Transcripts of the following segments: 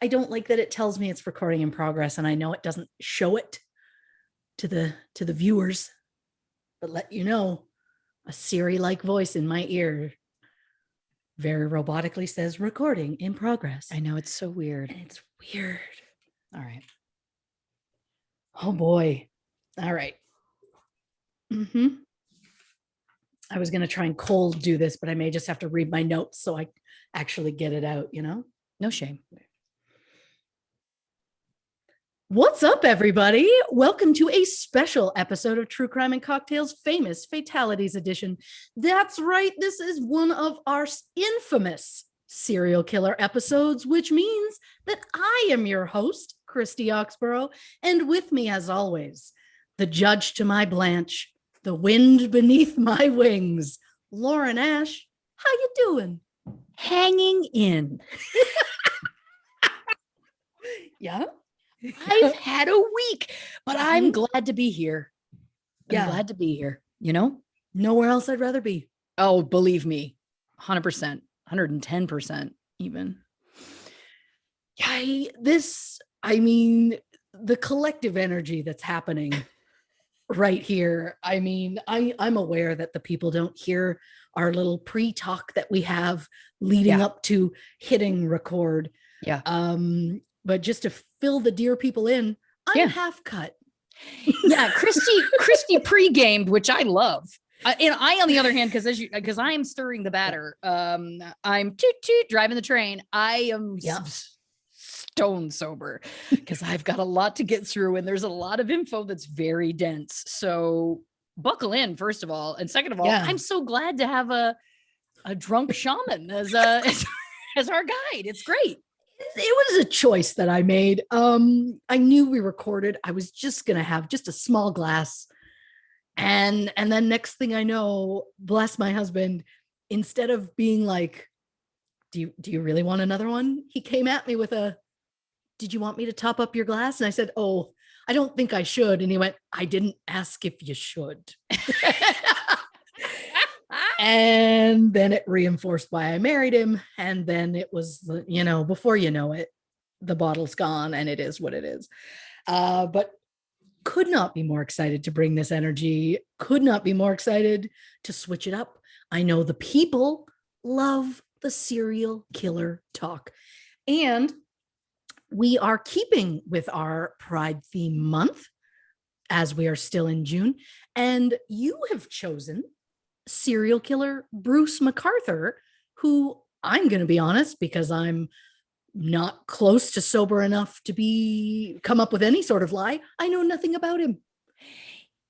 I don't like that it tells me it's recording in progress, and I know it doesn't show it to the viewers, but let you know, a Siri-like voice in my ear very robotically says recording in progress. I know, it's so weird. And it's weird. All right. Oh boy. All right. I was going to try and cold do this, but I may just have to read my notes so I actually get it out, No shame. What's up, everybody? Welcome to a special episode of True Crime and Cocktails Famous Fatalities Edition. That's right. This is one of our infamous serial killer episodes, which means that I am your host, Christy Oxborough, and with me, as always, the judge to my Blanche, the wind beneath my wings, Lauren Ash. How you doing? Hanging in. Yeah. I've had a week, but I'm glad to be here. I'm glad to be here, Nowhere else I'd rather be. Oh, believe me, 100%, 110% even. The collective energy that's happening right here. I'm aware that the people don't hear our little pre-talk that we have leading up to hitting record. Yeah. But just to fill the dear people in, I'm half cut. Yeah, Christy pre-gamed, which I love. And I, on the other hand, because I am stirring the batter. I'm driving the train. I am stone sober because I've got a lot to get through, and there's a lot of info that's very dense. So buckle in, first of all, and second of all, I'm so glad to have a drunk shaman as our guide. It's great. It was a choice that I made. I knew we recorded. I was just going to have just a small glass. And then next thing I know, bless my husband, instead of being like, do you really want another one? He came at me with did you want me to top up your glass? And I said, oh, I don't think I should. And he went, I didn't ask if you should. And then it reinforced why I married him. And then it was, before you know it, the bottle's gone and it is what it is. But could not be more excited to bring this energy. Could not be more excited to switch it up. I know the people love the serial killer talk. And we are keeping with our Pride theme month as we are still in June. And you have chosen serial killer Bruce McArthur, who I'm going to be honest, because I'm not close to sober enough to come up with any sort of lie. I know nothing about him.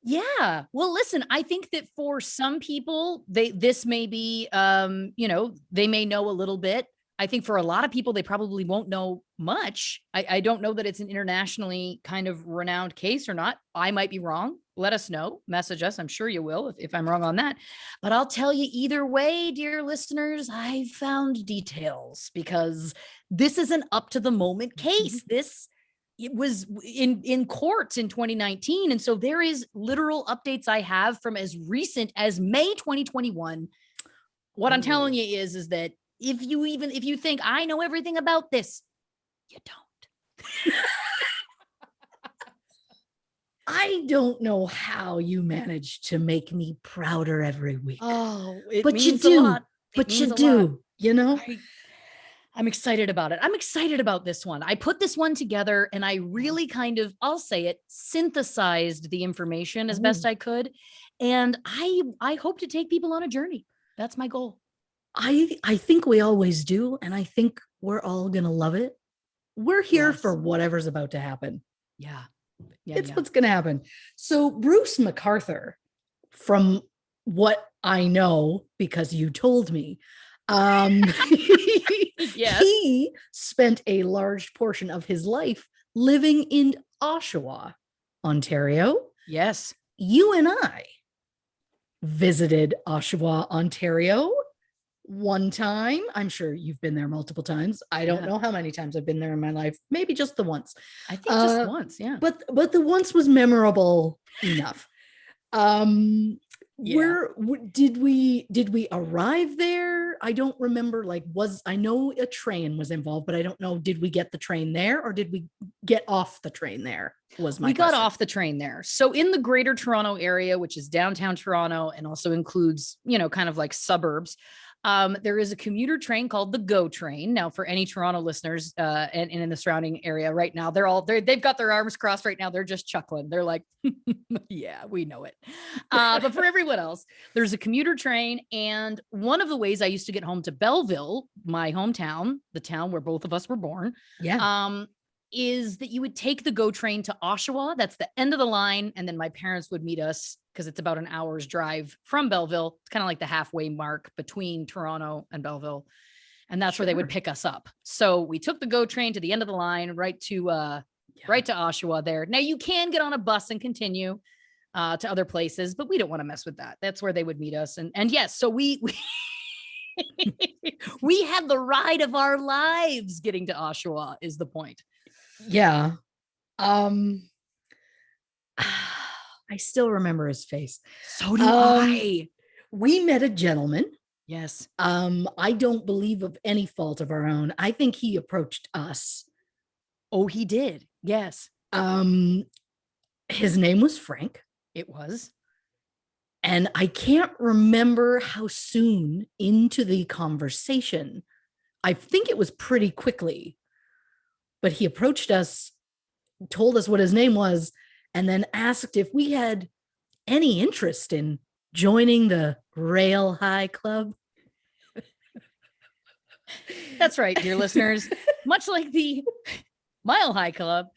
Yeah. Well, listen, I think that for some people, this may be, they may know a little bit. I think for a lot of people, they probably won't know much. I don't know that it's an internationally kind of renowned case or not. I might be wrong. Let us know. Message us. I'm sure you will if I'm wrong on that. But I'll tell you either way, dear listeners, I found details because this is an up to the moment case. It was in courts in 2019. And so there is literal updates I have from as recent as May 2021. What I'm telling you is that if you think I know everything about this, you don't. I don't know how you manage to make me prouder every week. Oh, but you do. But you do, I'm excited about it. I'm excited about this one. I put this one together and I really I'll say it, synthesized the information as best I could. And I hope to take people on a journey. That's my goal. I think we always do. And I think we're all going to love it. We're here for whatever's about to happen. Yeah. What's going to happen. So Bruce McArthur, from what I know, because you told me, he spent a large portion of his life living in Oshawa, Ontario. Yes. You and I visited Oshawa, Ontario one time. I'm sure you've been there multiple times. I don't know how many times I've been there in my life. Maybe just the once. I think just once, yeah. But the once was memorable enough. Did we arrive there? I don't remember. Like, I know a train was involved, but I don't know, did we get the train there or did we get off the train there? Was my We got question. off the train there. So in the greater Toronto area, which is downtown Toronto and also includes, kind of like suburbs, there is a commuter train called the GO train. Now, for any Toronto listeners and in the surrounding area right now, they've got their arms crossed right now. They're just chuckling. They're like, yeah, we know it. But for everyone else, there's a commuter train. And one of the ways I used to get home to Belleville, my hometown, the town where both of us were born, is that you would take the GO train to Oshawa. That's the end of the line. And then my parents would meet us because it's about an hour's drive from Belleville. It's kind of like the halfway mark between Toronto and Belleville. And that's where they would pick us up. So we took the GO train to the end of the line, right to Oshawa there. Now you can get on a bus and continue to other places, but we don't want to mess with that. That's where they would meet us. And yes, so we we had the ride of our lives getting to Oshawa is the point. Yeah. I still remember his face. So do I. We met a gentleman. Yes. I don't believe of any fault of our own. I think he approached us. Oh, he did. Yes. His name was Frank. It was. And I can't remember how soon into the conversation. I think it was pretty quickly. But he approached us, told us what his name was, and then asked if we had any interest in joining the Rail High Club. That's right, dear listeners. Much like the Mile High Club,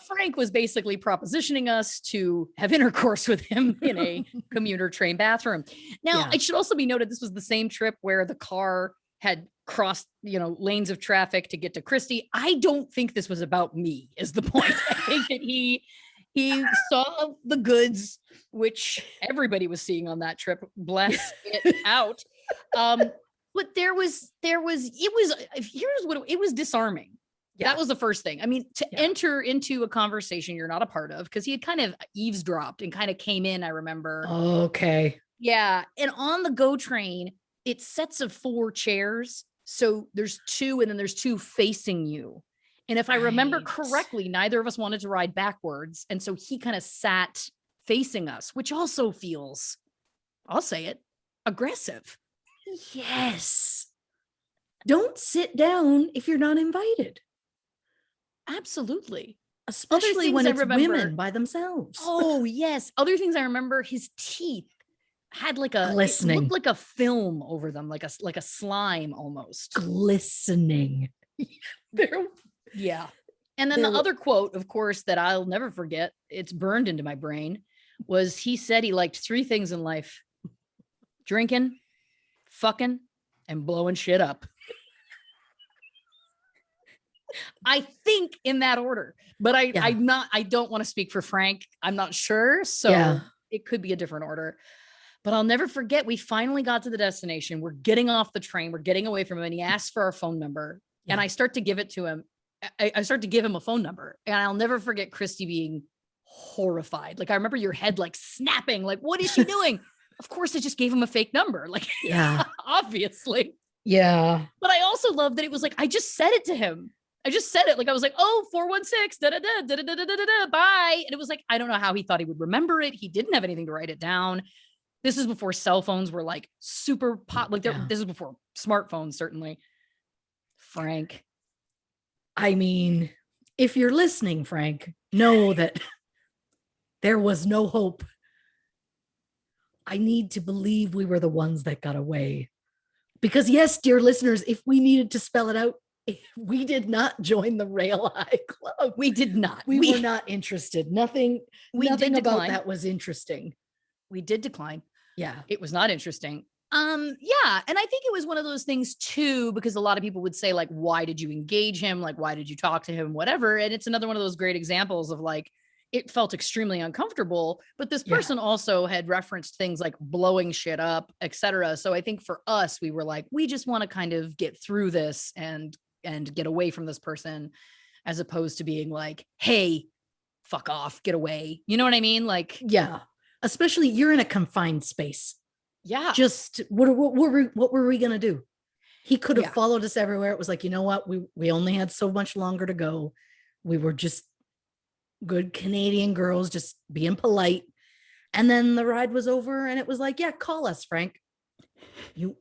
Frank was basically propositioning us to have intercourse with him in a commuter train bathroom. Now, it should also be noted, this was the same trip where the car had crossed, lanes of traffic to get to Christy. I don't think this was about me, is the point. I think that he saw the goods, which everybody was seeing on that trip. Bless it out. But it was disarming. Yeah. That was the first thing. I mean, to enter into a conversation you're not a part of, because he had kind of eavesdropped and kind of came in, I remember. Okay. Yeah. And on the GO train, it's sets of 4 chairs. So there's 2 and then there's 2 facing you. And if I remember correctly, neither of us wanted to ride backwards. And so he kind of sat facing us, which also feels, I'll say it, aggressive. Yes. Don't sit down if you're not invited. Absolutely. Especially when it's women by themselves. Oh, yes. Other things I remember, his teeth had like glistening. It looked like a film over them, like a slime almost. Glistening. Yeah. And then the other quote, of course, that I'll never forget, it's burned into my brain, was he said he liked 3 things in life: drinking, fucking, and blowing shit up. I think in that order, but I don't want to speak for Frank. I'm not sure. So it could be a different order, but I'll never forget. We finally got to the destination. We're getting off the train. We're getting away from him. And he asked for our phone number and I start to give it to him. I start to give him a phone number, and I'll never forget Christy being horrified. Like, I remember your head like snapping, like, what is she doing? Of course, I just gave him a fake number. Like, obviously. Yeah. But I also love that it was like, I just said it to him. I just said it. Like, I was like, oh, 416, bye. And it was like, I don't know how he thought he would remember it. He didn't have anything to write it down. This is before cell phones were like super pop. Like, this is before smartphones, certainly. Frank. I mean, if you're listening, Frank, know that there was no hope. I need to believe we were the ones that got away. Because yes, dear listeners, if we needed to spell it out, we did not join the Rail High Club. We did not. We were not interested. Nothing about that was interesting. We did decline. Yeah. It was not interesting. Yeah. And I think it was one of those things too, because a lot of people would say, like, why did you engage him? Like, why did you talk to him? Whatever. And it's another one of those great examples of like, it felt extremely uncomfortable, but this person also had referenced things like blowing shit up, etc. So I think for us, we were like, we just want to kind of get through this and get away from this person, as opposed to being like, hey, fuck off, get away. You know what I mean? Like, yeah. especially you're in a confined space. Yeah. Just what were we going to do? He could have Yeah. followed us everywhere. It was like, you know what? We only had so much longer to go. We were just good Canadian girls, just being polite. And then the ride was over and it was like, yeah, call us, Frank. You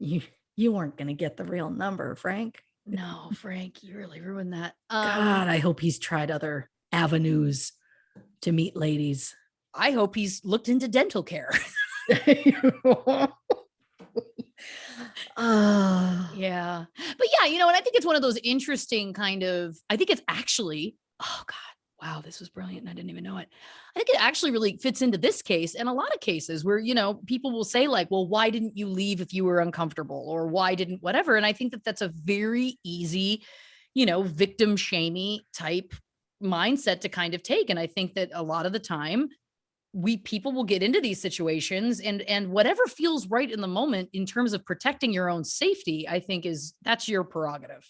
weren't going to get the real number, Frank. No, Frank, you really ruined that. God, I hope he's tried other avenues to meet ladies. I hope he's looked into dental care. Yeah. But yeah, and I think it's one of those interesting kind of, I think it's actually, oh God, wow, this was brilliant. And I didn't even know it. I think it actually really fits into this case and a lot of cases where, people will say like, well, why didn't you leave if you were uncomfortable or why didn't whatever? And I think that that's a very easy, victim shamey type mindset to kind of take. And I think that a lot of the time people will get into these situations and whatever feels right in the moment in terms of protecting your own safety, I think that's your prerogative,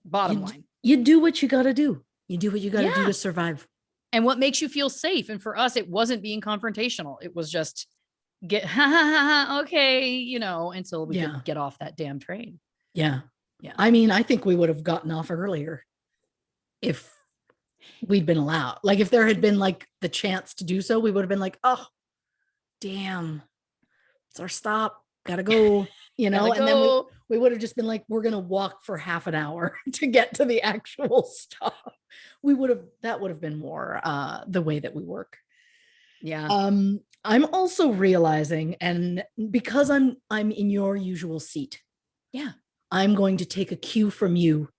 bottom line. You do what you got to do. You do what you got to do to survive. And what makes you feel safe. And for us, it wasn't being confrontational. It was just okay, until we could get off that damn train. Yeah. Yeah. I mean, I think we would have gotten off earlier if we'd been allowed. Like if there had been like the chance to do so, we would have been like, oh, damn, it's our stop. Gotta go, and then we would have just been like, we're going to walk for half an hour to get to the actual stop. That would have been more the way that we work. Yeah. I'm also realizing, and because I'm in your usual seat. Yeah. I'm going to take a cue from you,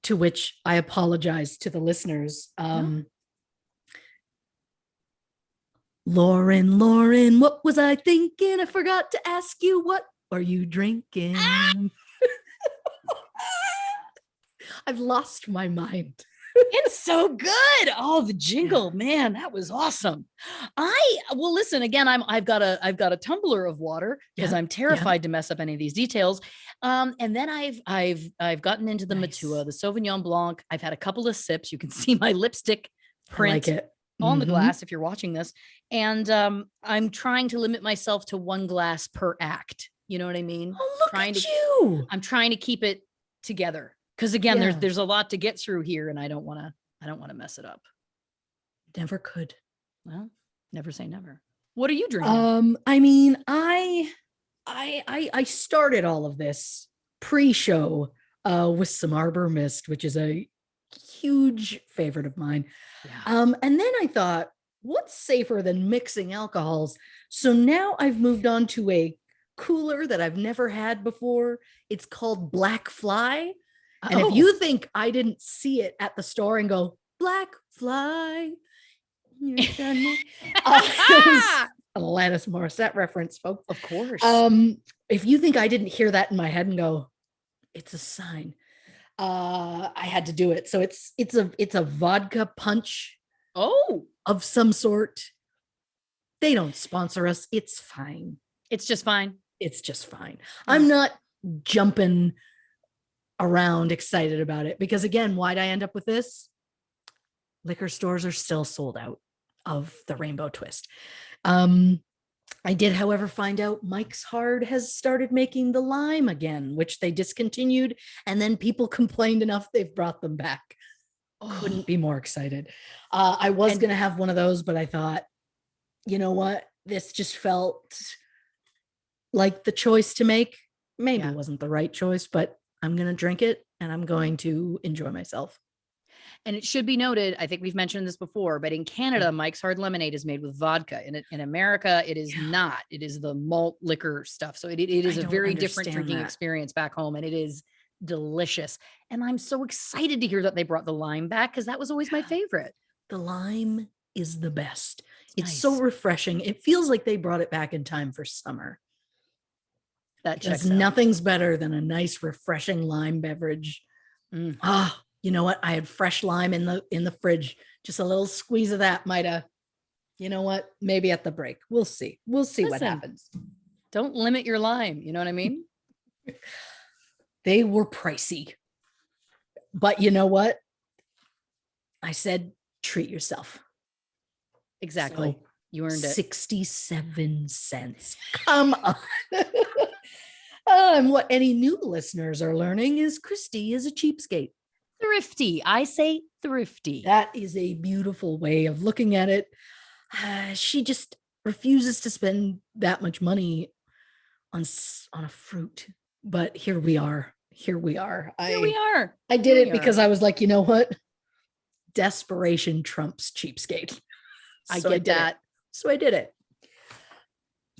to which I apologize to the listeners. Lauren, what was I thinking? I forgot to ask you, what are you drinking? I've lost my mind. It's so good. Oh, the jingle, man, that was awesome. Well, listen, again, I've got a tumbler of water because I'm terrified to mess up any of these details. And then I've gotten into the Matua, the Sauvignon Blanc. I've had a couple of sips. You can see my lipstick print on the glass if you're watching this. And I'm trying to limit myself to one glass per act. You know what I mean? Oh, look at you. I'm trying to keep it together. Because again, there's a lot to get through here, and I don't want to mess it up. Never could. Well, never say never. What are you drinking? I mean, I started all of this pre-show with some Arbor Mist, which is a huge favorite of mine. Yeah. And then I thought, what's safer than mixing alcohols? So now I've moved on to a cooler that I've never had before. It's called Black Fly. And if you think I didn't see it at the store and go, Black Fly, Alanis Morissette reference, folks. Of course. If you think I didn't hear that in my head and go, it's a sign, I had to do it. So it's a vodka punch of some sort. They don't sponsor us. It's fine. It's just fine. It's just fine. Yeah. I'm not jumping around excited about it because, again, why'd I end up with this? Liquor stores are still sold out of the Rainbow Twist. I did, however, find out Mike's Hard has started making the lime again, which they discontinued, and then people complained enough they've brought them back. Couldn't be more excited. I was going to have one of those, but I thought, you know what? This just felt like the choice to make. Maybe it wasn't the right choice, but I'm going to drink it and I'm going to enjoy myself. And it should be noted, I think we've mentioned this before, but in Canada, Mike's Hard Lemonade is made with vodka. In America, it is not. It is the malt liquor stuff. So it is a very different drinking experience back home, and it is delicious. And I'm so excited to hear that they brought the lime back because that was always my favorite. The lime is the best. It's nice. So refreshing. It feels like they brought it back in time for summer. Because nothing's better than a nice, refreshing lime beverage. You know what? I had fresh lime in the fridge. Just a little squeeze of that might have, you know what? Maybe at the break. We'll see. We'll see what happens. Don't limit your lime. You know what I mean? They were pricey. But you know what? I said, treat yourself. Exactly. So You earned it. 67 cents. Come on. And what any new listeners are learning is Christy is a cheapskate. Thrifty. I say thrifty. That is a beautiful way of looking at it. She just refuses to spend that much money on a fruit. But here we are. Here we are. Here we are. I did it because I was like, you know what? Desperation trumps cheapskate. I get that. So I did it.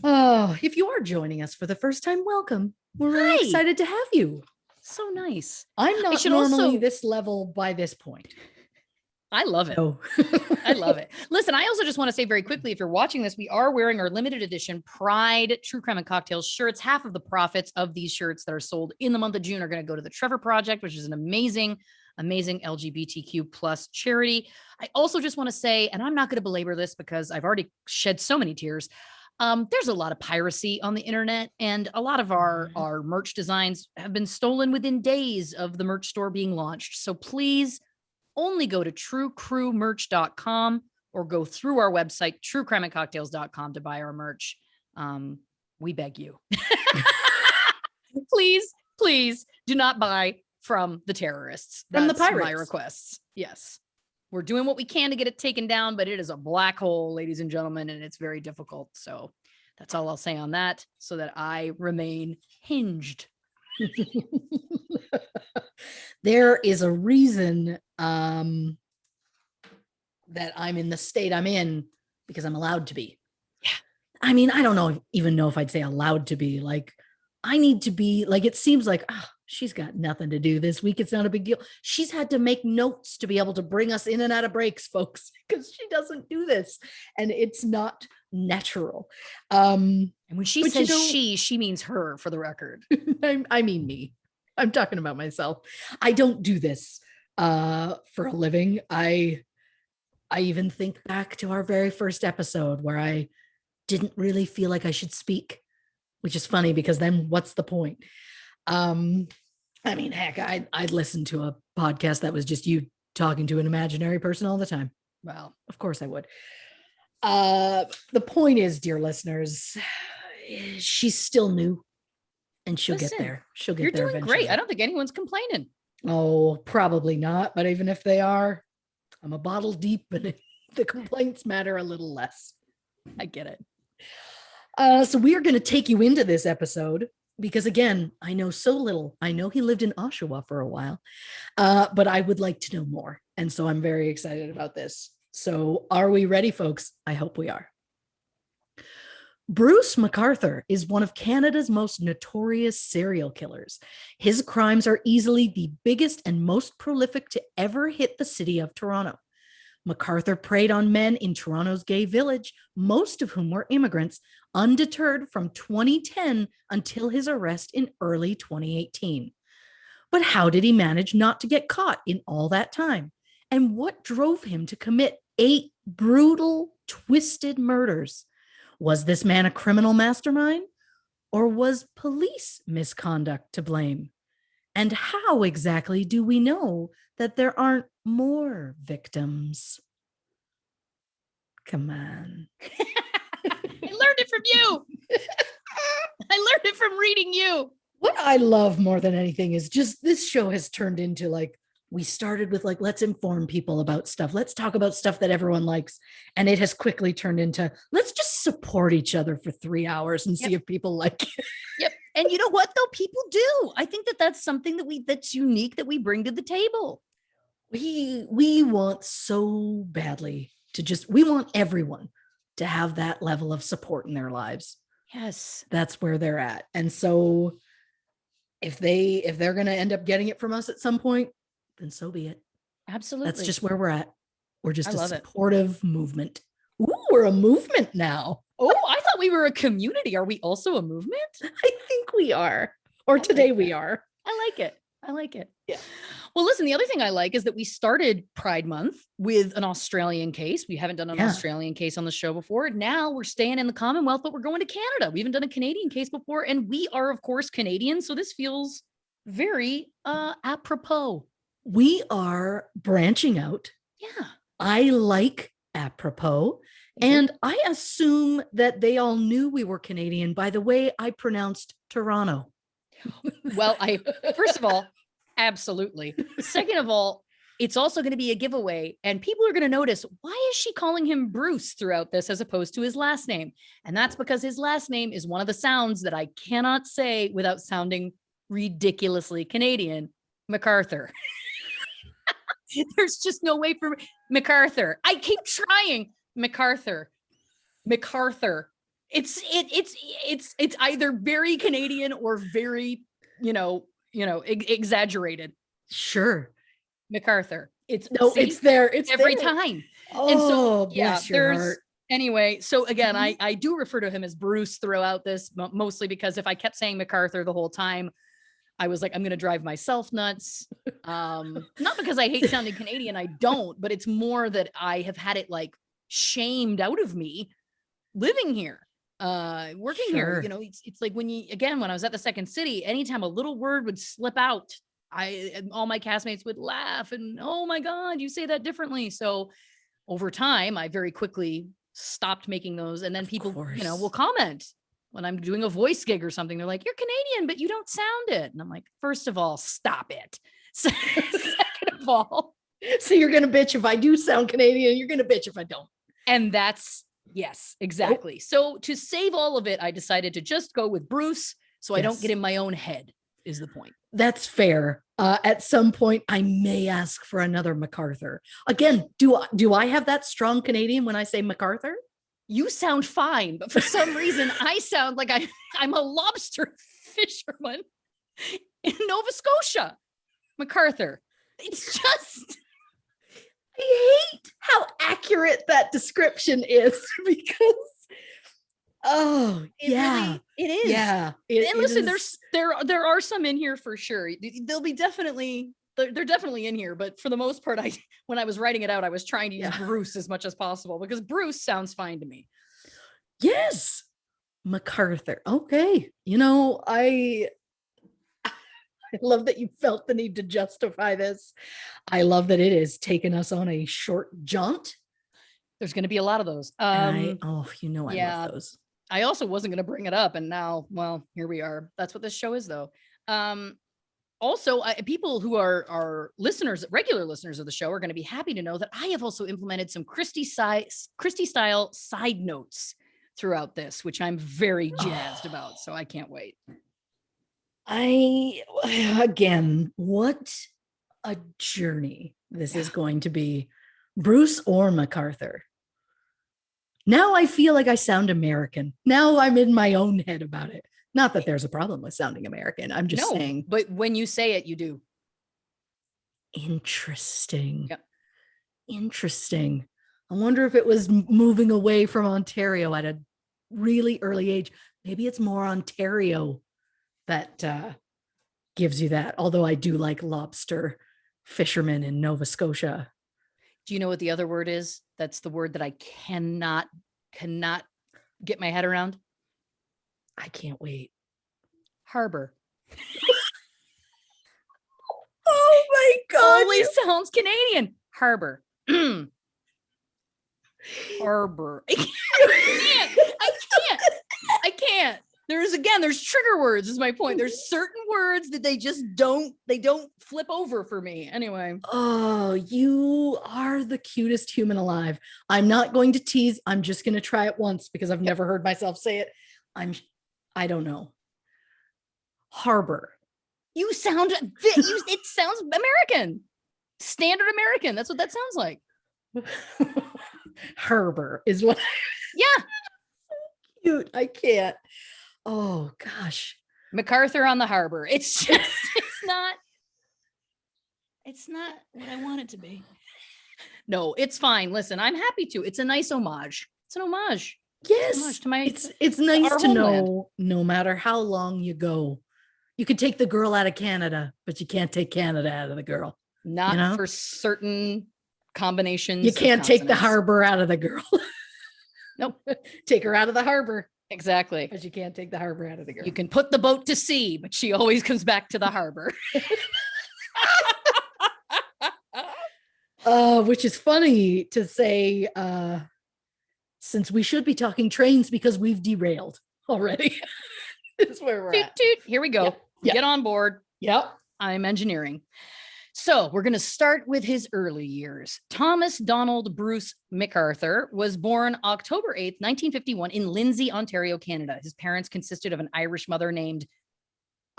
Oh, if you are joining us for the first time, welcome. We're really excited to have you. So nice. I'm not normally this level by this point. I love it. Oh. I love it. Listen, I also just want to say very quickly, if you're watching this, we are wearing our limited edition Pride True Crime and Cocktails shirts. Half of the profits of these shirts that are sold in the month of June are going to go to the Trevor Project, which is an amazing LGBTQ plus charity. I also just want to say, and I'm not going to belabor this because I've already shed so many tears. There's a lot of piracy on the internet, and a lot of our merch designs have been stolen within days of the merch store being launched. So please only go to truecrewmerch.com or go through our website, truecrimeandcocktails.com, to buy our merch. We beg you. Please do not buy from the terrorists. From the pirates. My requests. Yes. We're doing what we can to get it taken down, but it is a black hole, ladies and gentlemen, and it's very difficult. So that's all I'll say on that, so that I remain hinged. There is a reason that I'm in the state I'm in, because I'm allowed to be. Yeah. I mean, I don't even know if I'd say allowed to be. Like, I need to be, like, it seems like, she's got nothing to do this week. It's not a big deal. She's had to make notes to be able to bring us in and out of breaks, folks, because she doesn't do this. And it's not natural. And when she says she means her, for the record. I mean me. I'm talking about myself. I don't do this for a living. I even think back to our very first episode where I didn't really feel like I should speak, which is funny because then what's the point? I mean, heck, I'd listen to a podcast that was just you talking to an imaginary person all the time. Well, of course I would. The point is, dear listeners, she's still new, and she'll get there. She'll get there. You're doing great. I don't think anyone's complaining. Oh, probably not. But even if they are, I'm a bottle deep, and the complaints matter a little less. I get it. So we are going to take you into this episode because, again, I know so little. I know he lived in Oshawa for a while, but I would like to know more. And so I'm very excited about this. So are we ready, folks? I hope we are. Bruce McArthur is one of Canada's most notorious serial killers. His crimes are easily the biggest and most prolific to ever hit the city of Toronto. McArthur preyed on men in Toronto's gay village, most of whom were immigrants, undeterred from 2010 until his arrest in early 2018. But how did he manage not to get caught in all that time? And what drove him to commit 8 brutal, twisted murders? Was this man a criminal mastermind? Or was police misconduct to blame? And how exactly do we know that there aren't more victims? Come on. I learned it from you. I learned it from reading you. What I love more than anything is just this show has turned into, like, we started with, like, let's inform people about stuff. Let's talk about stuff that everyone likes. And it has quickly turned into, let's just support each other for 3 hours and see if people like it. Yep. And you know what, though? People do. I think that that's something that's unique that we bring to the table. We want so badly we want everyone to have that level of support in their lives. Yes. That's where they're at. And so if they're going to end up getting it from us at some point, then so be it. Absolutely. That's just where we're at. We're just a supportive movement. Ooh, we're a movement now. Oh, I thought we were a community. Are we also a movement? I think we are. Or today we are. I like it. I like it. Yeah. Well, listen, the other thing I like is that we started Pride Month with an Australian case. We haven't done an Australian case on the show before. Now we're staying in the Commonwealth, but we're going to Canada. We haven't done a Canadian case before, and we are, of course, Canadian. So this feels very apropos. We are branching out. Yeah. I like apropos. And I assume that they all knew we were Canadian by the way I pronounced Toronto. Well, first of all, absolutely. Second of all, it's also going to be a giveaway, and people are going to notice, why is she calling him Bruce throughout this as opposed to his last name? And that's because his last name is one of the sounds that I cannot say without sounding ridiculously Canadian. McArthur. There's just no way for McArthur. I keep trying. McArthur. It's either very Canadian or very, exaggerated. Sure. McArthur. It's there. It's every there. time. Oh, and so bless your heart. Anyway, so again, I do refer to him as Bruce throughout this, mostly because if I kept saying McArthur the whole time, I was like, I'm going to drive myself nuts. Not because I hate sounding Canadian. I don't, but it's more that I have had it like shamed out of me living here, working here. It's like when I was at the Second City, anytime a little word would slip out, all my castmates would laugh and, oh my God, you say that differently. So over time, I very quickly stopped making those. And then people, will comment when I'm doing a voice gig or something. They're like, you're Canadian, but you don't sound it. And I'm like, first of all, stop it. Second of all. So you're going to bitch if I do sound Canadian. You're going to bitch if I don't. And that's, yes, exactly. Nope. So to save all of it, I decided to just go with Bruce. So I don't get in my own head is the point. That's fair. At some point, I may ask for another McArthur. Again, do I have that strong Canadian when I say McArthur? You sound fine, but for some reason, I sound like I'm a lobster fisherman in Nova Scotia. McArthur. It's just... I hate how accurate that description is because... it really, it is. Yeah. And listen, there are some in here for sure. They'll be definitely, they're definitely in here, but for the most part, when I was writing it out, I was trying to use Bruce as much as possible because Bruce sounds fine to me. Yes. McArthur. Okay. I love that you felt the need to justify this. I love that it has taken us on a short jaunt. There's going to be a lot of those. I love those. I also wasn't going to bring it up, and now, well, here we are. That's what this show is, though. Also, people who are listeners, regular listeners of the show, are going to be happy to know that I have also implemented some Christy style side notes throughout this, which I'm very jazzed about. So I can't wait. Again, what a journey this is going to be. Bruce or McArthur. Now I feel like I sound American. Now I'm in my own head about it. Not that there's a problem with sounding American. I'm just saying. But when you say it, you do. Interesting. Yep. Interesting. I wonder if it was moving away from Ontario at a really early age. Maybe it's more Ontario that gives you that. Although I do like lobster fishermen in Nova Scotia. Do you know what the other word is? That's the word that I cannot get my head around. I can't wait. Harbor. Oh my God. Always sounds Canadian. Harbor. Harbor. I can't. There's trigger words is my point. There's certain words that they don't flip over for me. Anyway. Oh, you are the cutest human alive. I'm not going to tease. I'm just going to try it once because I've never heard myself say it. I don't know. Harbor. It sounds American. Standard American. That's what that sounds like. Harbor is what. Yeah. Cute. I can't. Oh gosh. McArthur on the harbor. It's just, it's not what I want it to be. No, it's fine. Listen, I'm happy to. It's a nice homage. It's an homage. Yes. It's nice to know no matter how long you go, you could take the girl out of Canada, but you can't take Canada out of the girl. Not for certain combinations. You can't take the harbor out of the girl. Nope. Take her out of the harbor. Exactly. But you can't take the harbor out of the girl. You can put the boat to sea, but she always comes back to the harbor. Which is funny to say since we should be talking trains because we've derailed already. Is where we're Toot, at. toot. Here we go. Yep. Get on board. Yep. I'm engineering. So we're going to start with his early years. Thomas Donald Bruce McArthur was born October 8th, 1951 in Lindsay, Ontario, Canada. His parents consisted of an Irish mother named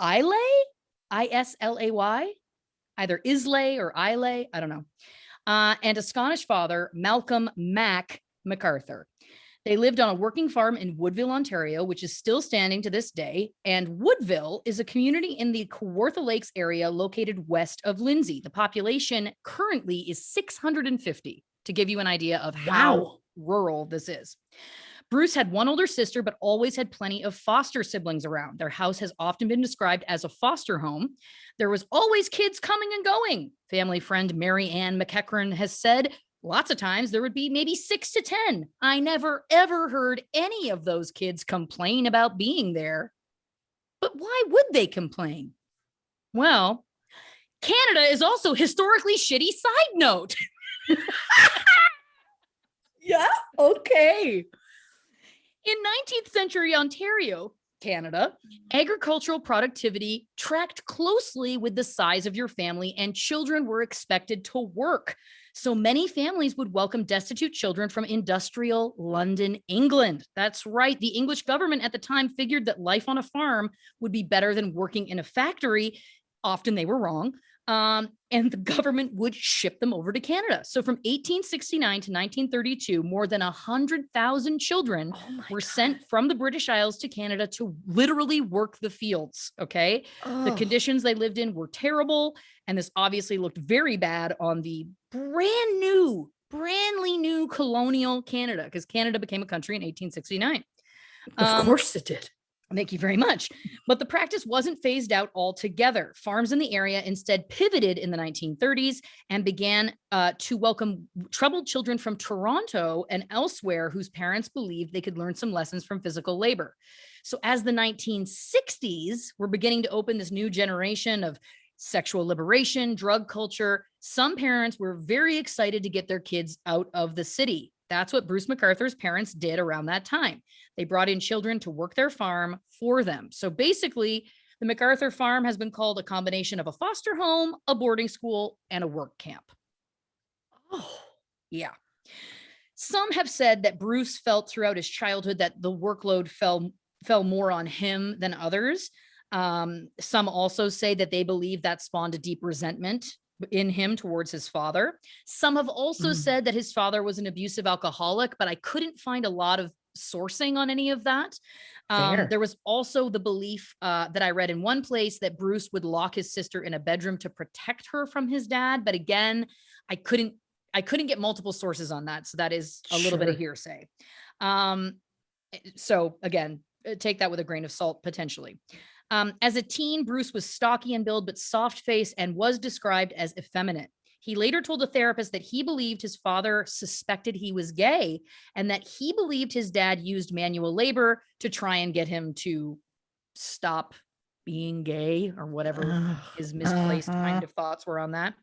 Islay, Islay, either Islay or Islay, I don't know, and a Scottish father, Malcolm Mac McArthur. They lived on a working farm in Woodville, Ontario, which is still standing to this day. And Woodville is a community in the Kawartha Lakes area located west of Lindsay. The population currently is 650, to give you an idea of how rural this is. Bruce had one older sister, but always had plenty of foster siblings around. Their house has often been described as a foster home. There was always kids coming and going. Family friend Mary Ann McEachran has said, lots of times there would be maybe 6 to 10. I never, ever heard any of those kids complain about being there. But why would they complain? Well, Canada is also historically shitty, side note. Yeah, okay. In 19th century Ontario, Canada, agricultural productivity tracked closely with the size of your family, and children were expected to work. So many families would welcome destitute children from industrial London, England. That's right. The English government at the time figured that life on a farm would be better than working in a factory. Often they were wrong. And the government would ship them over to Canada. So from 1869 to 1932, more than 100,000 children were sent from the British Isles to Canada to literally work the fields. Okay. The conditions they lived in were terrible. And this obviously looked very bad on the brandly new colonial Canada, because Canada became a country in 1869. Of course it did. Thank you very much. But the practice wasn't phased out altogether. Farms in the area instead pivoted in the 1930s and began to welcome troubled children from Toronto and elsewhere whose parents believed they could learn some lessons from physical labor. So as the 1960s were beginning to open this new generation of sexual liberation, drug culture, some parents were very excited to get their kids out of the city. That's what Bruce McArthur's parents did around that time. They brought in children to work their farm for them. So basically, the McArthur farm has been called a combination of a foster home, a boarding school, and a work camp. Oh, yeah. Some have said that Bruce felt throughout his childhood that the workload fell more on him than others. Some also say that they believe that spawned a deep resentment in him towards his father. Some have also said that his father was an abusive alcoholic, but I couldn't find a lot of sourcing on any of that. There was also the belief that I read in one place that Bruce would lock his sister in a bedroom to protect her from his dad. But again, I couldn't get multiple sources on that. So that is a little bit of hearsay. So again, take that with a grain of salt, potentially. As a teen, Bruce was stocky in build, but soft-faced and was described as effeminate. He later told a therapist that he believed his father suspected he was gay and that he believed his dad used manual labor to try and get him to stop being gay or whatever his misplaced kind of thoughts were on that.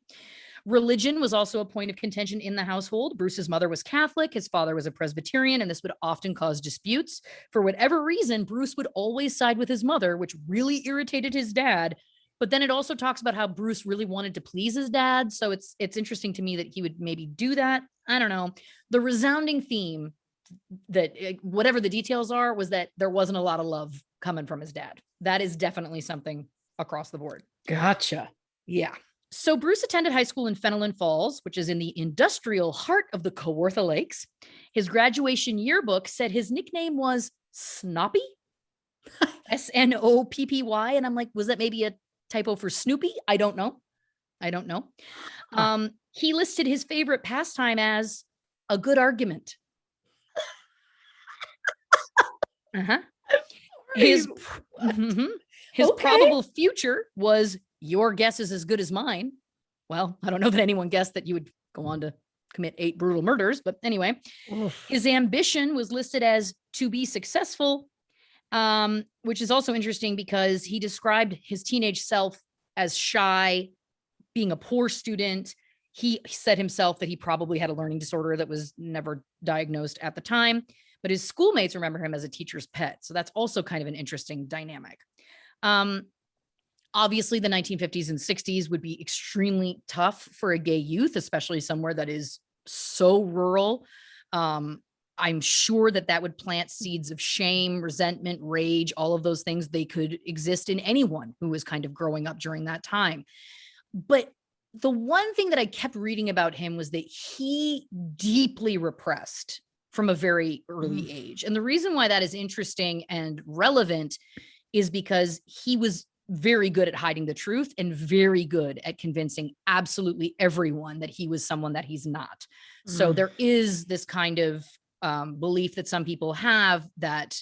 Religion was also a point of contention in the household. Bruce's mother was Catholic, his father was a Presbyterian, and this would often cause disputes. For whatever reason, Bruce would always side with his mother, which really irritated his dad. But then it also talks about how Bruce really wanted to please his dad. So it's interesting to me that he would maybe do that. I don't know. The resounding theme, that whatever the details are, was that there wasn't a lot of love coming from his dad. That is definitely something across the board. Gotcha. Yeah. So Bruce attended high school in Fenelon Falls, which is in the industrial heart of the Kawartha Lakes. His graduation yearbook said his nickname was Snoppy, Snoppy. And I'm like, was that maybe a typo for Snoopy? I don't know. He listed his favorite pastime as a good argument. His probable future was your guess is as good as mine. Well, I don't know that anyone guessed that you would go on to commit 8 brutal murders, but anyway, his ambition was listed as to be successful, which is also interesting because he described his teenage self as shy, being a poor student. He said himself that he probably had a learning disorder that was never diagnosed at the time, but his schoolmates remember him as a teacher's pet. So that's also kind of an interesting dynamic. Um, Obviously, the 1950s and 60s would be extremely tough for a gay youth, especially somewhere that is so rural. I'm sure that that would plant seeds of shame, resentment, rage, all of those things. They could exist in anyone who was kind of growing up during that time. But the one thing that I kept reading about him was that he deeply repressed from a very early age. And the reason why that is interesting and relevant is because he was very good at hiding the truth and very good at convincing absolutely everyone that he was someone that he's not. So there is this kind of belief that some people have that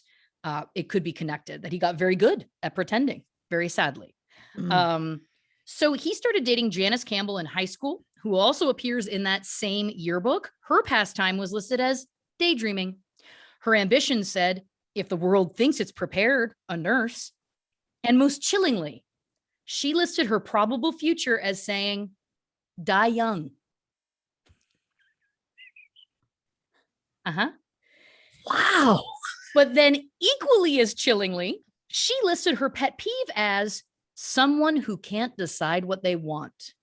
it could be connected, that he got very good at pretending, very sadly. So he started dating Janice Campbell in high school, who also appears in that same yearbook. Her pastime was listed as daydreaming. Her ambition said, if the world thinks it's prepared, a nurse. And most chillingly, she listed her probable future as saying, die young. Wow. But then equally as chillingly, she listed her pet peeve as someone who can't decide what they want.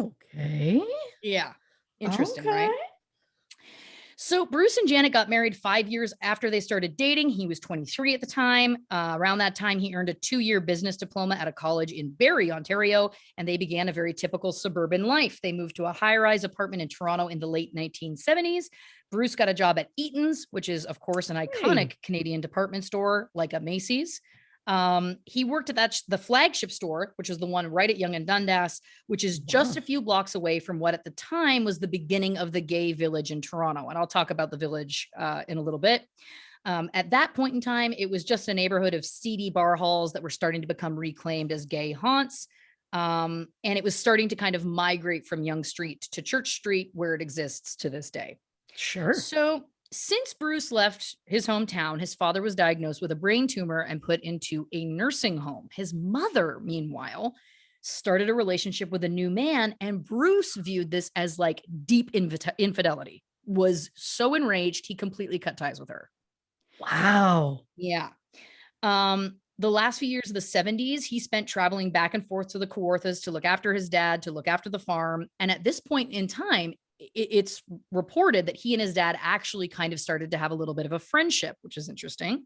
Okay. Yeah. Interesting, Okay. right? So Bruce and Janet got married 5 years after they started dating. He was 23 at the time. Around that time, he earned a 2-year business diploma at a college in Barrie, Ontario, and they began a very typical suburban life. They moved to a high-rise apartment in Toronto in the late 1970s. Bruce got a job at Eaton's, which is, of course, an iconic Canadian department store like a Macy's. He worked at the flagship store, which is the one right at Yonge and Dundas, which is just a few blocks away from what at the time was the beginning of the gay village in Toronto. And I'll talk about the village in a little bit. At that point in time, it was just a neighborhood of seedy bar halls that were starting to become reclaimed as gay haunts. And it was starting to kind of migrate from Yonge Street to Church Street, where it exists to this day. Sure. So since Bruce left his hometown, his father was diagnosed with a brain tumor and put into a nursing home. His mother, meanwhile, started a relationship with a new man, and Bruce viewed this as like deep infidelity, was so enraged, he completely cut ties with her. Wow. Yeah. The last few years of the 70s, he spent traveling back and forth to the Kawarthas to look after his dad, to look after the farm. And at this point in time, it's reported that he and his dad actually kind of started to have a little bit of a friendship, which is interesting.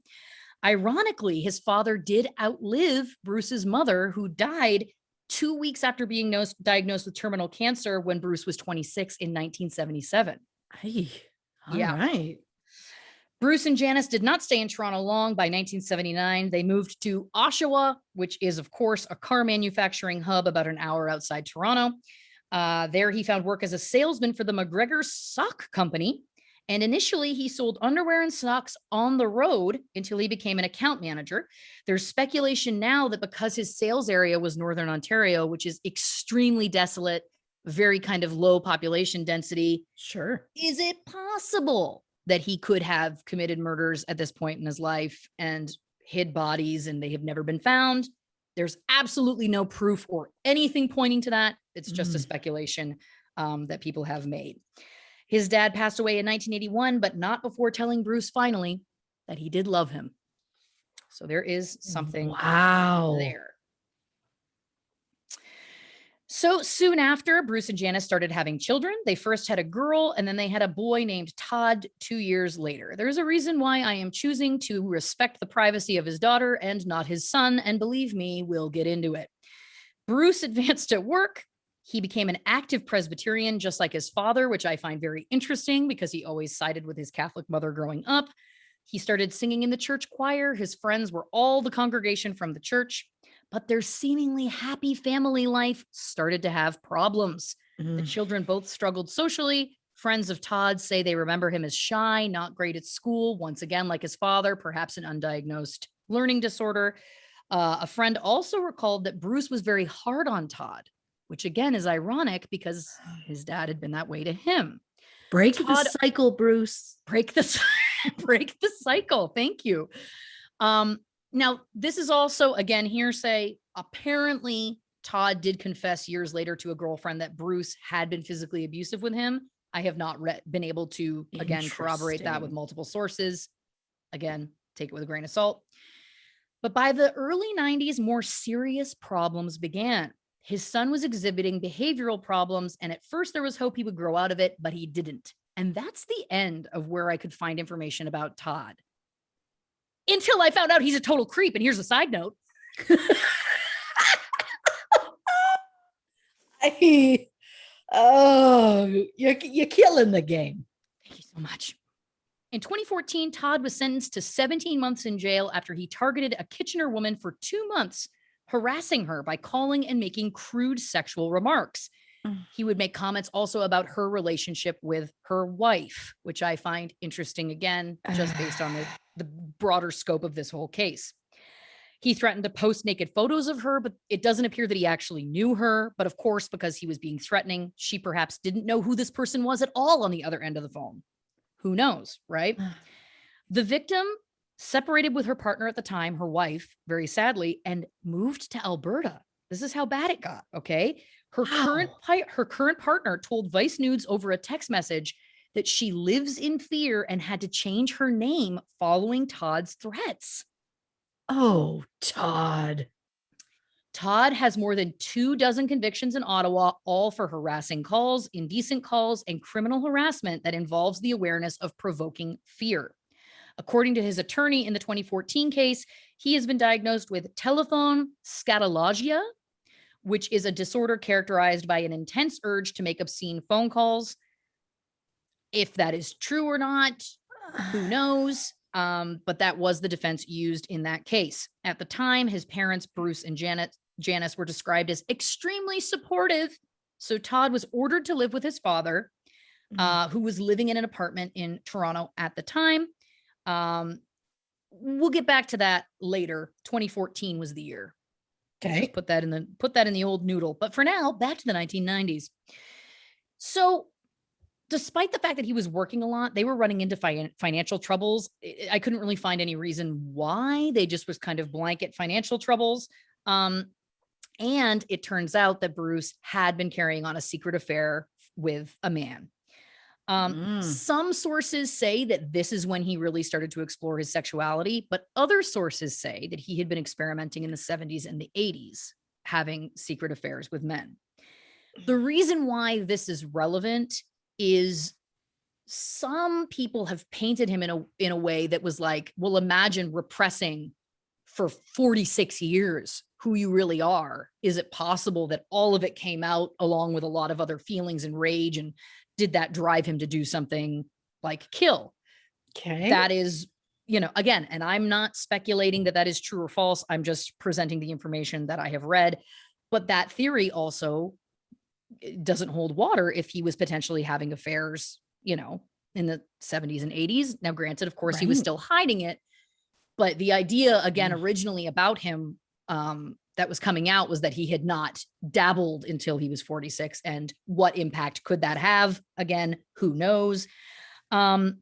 Ironically, his father did outlive Bruce's mother, who died 2 weeks after being diagnosed with terminal cancer when Bruce was 26 in 1977. Hey, all right. Bruce and Janice did not stay in Toronto long. By 1979, they moved to Oshawa, which is, of course, a car manufacturing hub about an hour outside Toronto. There he found work as a salesman for the McGregor Sock Company. And initially he sold underwear and socks on the road until he became an account manager. There's speculation now that because his sales area was Northern Ontario, which is extremely desolate, very kind of low population density. Sure. Is it possible that he could have committed murders at this point in his life and hid bodies and they have never been found? There's absolutely no proof or anything pointing to that. It's just a speculation that people have made. His dad passed away in 1981, but not before telling Bruce finally that he did love him. So there is something there. So soon after, Bruce and Janice started having children. They first had a girl, and then they had a boy named Todd 2 years later. There's a reason why I am choosing to respect the privacy of his daughter and not his son, and believe me, we'll get into it. Bruce advanced at work. He became an active Presbyterian, just like his father, which I find very interesting because he always sided with his Catholic mother growing up. He started singing in the church choir. His friends were all the congregation from the church, but their seemingly happy family life started to have problems. The children both struggled socially. Friends of Todd say they remember him as shy, not great at school, once again, like his father, perhaps an undiagnosed learning disorder. A friend also recalled that Bruce was very hard on Todd, which again is ironic because his dad had been that way to him. Break the cycle, Bruce. Break the cycle. Thank you. Now, this is also, again, hearsay. Apparently, Todd did confess years later to a girlfriend that Bruce had been physically abusive with him. I have not been able to, again, corroborate that with multiple sources. Again, take it with a grain of salt. But by the early 90s, more serious problems began. His son was exhibiting behavioral problems, and at first there was hope he would grow out of it, but he didn't. And that's the end of where I could find information about Todd. Until I found out he's a total creep. And here's a side note. You're killing the game. Thank you so much. In 2014, Todd was sentenced to 17 months in jail after he targeted a Kitchener woman for 2 months, harassing her by calling and making crude sexual remarks. He would make comments also about her relationship with her wife, which I find interesting, again, just based on the broader scope of this whole case. He threatened to post naked photos of her, but it doesn't appear that he actually knew her. But of course, because he was being threatening, she perhaps didn't know who this person was at all on the other end of the phone. Who knows, right? The victim separated with her partner at the time, her wife, very sadly, and moved to Alberta. This is how bad it got, okay? Her current partner told Vice News over a text message that she lives in fear and had to change her name following Todd's threats. Oh, Todd. Todd has more than 24 convictions in Ottawa, all for harassing calls, indecent calls, and criminal harassment that involves the awareness of provoking fear. According to his attorney in the 2014 case, he has been diagnosed with telephone scatologia, which is a disorder characterized by an intense urge to make obscene phone calls. If that is true or not, who knows? But that was the defense used in that case. At the time, his parents, Bruce and Janice, were described as extremely supportive. So Todd was ordered to live with his father, who was living in an apartment in Toronto at the time. We'll get back to that later. 2014 was the year. Okay. Just put that in the old noodle. But for now, back to the 1990s. So despite the fact that he was working a lot, they were running into financial troubles. I couldn't really find any reason why. They just was kind of blanket financial troubles. And it turns out that Bruce had been carrying on a secret affair with a man. Some sources say that this is when he really started to explore his sexuality, but other sources say that he had been experimenting in the 70s and the 80s, having secret affairs with men. The reason why this is relevant is some people have painted him in a way that was like, well, imagine repressing for 46 years who you really are. Is it possible that all of it came out along with a lot of other feelings and rage? And did that drive him to do something like kill? Okay. That is, again, and I'm not speculating that is true or false. I'm just presenting the information that I have read. But that theory also doesn't hold water if he was potentially having affairs, in the 70s and 80s. Now, granted, of course, he was still hiding it. But the idea, again, originally about him that was coming out was that he had not dabbled until he was 46. And what impact could that have? Again, who knows? Now,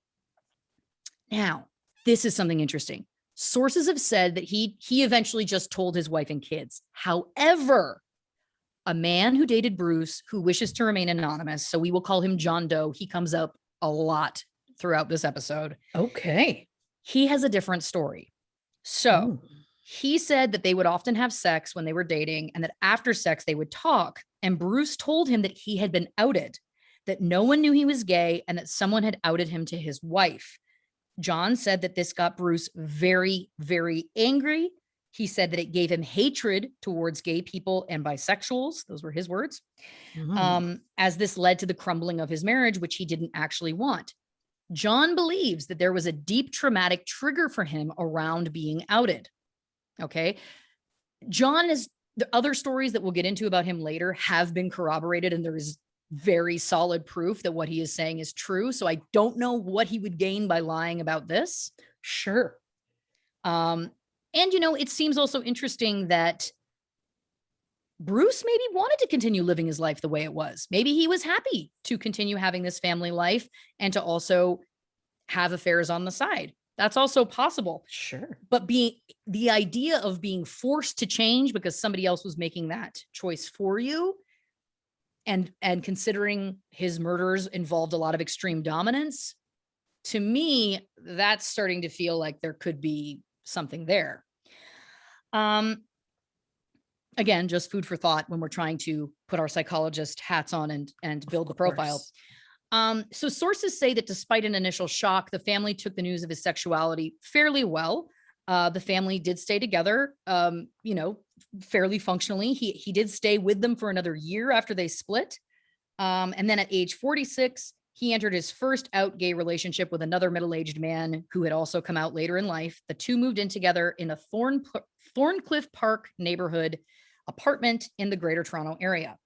this is something interesting. Sources have said that he eventually just told his wife and kids. However, a man who dated Bruce, who wishes to remain anonymous, so we will call him John Doe. He comes up a lot throughout this episode. Okay. He has a different story. So he said that they would often have sex when they were dating, and that after sex they would talk. And Bruce told him that he had been outed, that no one knew he was gay, and that someone had outed him to his wife. John said that this got Bruce very, very angry. He said that it gave him hatred towards gay people and bisexuals. Those were his words. As this led to the crumbling of his marriage, which he didn't actually want. John believes that there was a deep traumatic trigger for him around being outed. Okay. John is the other stories that we'll get into about him later have been corroborated, and there is very solid proof that what he is saying is true. So I don't know what he would gain by lying about this. Sure. And, it seems also interesting that Bruce maybe wanted to continue living his life the way it was. Maybe he was happy to continue having this family life and to also have affairs on the side. That's also possible. Sure. But the idea of being forced to change because somebody else was making that choice for you, and considering his murders involved a lot of extreme dominance, to me, that's starting to feel like there could be something there. Again, just food for thought when we're trying to put our psychologist hats on and build the profile. So sources say that despite an initial shock, the family took the news of his sexuality fairly well. The family did stay together, fairly functionally. He did stay with them for another year after they split. And then at age 46, he entered his first out gay relationship with another middle-aged man who had also come out later in life. The two moved in together in a Thorncliffe Park neighborhood apartment in the Greater Toronto area.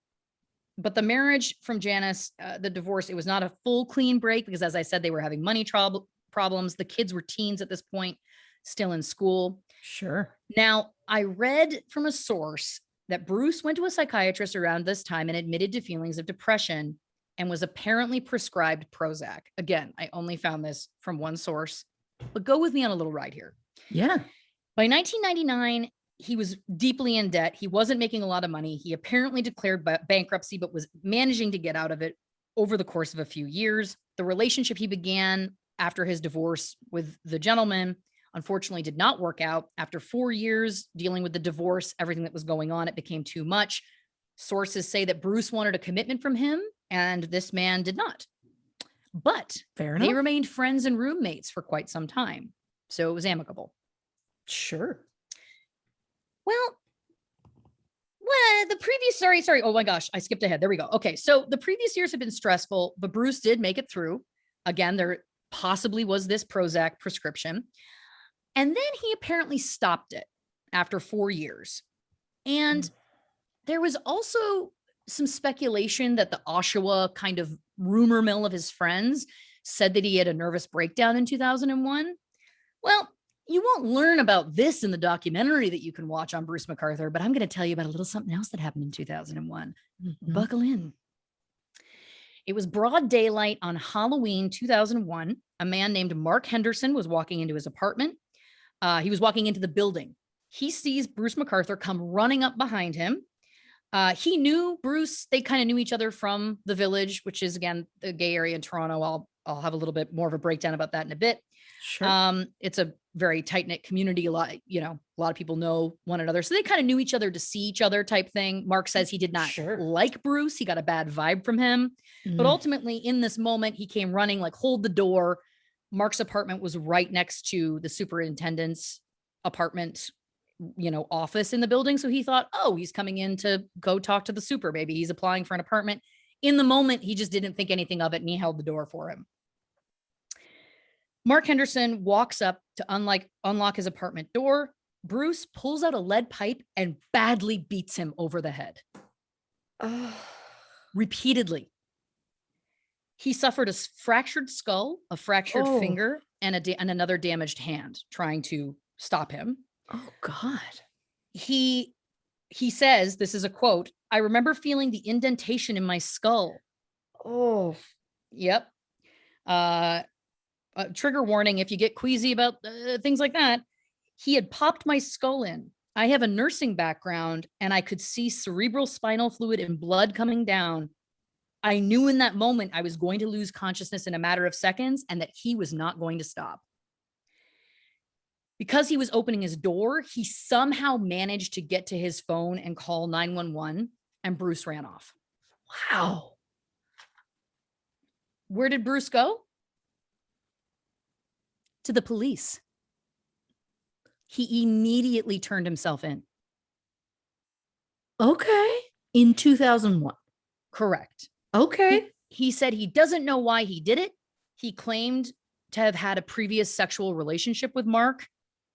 But the marriage from Janice, the divorce, it was not a full clean break because, as I said, they were having money problems. The kids were teens at this point, still in school. Sure. Now, I read from a source that Bruce went to a psychiatrist around this time and admitted to feelings of depression and was apparently prescribed Prozac. Again, I only found this from one source, but go with me on a little ride here. Yeah. By 1999, he was deeply in debt. He wasn't making a lot of money. He apparently declared bankruptcy, but was managing to get out of it over the course of a few years. The relationship he began after his divorce with the gentleman, unfortunately, did not work out. After 4 years dealing with the divorce, everything that was going on, it became too much. Sources say that Bruce wanted a commitment from him, and this man did not. But Fair enough. they remained friends and roommates for quite some time. So it was amicable. Sure. Well, the previous, sorry. Oh my gosh, I skipped ahead. There we go. Okay. So the previous years have been stressful, but Bruce did make it through. Again, there possibly was this Prozac prescription. And then he apparently stopped it after 4 years. And there was also some speculation that the Oshawa kind of rumor mill of his friends said that he had a nervous breakdown in 2001. Well, you won't learn about this in the documentary that you can watch on Bruce McArthur, but I'm going to tell you about a little something else that happened in 2001. Buckle in. It was broad daylight on Halloween 2001. A man named Mark Henderson was walking into his apartment. He was walking into the building. He sees Bruce McArthur come running up behind him. He knew Bruce. They kind of knew each other from the Village, which is, again, the gay area in Toronto. I'll have a little bit more of a breakdown about that in a bit. Sure. It's a very tight-knit community. A lot of people know one another. So they kind of knew each other to see each other type thing. Mark says he did not like Bruce. He got a bad vibe from him. But ultimately, in this moment, he came running, like, hold the door. Mark's apartment was right next to the superintendent's apartment, office in the building. So he thought, oh, he's coming in to go talk to the super. Maybe he's applying for an apartment. In the moment, he just didn't think anything of it, and he held the door for him. Mark Henderson walks up to unlock his apartment door. Bruce pulls out a lead pipe and badly beats him over the head. Repeatedly. He suffered a fractured skull, a fractured finger, and another damaged hand trying to stop him. Oh, God. He says, this is a quote, "I remember feeling the indentation in my skull." Oh. Yep. Trigger warning if you get queasy about things like that. He had popped my skull in. I have a nursing background, and I could see cerebral spinal fluid and blood coming down. I knew in that moment I was going to lose consciousness in a matter of seconds and that he was not going to stop. Because he was opening his door, he somehow managed to get to his phone and call 911, and Bruce ran off. Wow. Where did Bruce go? To the police. He immediately turned himself in. Okay. In 2001. Correct. Okay. He said he doesn't know why he did it. He claimed to have had a previous sexual relationship with Mark.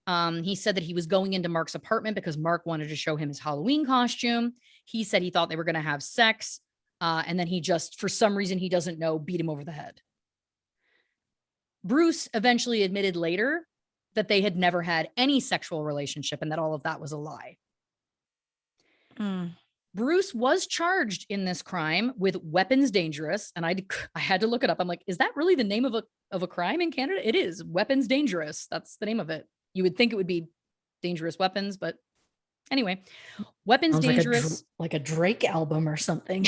He said that he was going into Mark's apartment because Mark wanted to show him his Halloween costume. He said he thought they were going to have sex. And then he just, for some reason he doesn't know, beat him over the head. Bruce eventually admitted later that they had never had any sexual relationship and that all of that was a lie. Bruce was charged in this crime with weapons dangerous, and I had to look it up. I'm like, is that really the name of a crime in Canada? It is weapons dangerous. That's the name of it. You would think it would be dangerous weapons, but anyway, weapons Sounds dangerous. like a Drake album or something.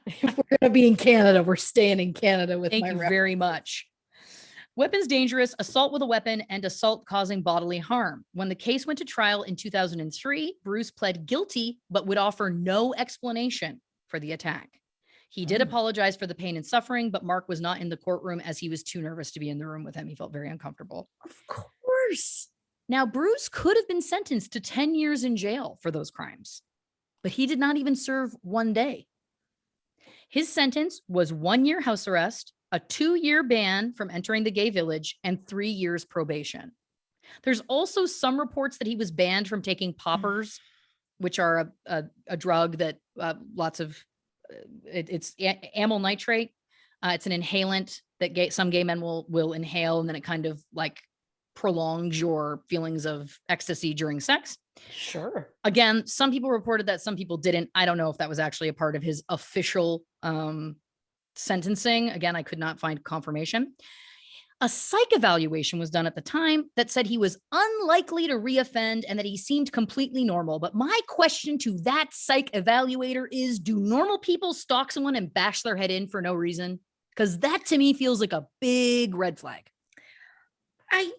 If we're gonna be in Canada, we're staying in Canada with Thank my you references. very much. Weapons dangerous, assault with a weapon, and assault causing bodily harm. When the case went to trial in 2003, Bruce pled guilty, but would offer no explanation for the attack. He did apologize for the pain and suffering, but Mark was not in the courtroom as he was too nervous to be in the room with him. He felt very uncomfortable. Of course. Now, Bruce could have been sentenced to 10 years in jail for those crimes, but he did not even serve 1 day. His sentence was 1 year house arrest, a 2-year ban from entering the gay village, and 3 years probation. There's also some reports that he was banned from taking poppers, which are a drug that it's amyl nitrate. It's an inhalant that some gay men will inhale, and then it kind of like prolongs your feelings of ecstasy during sex. Sure. Again, some people reported that, some people didn't. I don't know if that was actually a part of his official sentencing. Again, I could not find confirmation. A psych evaluation was done at the time that said he was unlikely to reoffend and that he seemed completely normal. But my question to that psych evaluator is, do normal people stalk someone and bash their head in for no reason? Because that to me feels like a big red flag. I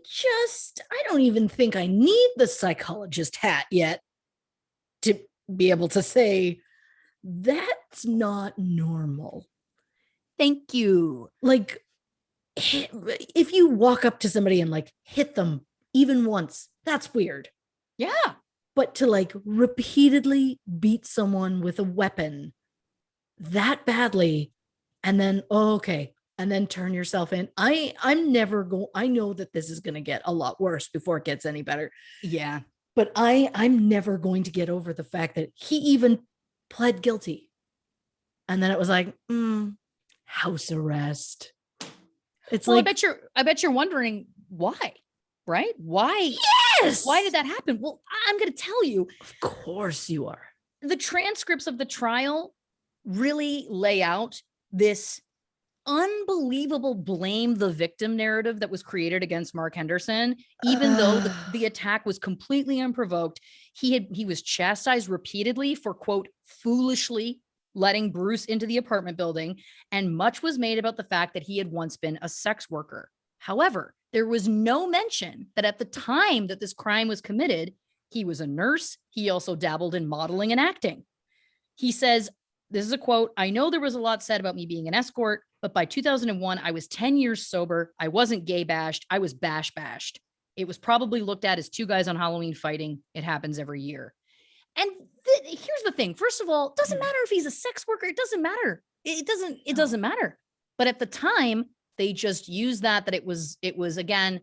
don't even think I need the psychologist hat yet to be able to say that's not normal. Thank you. Like, if you walk up to somebody and like hit them even once, that's weird. Yeah. But to like repeatedly beat someone with a weapon that badly and then, okay, and then turn yourself in. I know that this is going to get a lot worse before it gets any better. Yeah. But I'm never going to get over the fact that he even pled guilty. And then it was like, house arrest. It's well, like, I bet you're wondering why, right? Why? Yes. Why did that happen? Well, I'm going to tell you. Of course you are. The transcripts of the trial really lay out this unbelievable blame the victim narrative that was created against Mark Henderson. Even though the attack was completely unprovoked, he was chastised repeatedly for, quote, foolishly letting Bruce into the apartment building, and much was made about the fact that he had once been a sex worker. However, there was no mention that at the time that this crime was committed, he was a nurse. He also dabbled in modeling and acting. He says, this is a quote, "I know there was a lot said about me being an escort, but by 2001, I was 10 years sober. I wasn't gay bashed. I was bashed. It was probably looked at as two guys on Halloween fighting. It happens every year." And here's the thing. First of all, it doesn't matter if he's a sex worker. It doesn't matter. It doesn't matter. But at the time, they just used that it was again,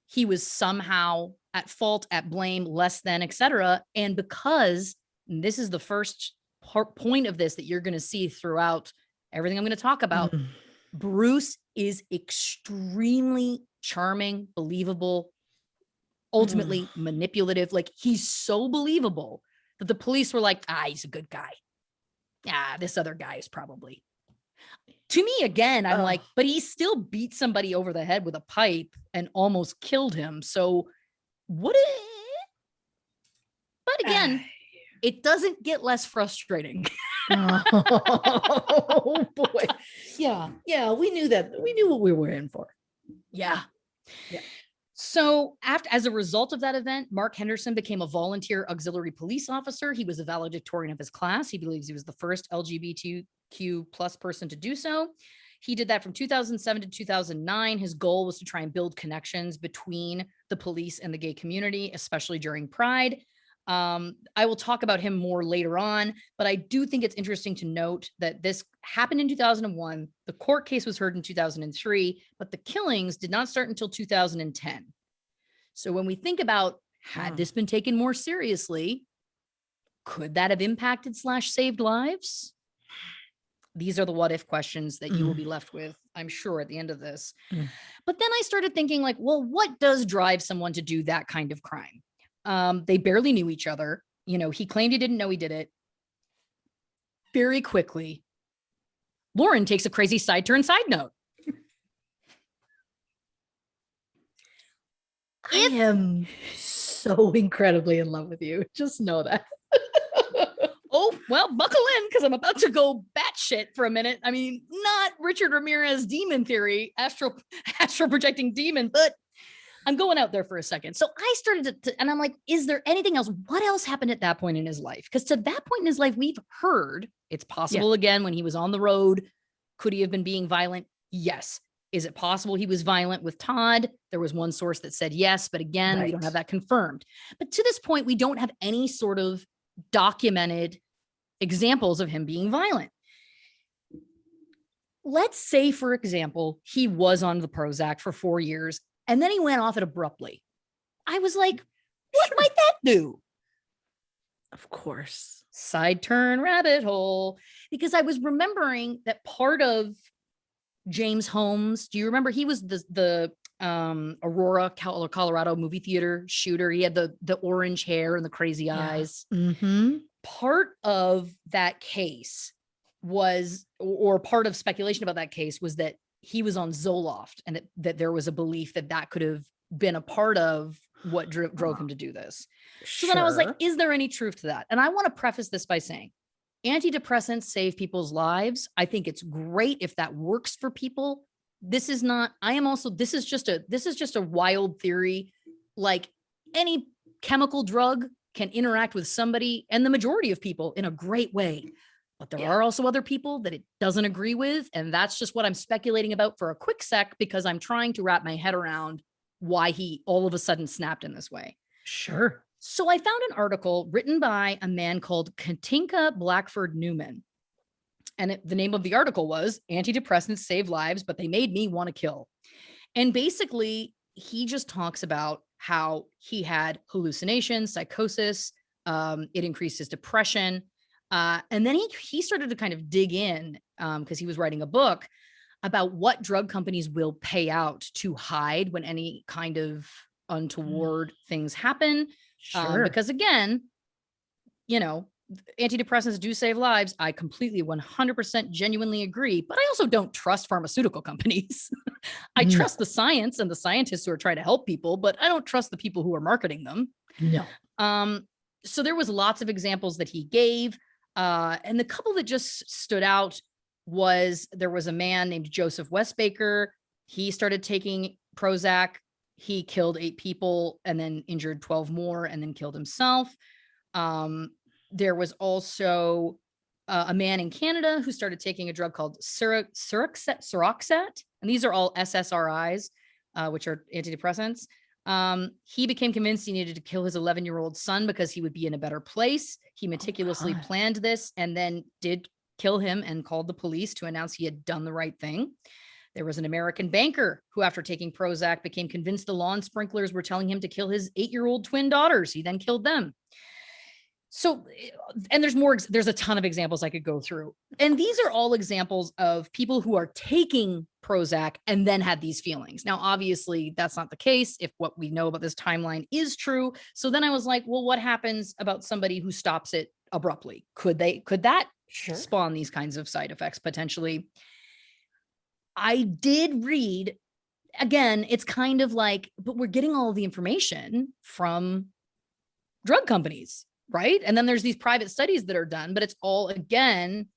he was somehow at fault, at blame, less than, etc. And because this is the first point of this that you're going to see throughout everything I'm going to talk about, Bruce is extremely charming, believable, ultimately manipulative. Like, he's so believable that the police were like, he's a good guy. This other guy is probably. To me, again, I'm like, but he still beat somebody over the head with a pipe and almost killed him. So what? But again, it doesn't get less frustrating. Oh boy. Yeah. We knew that. We knew what we were in for. Yeah. So as a result of that event, Mark Henderson became a volunteer auxiliary police officer. He was a valedictorian of his class. He believes he was the first LGBTQ plus person to do so. He did that from 2007 to 2009. His goal was to try and build connections between the police and the gay community, especially during Pride. I will talk about him more later on, but I do think it's interesting to note that this happened in 2001. The court case was heard in 2003, but the killings did not start until 2010. So when we think about, had this been taken more seriously, could that have impacted / saved lives? These are the what if questions that you will be left with, I'm sure, at the end of this. But then I started thinking, like, well, what does drive someone to do that kind of crime? They barely knew each other. he claimed he didn't know he did it. Very quickly, Lauren takes a crazy side note. I am so incredibly in love with you. Just know that. Oh, well, buckle in because I'm about to go batshit for a minute. I mean, not Richard Ramirez demon theory, astral projecting demon, but I'm going out there for a second. So I started to and I'm like, is there anything else? What else happened at that point in his life? Because to that point in his life, we've heard it's possible again when he was on the road. Could he have been being violent? Yes. Is it possible he was violent with Todd? There was one source that said yes, but again, we don't have that confirmed. But to this point, we don't have any sort of documented examples of him being violent. Let's say, for example, he was on the Prozac for 4 years and then he went off it abruptly. I was like, what might that do? Of course. Side turn rabbit hole. Because I was remembering that part of James Holmes, do you remember he was the Aurora, Colorado movie theater shooter? He had the orange hair and the crazy eyes. Mm-hmm. Part of that case was, or part of speculation about that case was that he was on Zoloft and that there was a belief that could have been a part of what drove him to do this. So then I was like, is there any truth to that? And I want to preface this by saying antidepressants save people's lives. I think it's great if that works for people. This is just a wild theory. Like any chemical drug can interact with somebody and the majority of people in a great way. But there are also other people that it doesn't agree with. And that's just what I'm speculating about for a quick sec, because I'm trying to wrap my head around why he all of a sudden snapped in this way. Sure. So I found an article written by a man called Katinka Blackford Newman. And the name of the article was Antidepressants Save Lives, but They Made Me Want to Kill. And basically, he just talks about how he had hallucinations, psychosis. It increased his depression. And then he started to kind of dig in because he was writing a book about what drug companies will pay out to hide when any kind of untoward things happen. Sure. Because again, antidepressants do save lives. I completely 100% genuinely agree, but I also don't trust pharmaceutical companies. I trust the science and the scientists who are trying to help people, but I don't trust the people who are marketing them. No. So there was lots of examples that he gave. And the couple that just stood out was there was a man named Joseph Westbaker. He started taking Prozac. He killed 8 people and then injured 12 more and then killed himself. There was also a man in Canada who started taking a drug called Seroxat. And these are all SSRIs, which are antidepressants. He became convinced he needed to kill his 11-year-old son because he would be in a better place. He meticulously planned this and then did kill him and called the police to announce he had done the right thing. There was an American banker who, after taking Prozac, became convinced the lawn sprinklers were telling him to kill his 8-year-old twin daughters. He then killed them. So, and there's a ton of examples I could go through. And these are all examples of people who are taking Prozac and then had these feelings. Now, obviously, that's not the case if what we know about this timeline is true. So then I was like, well, what happens about somebody who stops it abruptly? Could that spawn these kinds of side effects potentially? I did read, again, it's kind of like, but we're getting all of the information from drug companies, right? And then there's these private studies that are done, but it's all, again,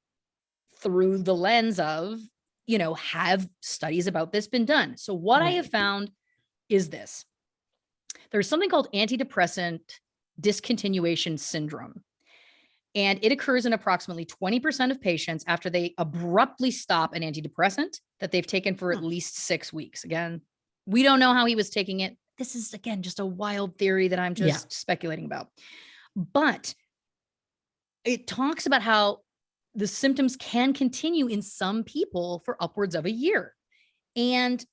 through the lens of, have studies about this been done? So what I have found is this. There's something called antidepressant discontinuation syndrome. And it occurs in approximately 20% of patients after they abruptly stop an antidepressant that they've taken for at least 6 weeks. Again, we don't know how he was taking it. This is, again, just a wild theory that I'm just speculating about. But it talks about how the symptoms can continue in some people for upwards of a year. And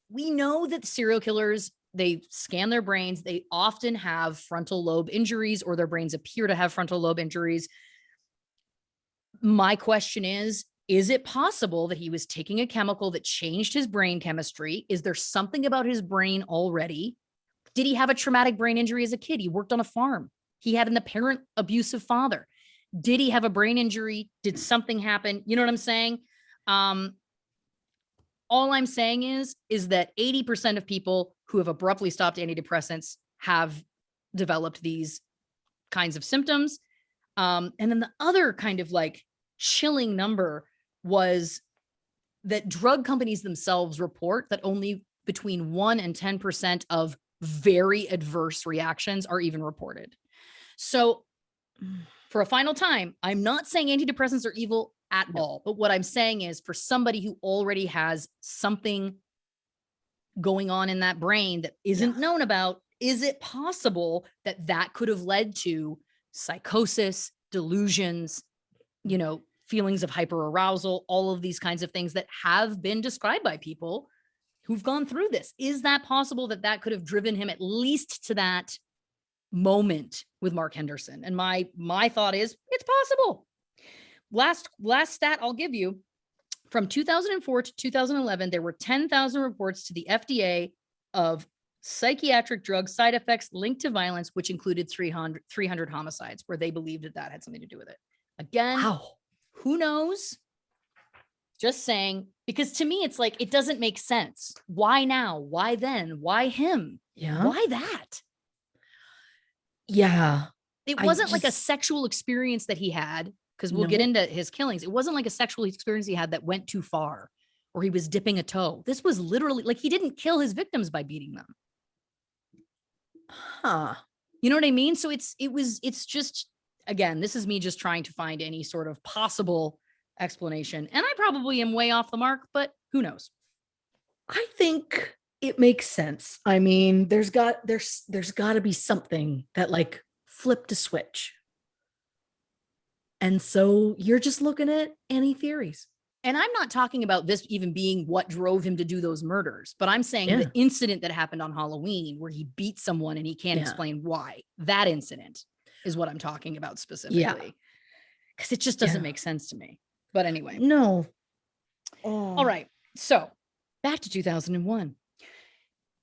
we know that serial killers, they scan their brains. They often have frontal lobe injuries, or their brains appear to have frontal lobe injuries. My question is it possible that he was taking a chemical that changed his brain chemistry? Is there something about his brain already? Did he have a traumatic brain injury as a kid? He worked on a farm. He had an apparent abusive father. Did he have a brain injury? Did something happen? You know what I'm saying? All I'm saying is that 80% of people who have abruptly stopped antidepressants have developed these kinds of symptoms. And then the other kind of like chilling number was that drug companies themselves report that only between 1 and 10% of very adverse reactions are even reported. So for a final time, I'm not saying antidepressants are evil at all, but what I'm saying is for somebody who already has something going on in that brain that isn't known about, is it possible that that could have led to psychosis, delusions, you know, feelings of hyperarousal, all of these kinds of things that have been described by people who've gone through this? Is that possible that that could have driven him at least to that moment with Mark Henderson? And my thought is it's possible. Last stat I'll give you, from 2004 to 2011, there were 10,000 reports to the FDA of psychiatric drug side effects linked to violence, which included 300 homicides, where they believed that that had something to do with it. Again, who knows? Just saying, because to me, it's like, it doesn't make sense. Why now? Why then? Why him? Yeah. Why that? Yeah. It wasn't like a sexual experience that he had, because we'll get into his killings. It wasn't like a sexual experience he had that went too far, or he was dipping a toe. This was literally like, he didn't kill his victims by beating them. You know what I mean? So it's just, again, this is me just trying to find any sort of possible explanation. And I probably am way off the mark, but who knows? I think it makes sense. I mean, there's got to be something that like flipped a switch. And so you're just looking at any theories. And I'm not talking about this even being what drove him to do those murders, but I'm saying the incident that happened on Halloween where he beat someone and he can't explain why. That incident is what I'm talking about specifically. Because it just doesn't make sense to me. But anyway. No. All right. So back to 2001.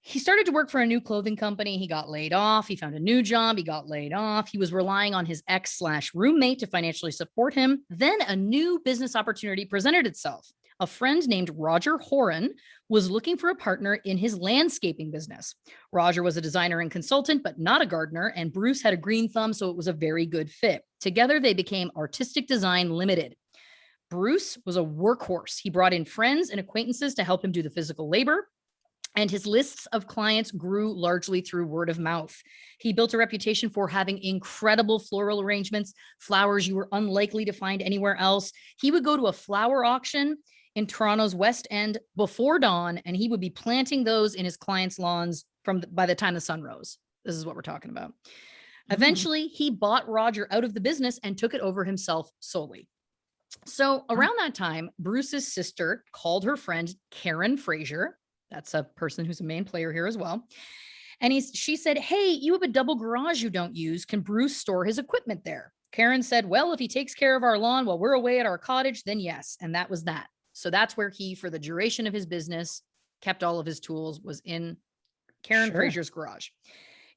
He started to work for a new clothing company. He got laid off. He found a new job. He got laid off. He was relying on his ex/roommate to financially support him. Then a new business opportunity presented itself. A friend named Roger Horan was looking for a partner in his landscaping business. Roger was a designer and consultant, but not a gardener, and Bruce had a green thumb, so it was a very good fit. Together, they became Artistic Design Limited. Bruce was a workhorse. He brought in friends and acquaintances to help him do the physical labor, and his lists of clients grew largely through word of mouth. He built a reputation for having incredible floral arrangements, flowers you were unlikely to find anywhere else. He would go to a flower auction in Toronto's West End before dawn, and he would be planting those in his clients' lawns by the time the sun rose. This is what we're talking about. Eventually, he bought Roger out of the business and took it over himself solely. So around that time, Bruce's sister called her friend Karen Fraser. That's a person who's a main player here as well. And she said, hey, you have a double garage you don't use. Can Bruce store his equipment there? Karen said, well, if he takes care of our lawn while we're away at our cottage, then yes. And that was that. So that's where he, for the duration of his business, kept all of his tools, was in Karen Fraser's garage.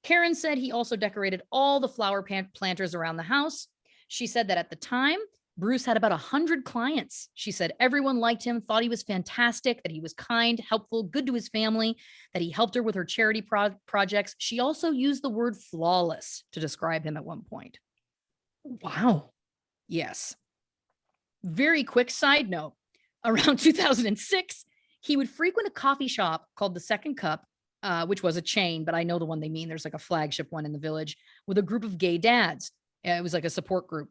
Karen said he also decorated all the flower planters around the house. She said that at the time, Bruce had about 100 clients. She said everyone liked him, thought he was fantastic, that he was kind, helpful, good to his family, that he helped her with her charity projects. She also used the word flawless to describe him at one point. Wow. Yes. Very quick side note. Around 2006, he would frequent a coffee shop called The Second Cup, which was a chain, but I know the one they mean. There's like a flagship one in the village with a group of gay dads. It was like a support group.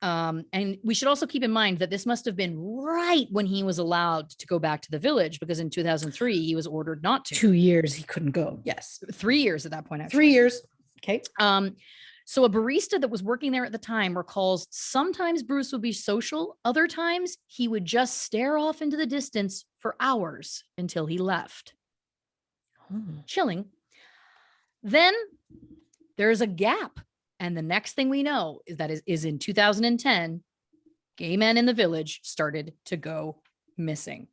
And we should also keep in mind that this must have been right when he was allowed to go back to the village, because in 2003, he was ordered not to. 2 years he couldn't go. Yes. 3 years at that point, actually. 3 years. Okay. So a barista that was working there at the time recalls sometimes Bruce would be social. Other times he would just stare off into the distance for hours until he left. Chilling. Then there's a gap. And the next thing we know is that is in 2010, gay men in the village started to go missing.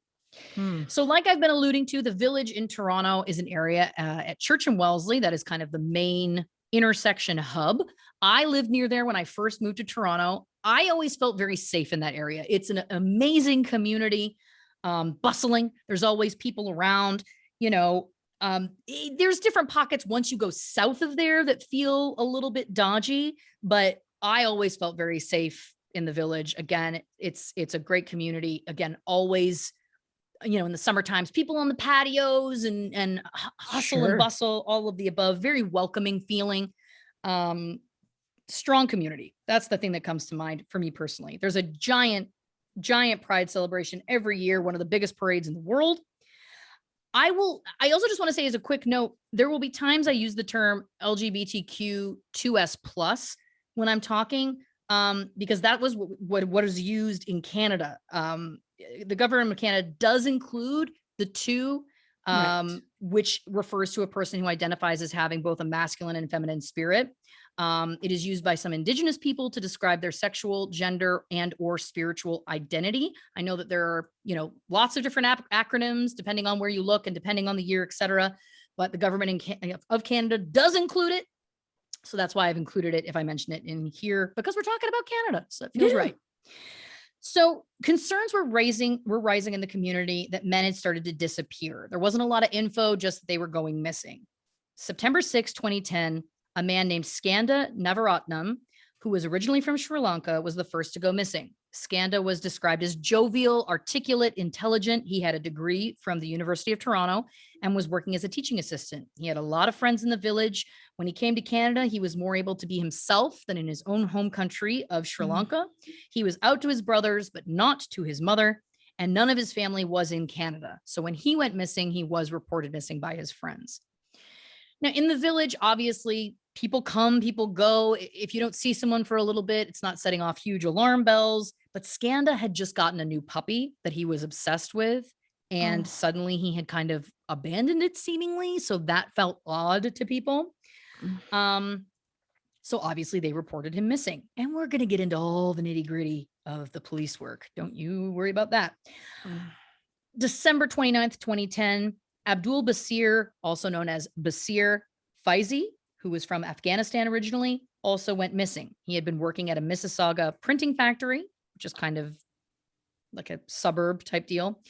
So like I've been alluding to, the village in Toronto is an area at Church and Wellesley that is kind of the main intersection hub I lived near there when I first moved to Toronto. I always felt very safe in that area. It's an amazing community, bustling. There's always people around, you know. There's different pockets once you go south of there that feel a little bit dodgy, but I always felt very safe in the village. Again, it's a great community. Again, always, you know, in the summer times, people on the patios and hustle and bustle, all of the above, very welcoming feeling. Strong community. That's the thing that comes to mind for me personally. There's a giant pride celebration every year, one of the biggest parades in the world. I also just want to say as a quick note, there will be times I use the term LGBTQ2S plus when I'm talking, because that was what is used in Canada. The government of Canada does include the two, which refers to a person who identifies as having both a masculine and feminine spirit. It is used by some Indigenous people to describe their sexual, gender, and or spiritual identity. I know that there are, you know, lots of different acronyms depending on where you look and depending on the year, et cetera. But the government of Canada does include it. So that's why I've included it if I mention it in here, because we're talking about Canada. So it feels right. So concerns were rising in the community that men had started to disappear. There wasn't a lot of info, just that they were going missing. September 6, 2010, a man named Skanda Navaratnam, who was originally from Sri Lanka, was the first to go missing. Skanda was described as jovial, articulate, intelligent. He had a degree from the University of Toronto and was working as a teaching assistant. He had a lot of friends in the village. When he came to Canada, he was more able to be himself than in his own home country of Sri Lanka. He was out to his brothers, but not to his mother, and none of his family was in Canada. So when he went missing, he was reported missing by his friends. Now, in the village, obviously, people come, people go. If you don't see someone for a little bit, it's not setting off huge alarm bells. But Skanda had just gotten a new puppy that he was obsessed with. And suddenly he had kind of abandoned it seemingly. So that felt odd to people. So obviously they reported him missing. And we're going to get into all the nitty gritty of the police work. Don't you worry about that. December 29th, 2010, Abdul Basir, also known as Basir Faizi, who was from Afghanistan originally, also went missing. He had been working at a Mississauga printing factory, which is kind of like a suburb type deal.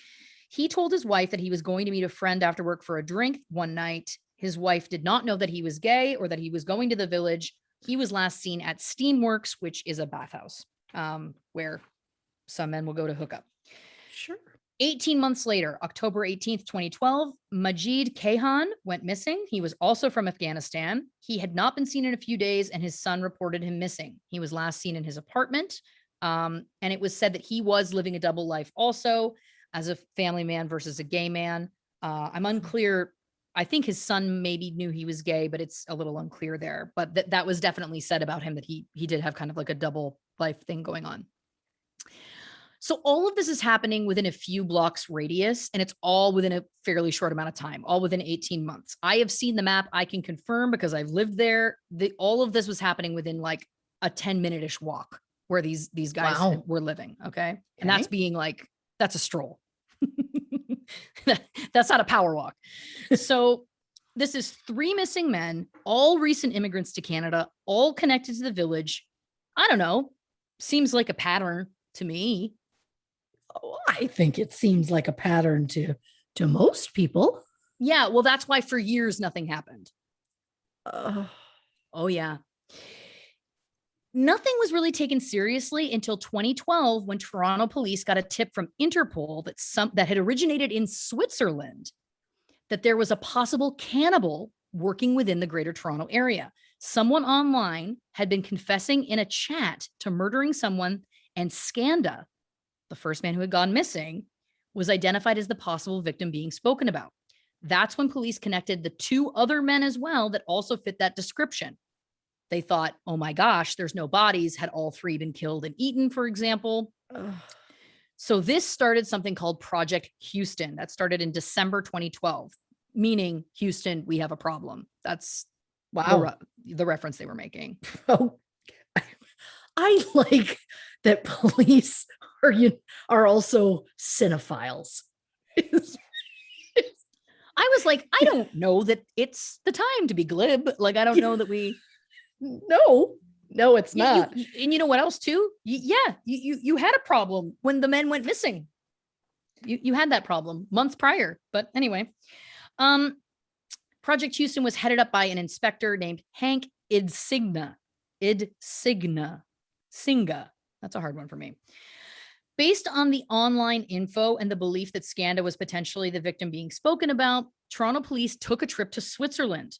He told his wife that he was going to meet a friend after work for a drink one night. His wife did not know that he was gay or that he was going to the village. He was last seen at Steamworks, which is a bathhouse where some men will go to hook up. 18 months later, October 18th, 2012, Majid Kayhan went missing. He was also from Afghanistan. He had not been seen in a few days, and his son reported him missing. He was last seen in his apartment, and it was said that he was living a double life also as a family man versus a gay man. I'm unclear. I think his son maybe knew he was gay, but it's a little unclear there. But that was definitely said about him, that he did have kind of like a double life thing going on. So all of this is happening within a few blocks radius, and it's all within a fairly short amount of time, all within 18 months. I have seen the map. I can confirm because I've lived there. All of this was happening within like a 10-minute-ish walk where these guys were living. Okay. And that's being like, that's a stroll. That's not a power walk. So this is 3 missing men, all recent immigrants to Canada, all connected to the village. I don't know. Seems like a pattern to me. I think it seems like a pattern to most people. Yeah, well, that's why for years nothing happened. Oh, yeah. Nothing was really taken seriously until 2012 when Toronto police got a tip from Interpol that had originated in Switzerland that there was a possible cannibal working within the Greater Toronto area. Someone online had been confessing in a chat to murdering someone, and Skanda, the first man who had gone missing, was identified as the possible victim being spoken about. That's when police connected the 2 other men as well that also fit that description. They thought, oh my gosh, there's no bodies. Had all 3 been killed and eaten, for example? So this started something called Project Houston. That started in December 2012, meaning Houston, we have a problem. That's the reference they were making. Oh, I like that police are also cinephiles. I was like, I don't know that it's the time to be glib. Like, I don't know that we. No, No, it's Yeah, not. and you know what else too? You had a problem when the men went missing. You had that problem months prior. But anyway, Project Houston was headed up by an inspector named Hank Idsigna. Singa. That's a hard one for me. Based on the online info and the belief that Skanda was potentially the victim being spoken about, Toronto police took a trip to Switzerland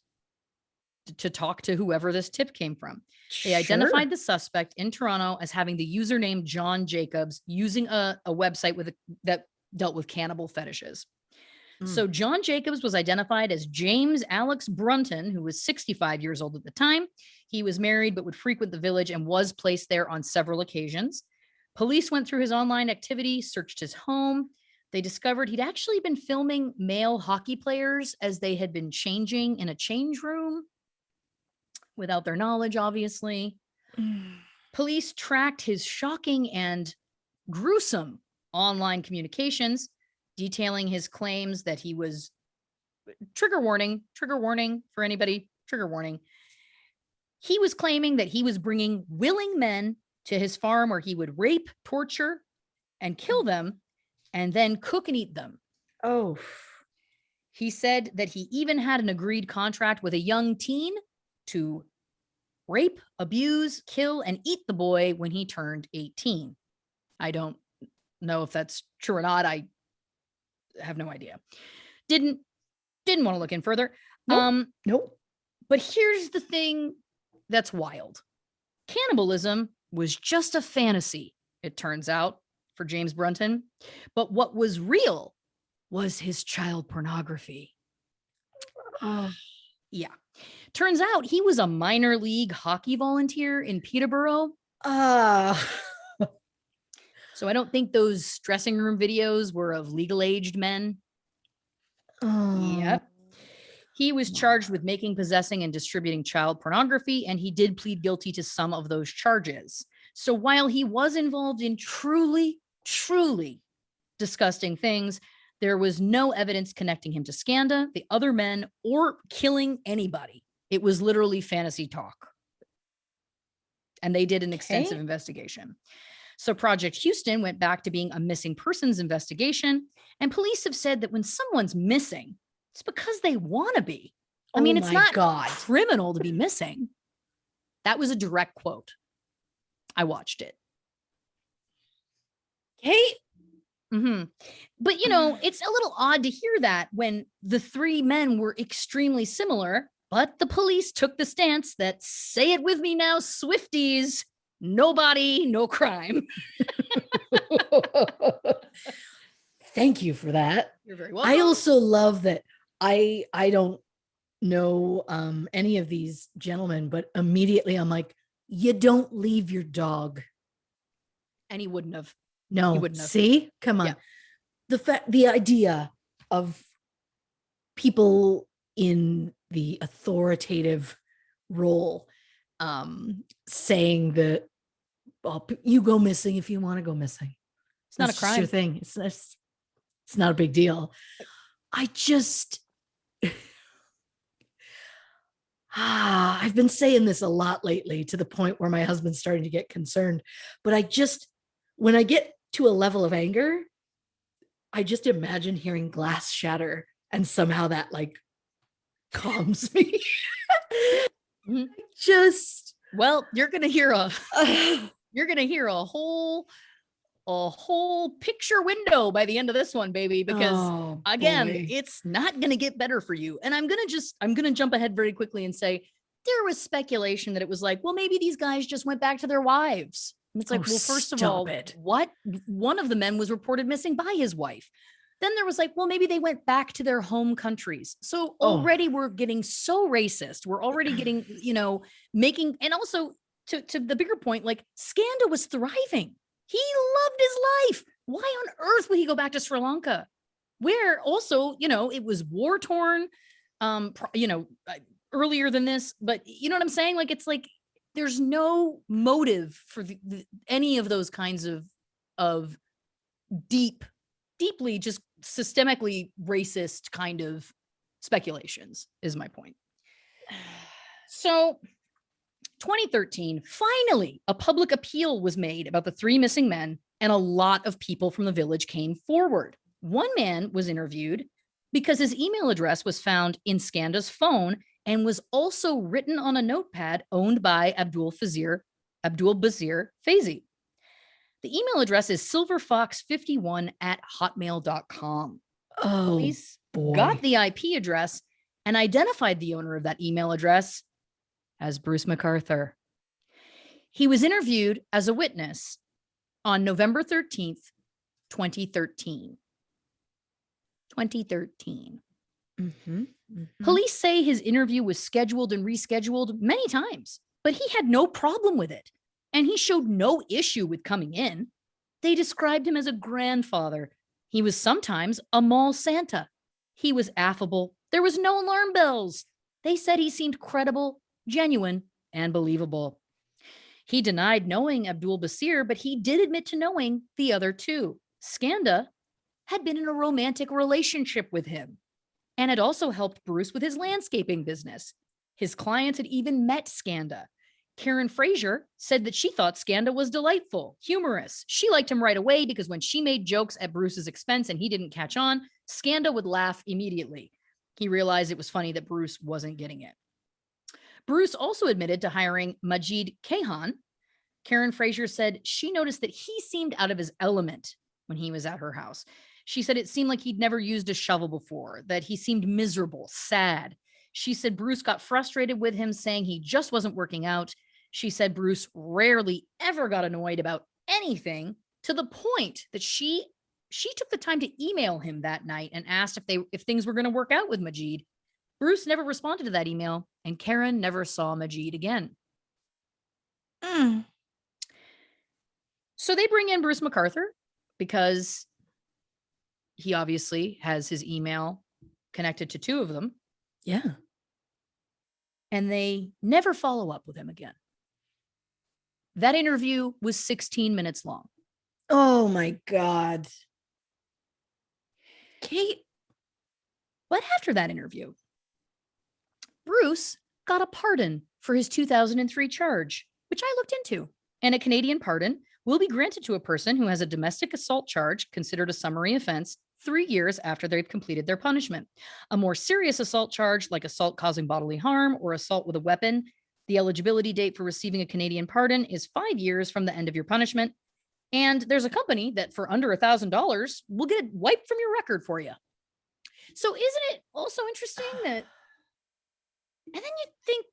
to talk to whoever this tip came from. They identified the suspect in Toronto as having the username John Jacobs, using a website that dealt with cannibal fetishes. So John Jacobs was identified as James Alex Brunton, who was 65 years old at the time. He was married but would frequent the village and was placed there on several occasions. Police went through his online activity, searched his home. They discovered he'd actually been filming male hockey players as they had been changing in a change room without their knowledge, obviously. Police tracked his shocking and gruesome online communications, detailing his claims that he was, trigger warning for anybody, trigger warning. He was claiming that he was bringing willing men to his farm where he would rape, torture, and kill them, and then cook and eat them. Oh. He said that he even had an agreed contract with a young teen to rape, abuse, kill, and eat the boy when he turned 18. I don't know if that's true or not. I have no idea. Didn't want to look in further. Nope. But here's the thing that's wild. Cannibalism was just a fantasy, it turns out, for James Brunton. But what was real was his child pornography. Yeah. Turns out he was a minor league hockey volunteer in Peterborough. So I don't think those dressing room videos were of legal aged men. Yep. He was charged with making, possessing, and distributing child pornography, and he did plead guilty to some of those charges. So while he was involved in truly, truly disgusting things, there was no evidence connecting him to Skanda, the other men, or killing anybody. It was literally fantasy talk. And they did an extensive investigation. So Project Houston went back to being a missing persons investigation. And police have said that when someone's missing, it's because they want to be. I mean, it's not criminal to be missing. That was a direct quote. I watched it. Hey. But, you know, it's a little odd to hear that when the three men were extremely similar, but the police took the stance that, say it with me now, Swifties, no body, no crime. Thank you for that. You're very welcome. I also love that I don't know any of these gentlemen, but immediately I'm like, you don't leave your dog. And he wouldn't have. No, he wouldn't have. See, come on. Yeah. The idea of people in the authoritative role saying that, well, you go missing if you want to go missing. It's not a crime. Your thing. It's not a big deal. I just I've been saying this a lot lately to the point where my husband's starting to get concerned. But when I get to a level of anger, I just imagine hearing glass shatter, and somehow that like calms me. Well, you're gonna hear a whole picture window by the end of this one, baby, because again, it's not going to get better for you. And I'm going to jump ahead very quickly and say there was speculation that it was like, well, maybe these guys just went back to their wives. And it's like, well, first of all, what? One of the men was reported missing by his wife. Then there was like, well, maybe they went back to their home countries. So already we're getting so racist. We're already getting, making, and also to the bigger point, like Skanda was thriving. He loved his life. Why on earth would he go back to Sri Lanka? Where also, it was war torn, earlier than this, but you know what I'm saying? Like, it's like, there's no motive for any of those kinds of deeply just systemically racist kind of speculations is my point. So 2013, finally, a public appeal was made about the 3 missing men, and a lot of people from the village came forward. One man was interviewed because his email address was found in Scanda's phone and was also written on a notepad owned by Abdul Bazir Faizi. The email address is silverfox51@hotmail.com. Oh, Police boy. got the IP address and identified the owner of that email address as Bruce McArthur. He was interviewed as a witness on November 13th, 2013. 2013. Mm-hmm, mm-hmm. Police say his interview was scheduled and rescheduled many times, but he had no problem with it, and he showed no issue with coming in. They described him as a grandfather. He was sometimes a mall Santa. He was affable. There was no alarm bells. They said he seemed credible, genuine, and believable. He denied knowing Abdul Bazir, but he did admit to knowing the other 2. Scanda had been in a romantic relationship with him and had also helped Bruce with his landscaping business. His clients had even met Scanda. Karen Fraser said that she thought Scanda was delightful, humorous. She liked him right away because when she made jokes at Bruce's expense and he didn't catch on, Scanda would laugh immediately. He realized it was funny that Bruce wasn't getting it. Bruce also admitted to hiring Majid Kayhan. Karen Fraser said she noticed that he seemed out of his element when he was at her house. She said it seemed like he'd never used a shovel before, that he seemed miserable, sad. She said Bruce got frustrated with him, saying he just wasn't working out. She said Bruce rarely ever got annoyed about anything, to the point that she took the time to email him that night and asked if things were going to work out with Majid. Bruce never responded to that email, and Karen never saw Majid again. So they bring in Bruce McArthur because he obviously has his email connected to 2 of them. Yeah. And they never follow up with him again. That interview was 16 minutes long. Oh my God. Kate. But after that interview, Bruce got a pardon for his 2003 charge, which I looked into. And a Canadian pardon will be granted to a person who has a domestic assault charge considered a summary offense 3 years after they've completed their punishment. A more serious assault charge, like assault causing bodily harm or assault with a weapon, the eligibility date for receiving a Canadian pardon is 5 years from the end of your punishment. And there's a company that for under $1,000 will get it wiped from your record for you. So isn't it also interesting that, and then you think,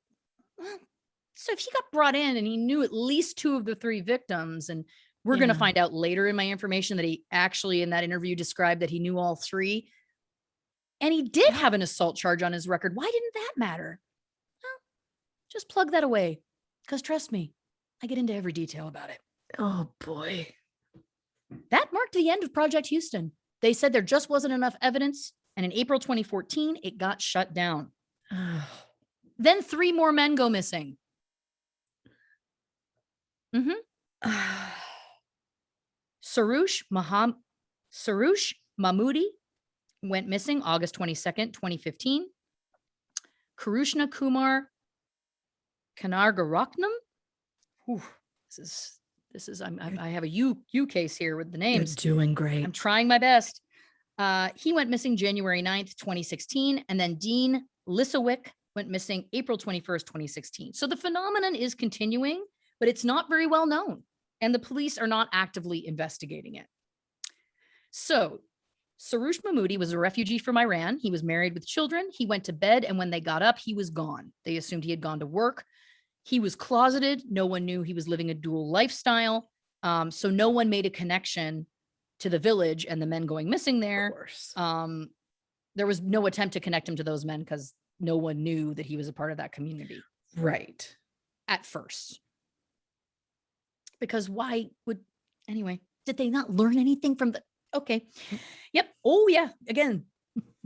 well, so if he got brought in and he knew at least 2 of the 3 victims, and we're going to find out later in my information that he actually in that interview described that he knew all 3, and he did have an assault charge on his record. Why didn't that matter? Well, just plug that away, because trust me, I get into every detail about it. Oh boy. That marked the end of Project Houston. They said there just wasn't enough evidence, and in April 2014, it got shut down. Then 3 more men go missing. Sarush Mahmoodi went missing August 22nd, 2015. Karushna Kumar Kanargaratnam. This is I have a U case here with the names. You're doing great. I'm trying my best. He went missing January 9th, 2016. And then Dean Lisowick went missing April 21st, 2016. So the phenomenon is continuing, but it's not very well known, and the police are not actively investigating it. So Sarush Mahmoodi was a refugee from Iran. He was married with children. He went to bed, and when they got up, he was gone. They assumed he had gone to work. He was closeted. No one knew he was living a dual lifestyle. So no one made a connection to the village and the men going missing there. Of course. There was no attempt to connect him to those men because no one knew that he was a part of that community. Right. At first. Because why would, anyway, did they not learn anything from the, okay. Yep. Oh yeah. Again,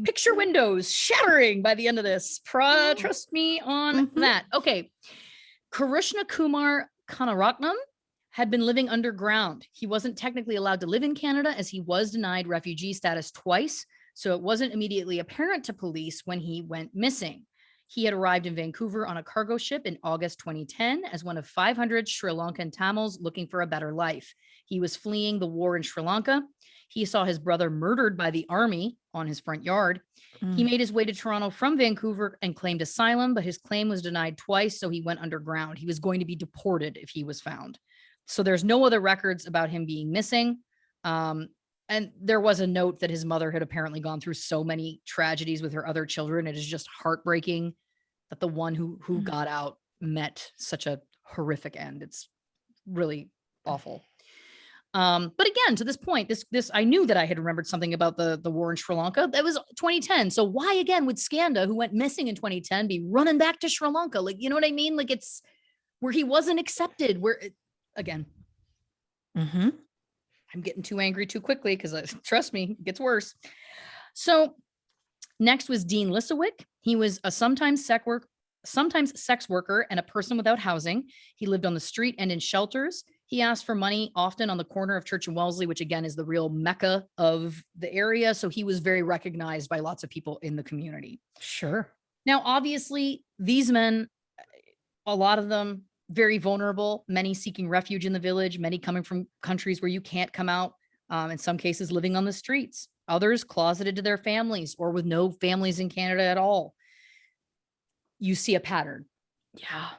picture windows shattering by the end of this. Trust me on that. Okay. Karishna Kumar Kanaratnam had been living underground. He wasn't technically allowed to live in Canada as he was denied refugee status twice. So it wasn't immediately apparent to police when he went missing. He had arrived in Vancouver on a cargo ship in August 2010 as one of 500 Sri Lankan Tamils looking for a better life. He was fleeing the war in Sri Lanka. He saw his brother murdered by the army on his front yard. He made his way to Toronto from Vancouver and claimed asylum, but his claim was denied twice, so he went underground. He was going to be deported if he was found. So there's no other records about him being missing. And there was a note that his mother had apparently gone through so many tragedies with her other children. It is just heartbreaking that the one who got out met such a horrific end. It's really awful. But again, to this point, this I knew that I had remembered something about the war in Sri Lanka. That was 2010. So why again would Skanda, who went missing in 2010, be running back to Sri Lanka? Like, you know what I mean? Like, it's where he wasn't accepted. Again. I'm getting too angry too quickly because trust me, it gets worse. So next was Dean Lisowick. He was a sometimes sex worker and a person without housing. He lived on the street and in shelters. He asked for money often on the corner of Church and Wellesley, which again is the real mecca of the area. So he was very recognized by lots of people in the community. Sure. Now, obviously, these men, a lot of them very vulnerable, many seeking refuge in the village, many coming from countries where you can't come out, in some cases living on the streets, others closeted to their families or with no families in Canada at all. You see a pattern. Yeah.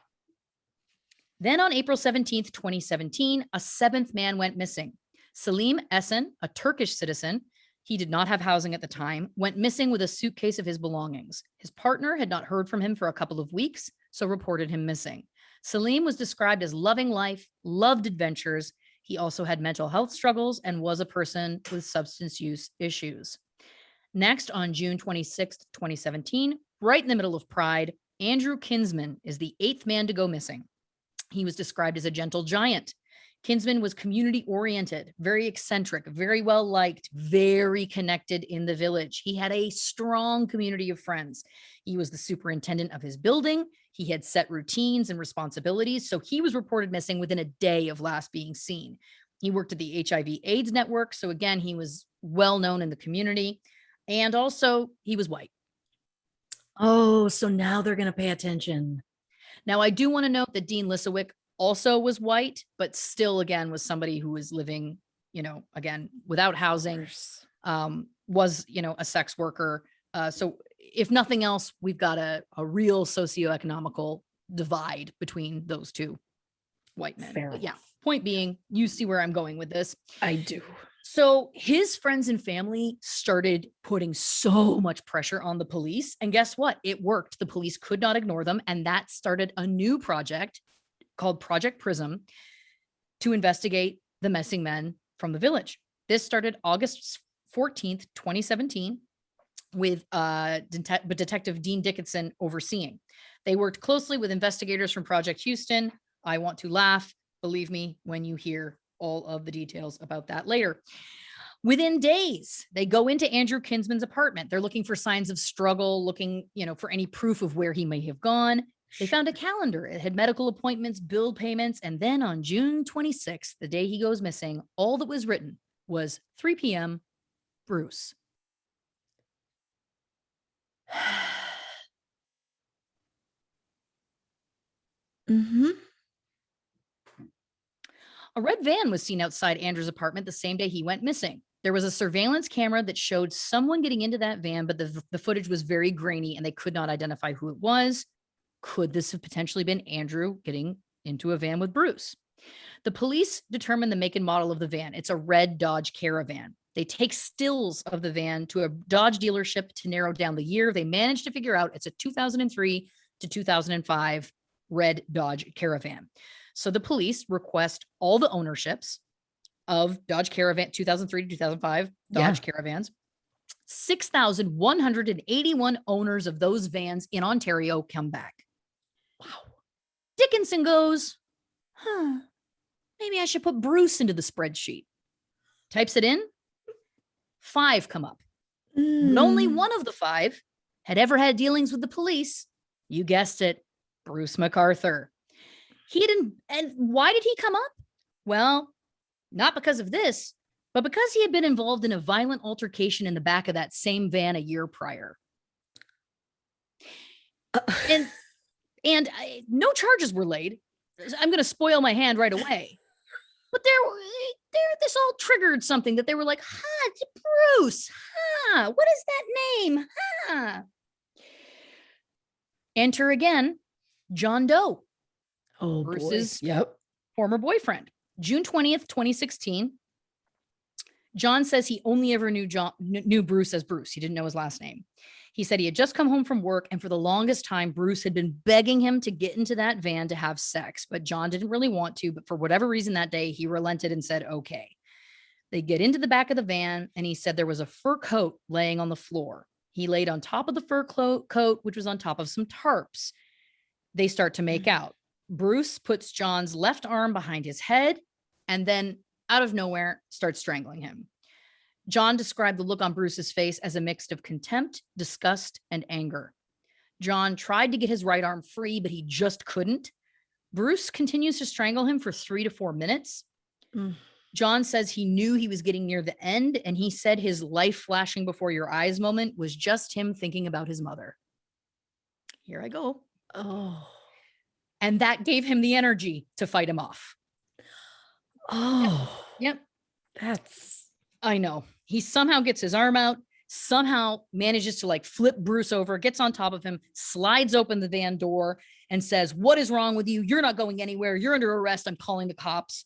Then on April 17th, 2017, a seventh man went missing. Salim Esen, a Turkish citizen, he did not have housing at the time, went missing with a suitcase of his belongings. His partner had not heard from him for a couple of weeks, so reported him missing. Salim was described as loving life, loved adventures. He also had mental health struggles and was a person with substance use issues. Next, on June 26th, 2017, right in the middle of Pride, Andrew Kinsman is the eighth man to go missing. He was described as a gentle giant. Kinsman was community-oriented, very eccentric, very well-liked, very connected in the village. He had a strong community of friends. He was the superintendent of his building. He had set routines and responsibilities, so he was reported missing within a day of last being seen. He worked at the HIV/AIDS network, so again, he was well-known in the community, and also he was white. Oh, so now they're going to pay attention. Now, I do want to note that Dean Lisowick also was white, but still, again, was somebody who was living, again, without housing, was, a sex worker. So if nothing else, we've got a real socioeconomical divide between those two white men. Fair But yeah, enough. point being, you see where I'm going with this. I do. So his friends and family started putting so much pressure on the police. And guess what? It worked. The police could not ignore them. And that started a new project called Project Prism to investigate the missing men from the village. This started August 14th, 2017, with Detective Dean Dickinson overseeing. They worked closely with investigators from Project Houston. I want to laugh. Believe me when you hear all of the details about that later. Within days, they go into Andrew Kinsman's apartment. They're looking for signs of struggle, looking, for any proof of where he may have gone. They found a calendar. It had medical appointments, bill payments, and then on June 26th, the day he goes missing, all that was written was 3 p.m., Bruce. A red van was seen outside Andrew's apartment the same day he went missing. There was a surveillance camera that showed someone getting into that van, but the footage was very grainy and they could not identify who it was. Could this have potentially been Andrew getting into a van with Bruce? The police determined the make and model of the van. It's a red Dodge Caravan. They take stills of the van to a Dodge dealership to narrow down the year. They managed to figure out it's a 2003 to 2005 red Dodge Caravan. So the police request all the ownerships of Dodge Caravan 2003 to 2005 Dodge Caravans. 6,181 owners of those vans in Ontario come back. Wow. Dickinson goes, maybe I should put Bruce into the spreadsheet. Types it in. 5 come up. But only one of the 5 had ever had dealings with the police. You guessed it, Bruce McArthur. And why did he come up? Well, not because of this, but because he had been involved in a violent altercation in the back of that same van a year prior. And no charges were laid. I'm going to spoil my hand right away. But this all triggered something that they were like, it's Bruce. What is that name? Enter again, John Doe. Oh, Bruce's Yep. former boyfriend. June 20th, 2016. John says he only ever knew Bruce as Bruce. He didn't know his last name. He said he had just come home from work, and for the longest time, Bruce had been begging him to get into that van to have sex, but John didn't really want to. But for whatever reason that day, he relented and said, okay. They get into the back of the van, and he said there was a fur coat laying on the floor. He laid on top of the fur coat, which was on top of some tarps. They start to make out. Bruce puts John's left arm behind his head and then, out of nowhere, starts strangling him. John described the look on Bruce's face as a mix of contempt, disgust, and anger. John tried to get his right arm free, but he just couldn't. Bruce continues to strangle him for 3 to 4 minutes. John says he knew he was getting near the end, and he said his life flashing before your eyes moment was just him thinking about his mother. Here I go. Oh. And that gave him the energy to fight him off. Oh. Yep. I know. He somehow gets his arm out, somehow manages to like flip Bruce over, gets on top of him, slides open the van door and says, "What is wrong with you? You're not going anywhere. You're under arrest. I'm calling the cops."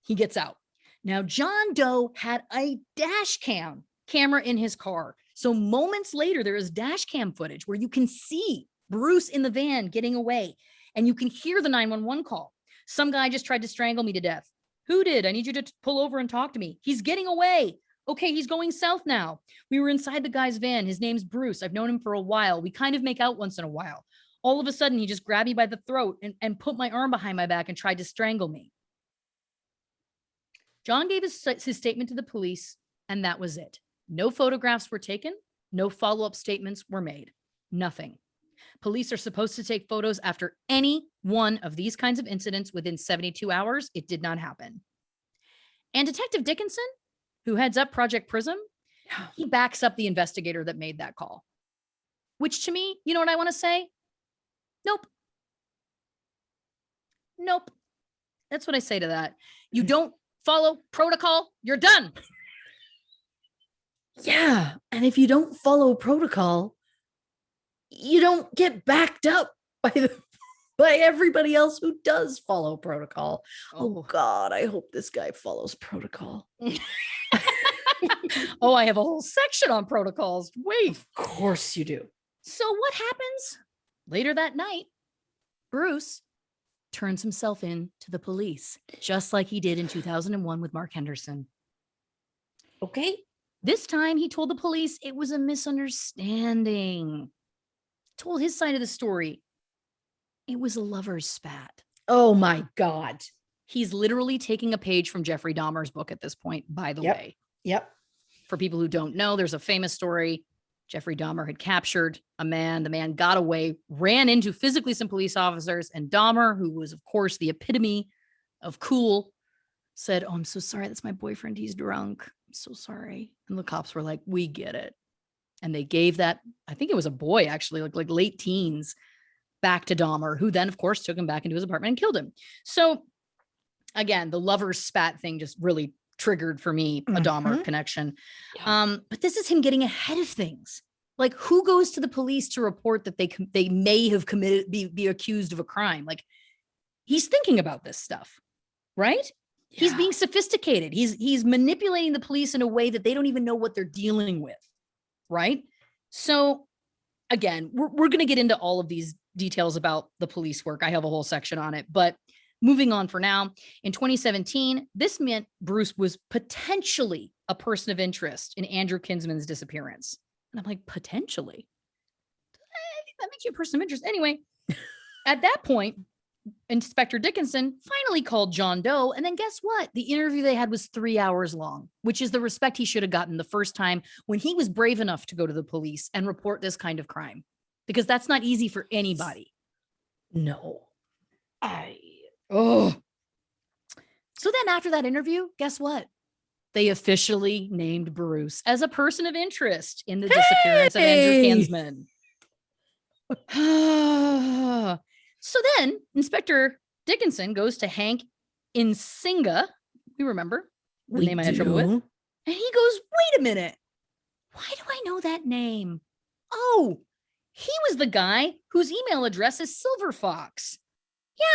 He gets out. Now, John Doe had a dash camera in his car. So moments later, there is dash cam footage where you can see Bruce in the van getting away, and you can hear the 911 call. Some guy just tried to strangle me to death. Who did? I need you to pull over and talk to me. He's getting away. Okay, he's going south now. We were inside the guy's van. His name's Bruce. I've known him for a while. We kind of make out once in a while. All of a sudden, he just grabbed me by the throat and put my arm behind my back and tried to strangle me. John gave his statement to the police, and that was it. No photographs were taken. No follow-up statements were made. Nothing. Police are supposed to take photos after any one of these kinds of incidents within 72 hours. It did not happen. And Detective Dickinson, who heads up Project Prism, he backs up the investigator that made that call. Which to me, you know what I want to say? Nope. Nope. That's what I say to that. You don't follow protocol, you're done. Yeah. And if you don't follow protocol, you don't get backed up by everybody else who does follow protocol. Oh God, I hope this guy follows protocol. Oh, I have a whole section on protocols. Wait. Of course you do. So what happens? Later that night, Bruce turns himself in to the police, just like he did in 2001 with Mark Henderson. Okay. This time he told the police it was a misunderstanding. Told his side of the story. It was a lover's spat. Oh my God. He's literally taking a page from Jeffrey Dahmer's book at this point, by the way. Yep. For people who don't know, there's a famous story. Jeffrey Dahmer had captured a man. The man got away, ran into physically some police officers, and Dahmer, who was, of course, the epitome of cool, said, "Oh, I'm so sorry. That's my boyfriend. He's drunk. I'm so sorry." And the cops were like, "We get it." And they gave that, I think it was a boy, actually, like late teens, back to Dahmer, who then, of course, took him back into his apartment and killed him. So, again, the lover's spat thing just really triggered for me a Dahmer connection. Yeah. But this is him getting ahead of things. Like, who goes to the police to report that they may have committed, be accused of a crime? Like, he's thinking about this stuff, right? Yeah. He's being sophisticated. He's manipulating the police in a way that they don't even know what they're dealing with, right? So, again, we're going to get into all of these details about the police work. I have a whole section on it, but moving on for now. In 2017, this meant Bruce was potentially a person of interest in Andrew Kinsman's disappearance. And I'm like, potentially? I think that makes you a person of interest. Anyway, at that point, Inspector Dickinson finally called John Doe. And then guess what? The interview they had was 3 hours long, which is the respect he should have gotten the first time when he was brave enough to go to the police and report this kind of crime. Because that's not easy for anybody. No. So then after that interview, guess what? They officially named Bruce as a person of interest in the disappearance of Andrew Kinsman. So then Inspector Dickinson goes to Hank Nsinga. We remember the name I had trouble with. And he goes, wait a minute. Why do I know that name? Oh, he was the guy whose email address is Silver Fox.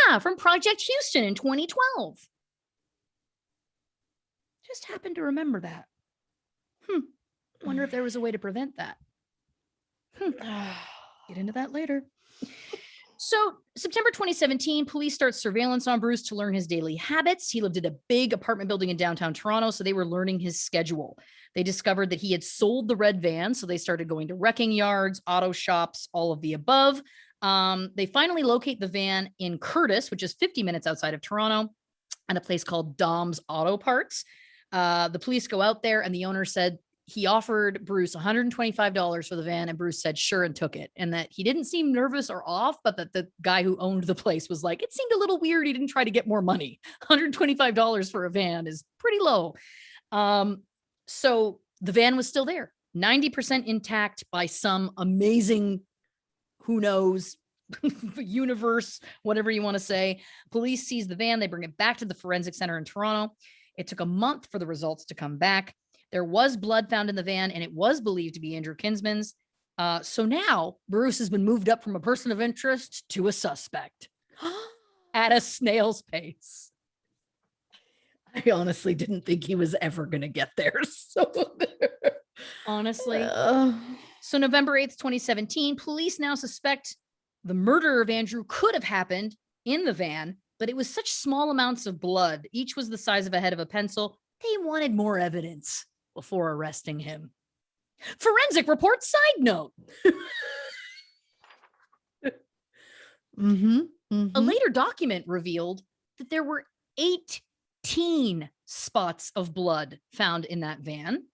Yeah, from Project Houston in 2012. Just happened to remember that. Wonder if there was a way to prevent that. Get into that later. So, September 2017, police start surveillance on Bruce to learn his daily habits. He lived in a big apartment building in downtown Toronto, so they were learning his schedule. They discovered that he had sold the red van, so they started going to wrecking yards, auto shops, all of the above. They finally locate the van in Curtis, which is 50 minutes outside of Toronto, at a place called Dom's Auto Parts. The police go out there, and the owner said he offered Bruce $125 for the van, and Bruce said sure and took it, and that he didn't seem nervous or off, but that the guy who owned the place was like, it seemed a little weird. He didn't try to get more money. $125 for a van is pretty low. So the van was still there, 90% intact by some amazing, who knows, universe, whatever you want to say. Police seize the van. They bring it back to the forensic center in Toronto. It took a month for the results to come back. There was blood found in the van, and it was believed to be Andrew Kinsman's. So now Bruce has been moved up from a person of interest to a suspect at a snail's pace. I honestly didn't think he was ever going to get there. So honestly. So November 8th, 2017, police now suspect the murder of Andrew could have happened in the van, but it was such small amounts of blood. Each was the size of a head of a pencil. They wanted more evidence before arresting him. Forensic report side note. A later document revealed that there were 18 spots of blood found in that van.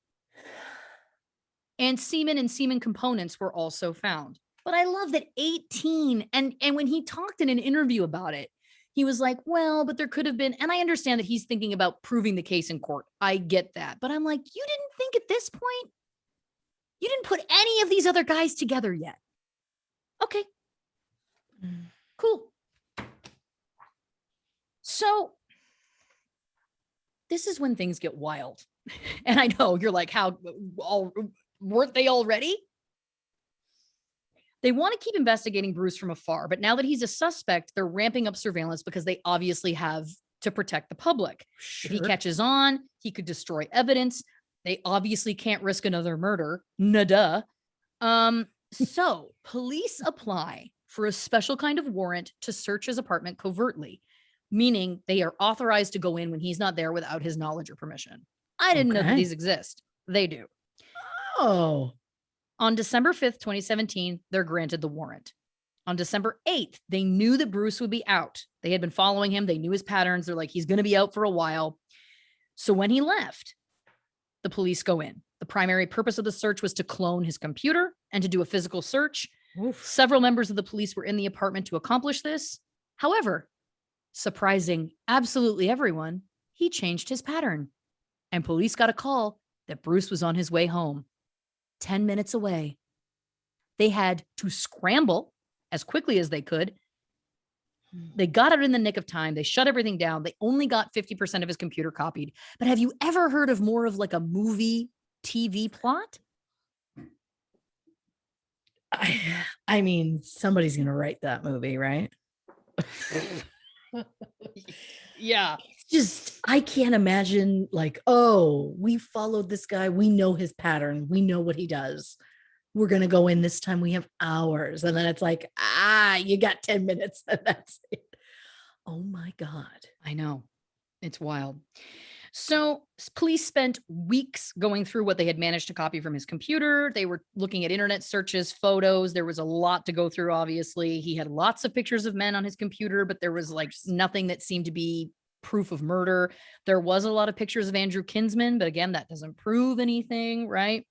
And semen components were also found. But I love that 18. And when he talked in an interview about it, he was like, well, but there could have been, and I understand that he's thinking about proving the case in court. I get that. But I'm like, you didn't think at this point, you didn't put any of these other guys together yet. Okay. Cool. So this is when things get wild. And I know you're like, weren't they already? They want to keep investigating Bruce from afar, but now that he's a suspect, they're ramping up surveillance because they obviously have to protect the public. Sure. If he catches on, he could destroy evidence. They obviously can't risk another murder. Nada. So police apply for a special kind of warrant to search his apartment covertly, meaning they are authorized to go in when he's not there without his knowledge or permission. I didn't know that these exist. They do. Oh. On December 5th, 2017, they're granted the warrant. On December 8th, they knew that Bruce would be out. They had been following him. They knew his patterns. They're like, he's going to be out for a while. So when he left, the police go in. The primary purpose of the search was to clone his computer and to do a physical search. Oof. Several members of the police were in the apartment to accomplish this. However, surprising absolutely everyone, he changed his pattern. And police got a call that Bruce was on his way home. 10 minutes away. They had to scramble as quickly as they could. They got out in the nick of time. They shut everything down. They only got 50% of his computer copied. But have you ever heard of more of like a movie TV plot? I mean, somebody's going to write that movie, right? Yeah. It's just, I can't imagine like, oh, we followed this guy. We know his pattern. We know what he does. We're going to go in this time. We have hours. And then it's like, you got 10 minutes and that's it. Oh my God. I know. It's wild. So police spent weeks going through what they had managed to copy from his computer. They were looking at internet searches, photos. There was a lot to go through, obviously. He had lots of pictures of men on his computer, but there was like nothing that seemed to be proof of murder. There was a lot of pictures of Andrew Kinsman, but again, that doesn't prove anything, right?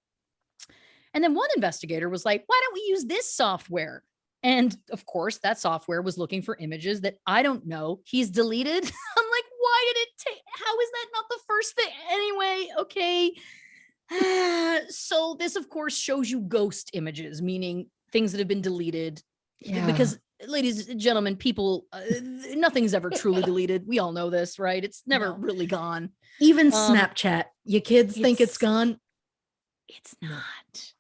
And then one investigator was like, why don't we use this software? And of course, that software was looking for images that I don't know he's deleted. I'm like, why did it take? How is that not the first thing? Anyway, okay. So this, of course, shows you ghost images, meaning things that have been deleted Yeah. Because, ladies and gentlemen, people, nothing's ever truly deleted. We all know this, right? It's never really gone. Even Snapchat, your kids think it's gone. It's not.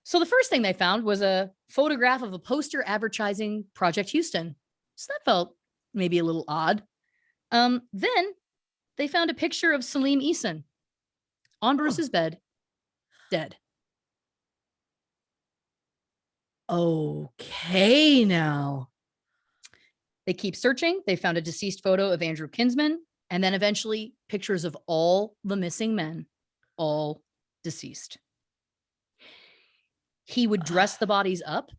So the first thing they found was a photograph of a poster advertising Project Houston. So that felt maybe a little odd. Then they found a picture of Salim Eason on Bruce's bed, dead. Okay, now. They keep searching. They found a deceased photo of Andrew Kinsman, and then eventually pictures of all the missing men, all deceased. He would dress the bodies up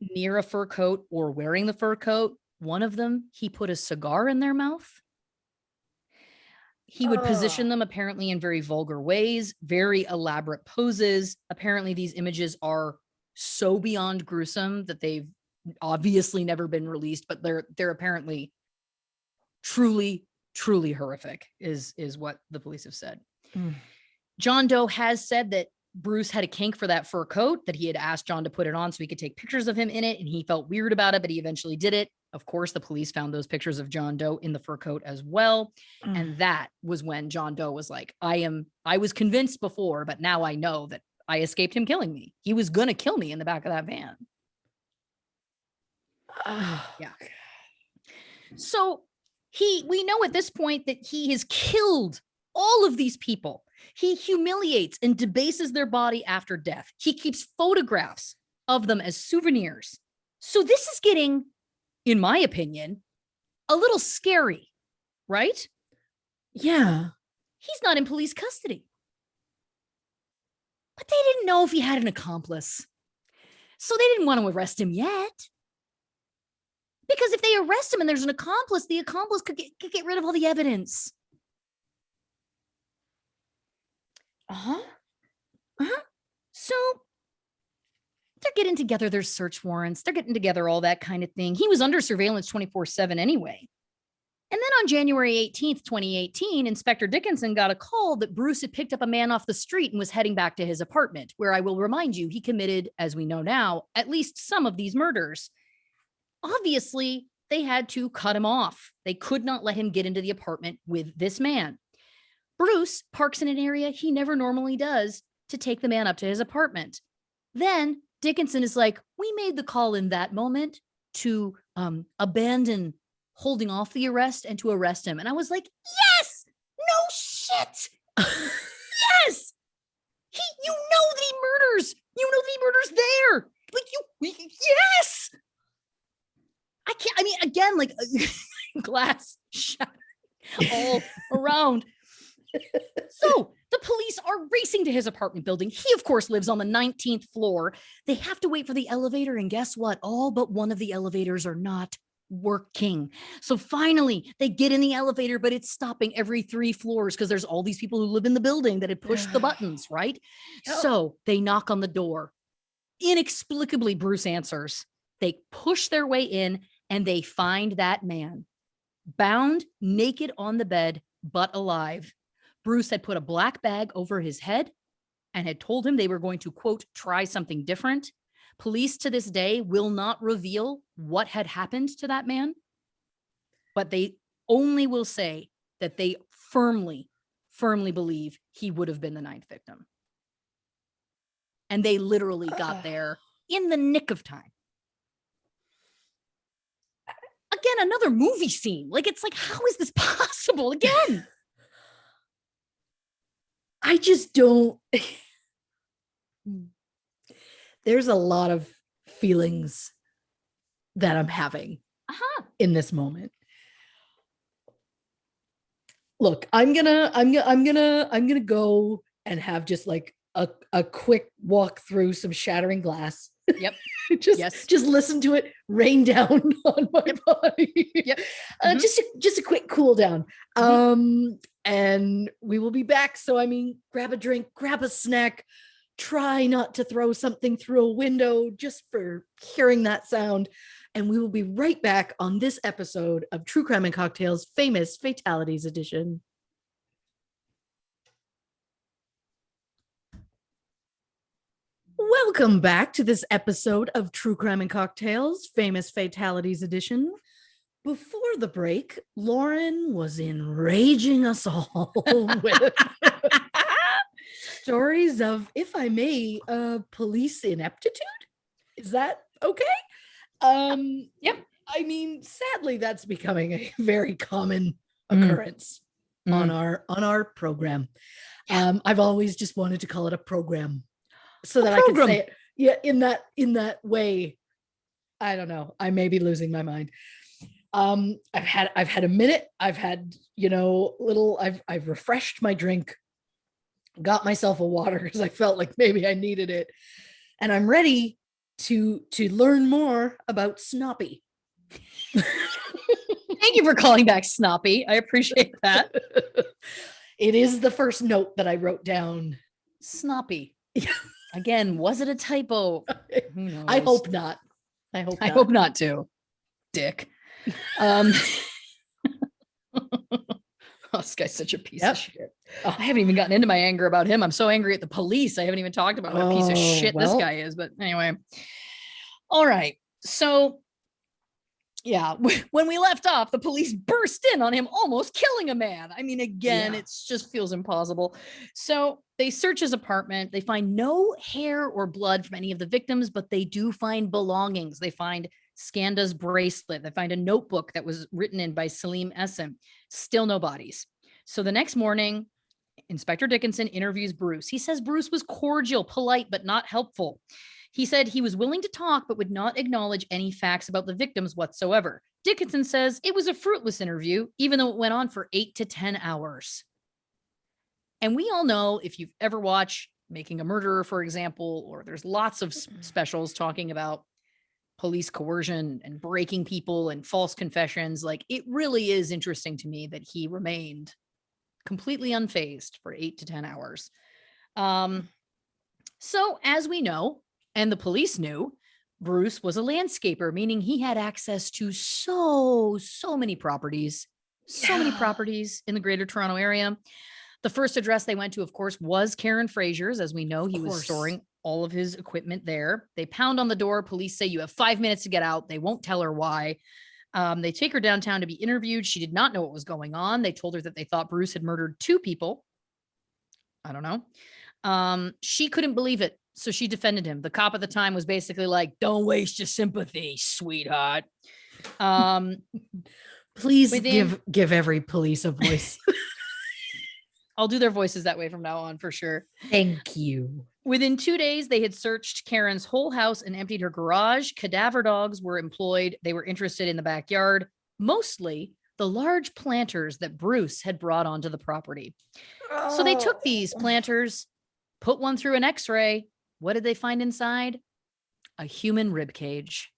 near a fur coat or wearing the fur coat. One of them, he put a cigar in their mouth. He would position them apparently in very vulgar ways, very elaborate poses. Apparently, these images are so beyond gruesome that they've obviously never been released, but they're apparently truly horrific, is what the police have said. John Doe has said that Bruce had a kink for that fur coat, that he had asked John to put it on so he could take pictures of him in it, and he felt weird about it, but he eventually did it. Of course, the police found those pictures of John Doe in the fur coat as well. And that was when John Doe was like, I was convinced before, but now I know that I escaped him killing me. He was going to kill me in the back of that van. Yeah. So we know at this point that he has killed all of these people. He humiliates and debases their body after death. He keeps photographs of them as souvenirs. So this is getting, in my opinion, a little scary, right? Yeah. He's not in police custody. But they didn't know if he had an accomplice. So they didn't want to arrest him yet. Because if they arrest him and there's an accomplice, the accomplice could get rid of all the evidence. So they're getting together their search warrants. They're getting together all that kind of thing. He was under surveillance 24/7 anyway. And then on January 18th, 2018, Inspector Dickinson got a call that Bruce had picked up a man off the street and was heading back to his apartment, where I will remind you, he committed, as we know now, at least some of these murders. Obviously, they had to cut him off. They could not let him get into the apartment with this man. Bruce parks in an area he never normally does to take the man up to his apartment. Then Dickinson is like, we made the call in that moment to abandon holding off the arrest and to arrest him. And I was like, yes, no shit. Yes. You know that he murders. You know that he murders there. Like yes. I can't, I mean, again, like glass shattering all around. So the police are racing to his apartment building. He, of course, lives on the 19th floor. They have to wait for the elevator. And guess what? All but one of the elevators are not working. So finally, they get in the elevator, but it's stopping every 3 floors because there's all these people who live in the building that had pushed the buttons, right? Yep. So they knock on the door. Inexplicably, Bruce answers. They push their way in and they find that man bound, naked on the bed, but alive. Bruce had put a black bag over his head and had told him they were going to, quote, try something different. Police to this day will not reveal what had happened to that man, but they only will say that they firmly believe he would have been the 9th victim. And they literally got there in the nick of time. Again, another movie scene. Like, it's like, how is this possible again? I just don't. There's a lot of feelings that I'm having in this moment. Look, I'm gonna go and have just like a quick walk through some shattering glass. Yep. just listen to it rain down on my body. Yep. Just a quick cool down. And we will be back. So I mean, grab a drink, grab a snack, try not to throw something through a window just for hearing that sound. And we will be right back on this episode of True Crime and Cocktails Famous Fatalities Edition. Welcome back to this episode of True Crime and Cocktails, Famous Fatalities Edition. Before the break, Lauren was enraging us all with stories of, if I may, police ineptitude. Is that okay? Yep. I mean, sadly, that's becoming a very common occurrence on our program. I've always just wanted to call it a program, so that I could say it, yeah, in that way. I don't know. I may be losing my mind. I've had a minute. I've had, I've refreshed my drink, got myself a water because I felt like maybe I needed it. And I'm ready to learn more about Snoppy. Thank you for calling back Snoppy. I appreciate that. It is the first note that I wrote down. Snoppy. Again, was it a typo? Who knows? I hope not. I hope not too. Dick. Oh, this guy's such a piece of shit. Oh, I haven't even gotten into my anger about him. I'm so angry at the police. I haven't even talked about what a piece of shit this guy is. But anyway. All right. So, yeah, when we left off, the police burst in on him, almost killing a man. I mean, again, it just feels impossible. So they search his apartment. They find no hair or blood from any of the victims, but they do find belongings. They find Scanda's bracelet. They find a notebook that was written in by Salim Essen. Still no bodies. So the next morning, Inspector Dickinson interviews Bruce. He says Bruce was cordial, polite, but not helpful. He said he was willing to talk, but would not acknowledge any facts about the victims whatsoever. Dickinson says it was a fruitless interview, even though it went on for 8 to 10 hours. And we all know, if you've ever watched Making a Murderer, for example, or there's lots of specials talking about police coercion and breaking people and false confessions, like, it really is interesting to me that he remained completely unfazed for 8 to 10 hours. So as we know, and the police knew, Bruce was a landscaper, meaning he had access to so many properties, many properties in the Greater Toronto area. The first address they went to, of course, was Karen Fraser's. As we know, he was storing all of his equipment there. They pound on the door. Police say, you have 5 minutes to get out. They won't tell her why. They take her downtown to be interviewed. She did not know what was going on. They told her that they thought Bruce had murdered 2 people. I don't know. She couldn't believe it. So she defended him. The cop at the time was basically like, don't waste your sympathy, sweetheart. Please give every police a voice. I'll do their voices that way from now on for sure. Thank you. Within 2 days, they had searched Karen's whole house and emptied her garage. Cadaver dogs were employed. They were interested in the backyard, mostly the large planters that Bruce had brought onto the property. So they took these planters, put one through an X-ray. What did they find inside? A human rib cage.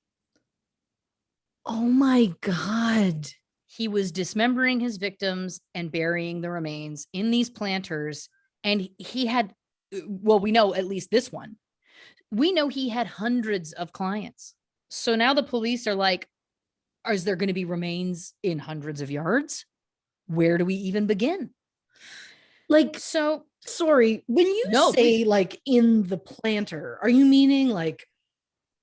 Oh my God. He was dismembering his victims and burying the remains in these planters. And he had, well, we know at least this one. We know he had hundreds of clients. So now the police are like, is there going to be remains in hundreds of yards? Where do we even begin? Like, so sorry, when you say please, like in the planter, are you meaning like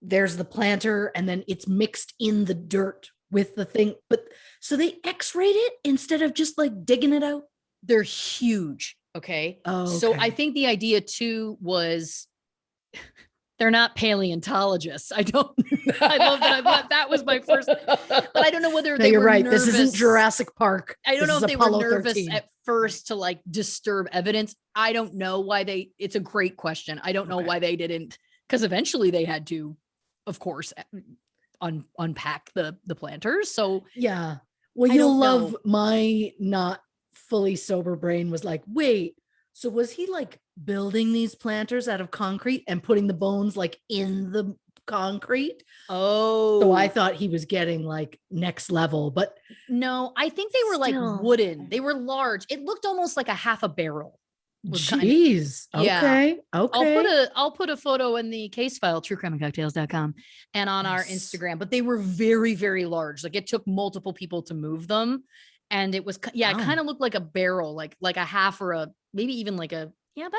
there's the planter and then it's mixed in the dirt with the thing? But so they x-rayed it instead of just like digging it out? They're huge. Okay. Oh, okay. So I think the idea too was they're not paleontologists. I love that. That was my first, but I don't know whether they were right. Nervous. This isn't Jurassic Park. I don't know if they were nervous 13. At first to like disturb evidence. I don't know why it's a great question. I don't know why they didn't, because eventually they had to, of course, unpack the planters. So yeah. Well, you'll love my not fully sober brain was like, wait, so was he like building these planters out of concrete and putting the bones like in the concrete? Oh, so I thought he was getting like next level, but no, I think they were like wooden. They were large. It looked almost like a half a barrel. Jeez. Okay. I'll put a photo in the case file, truecrimeandcocktails.com, and on our Instagram, but they were very, very large. Like it took multiple people to move them. And it was, it kind of looked like a barrel, like a half or maybe even like about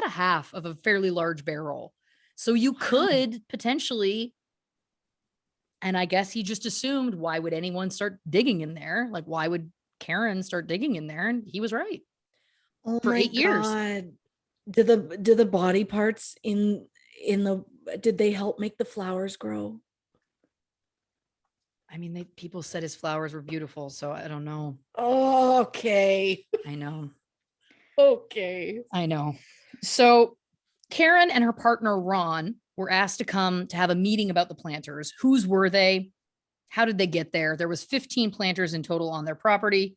a half of a fairly large barrel. So you could potentially, and I guess he just assumed, why would anyone start digging in there? Like, why would Karen start digging in there? And he was right. Oh For my 8 years. God. Do the body parts in the did they help make the flowers grow? I mean, people said his flowers were beautiful, so I don't know. Oh, okay. I know. Okay. I know. So Karen and her partner, Ron, were asked to come to have a meeting about the planters. Whose were they? How did they get there? There was 15 planters in total on their property.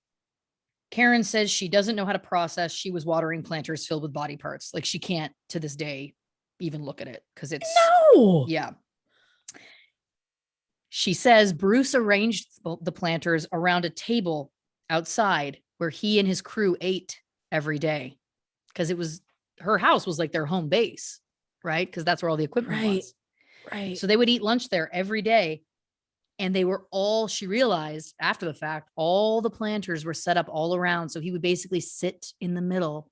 Karen says she doesn't know how to process. She was watering planters filled with body parts. Like, she can't to this day even look at it because it's No. yeah. She says Bruce arranged the planters around a table outside where he and his crew ate every day because her house was like their home base, right? Because that's where all the equipment Right. was. Right. So they would eat lunch there every day. And they were all, she realized after the fact, all the planters were set up all around. So he would basically sit in the middle,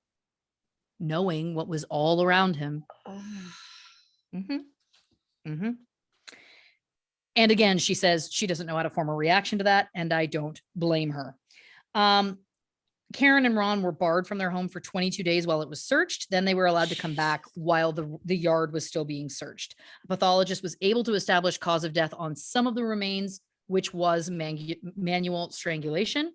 knowing what was all around him. Mm-hmm. Mm-hmm. And again, she says she doesn't know how to form a reaction to that, and I don't blame her. Karen and Ron were barred from their home for 22 days while it was searched. Then they were allowed to come back while the yard was still being searched. A pathologist was able to establish cause of death on some of the remains, which was manual strangulation.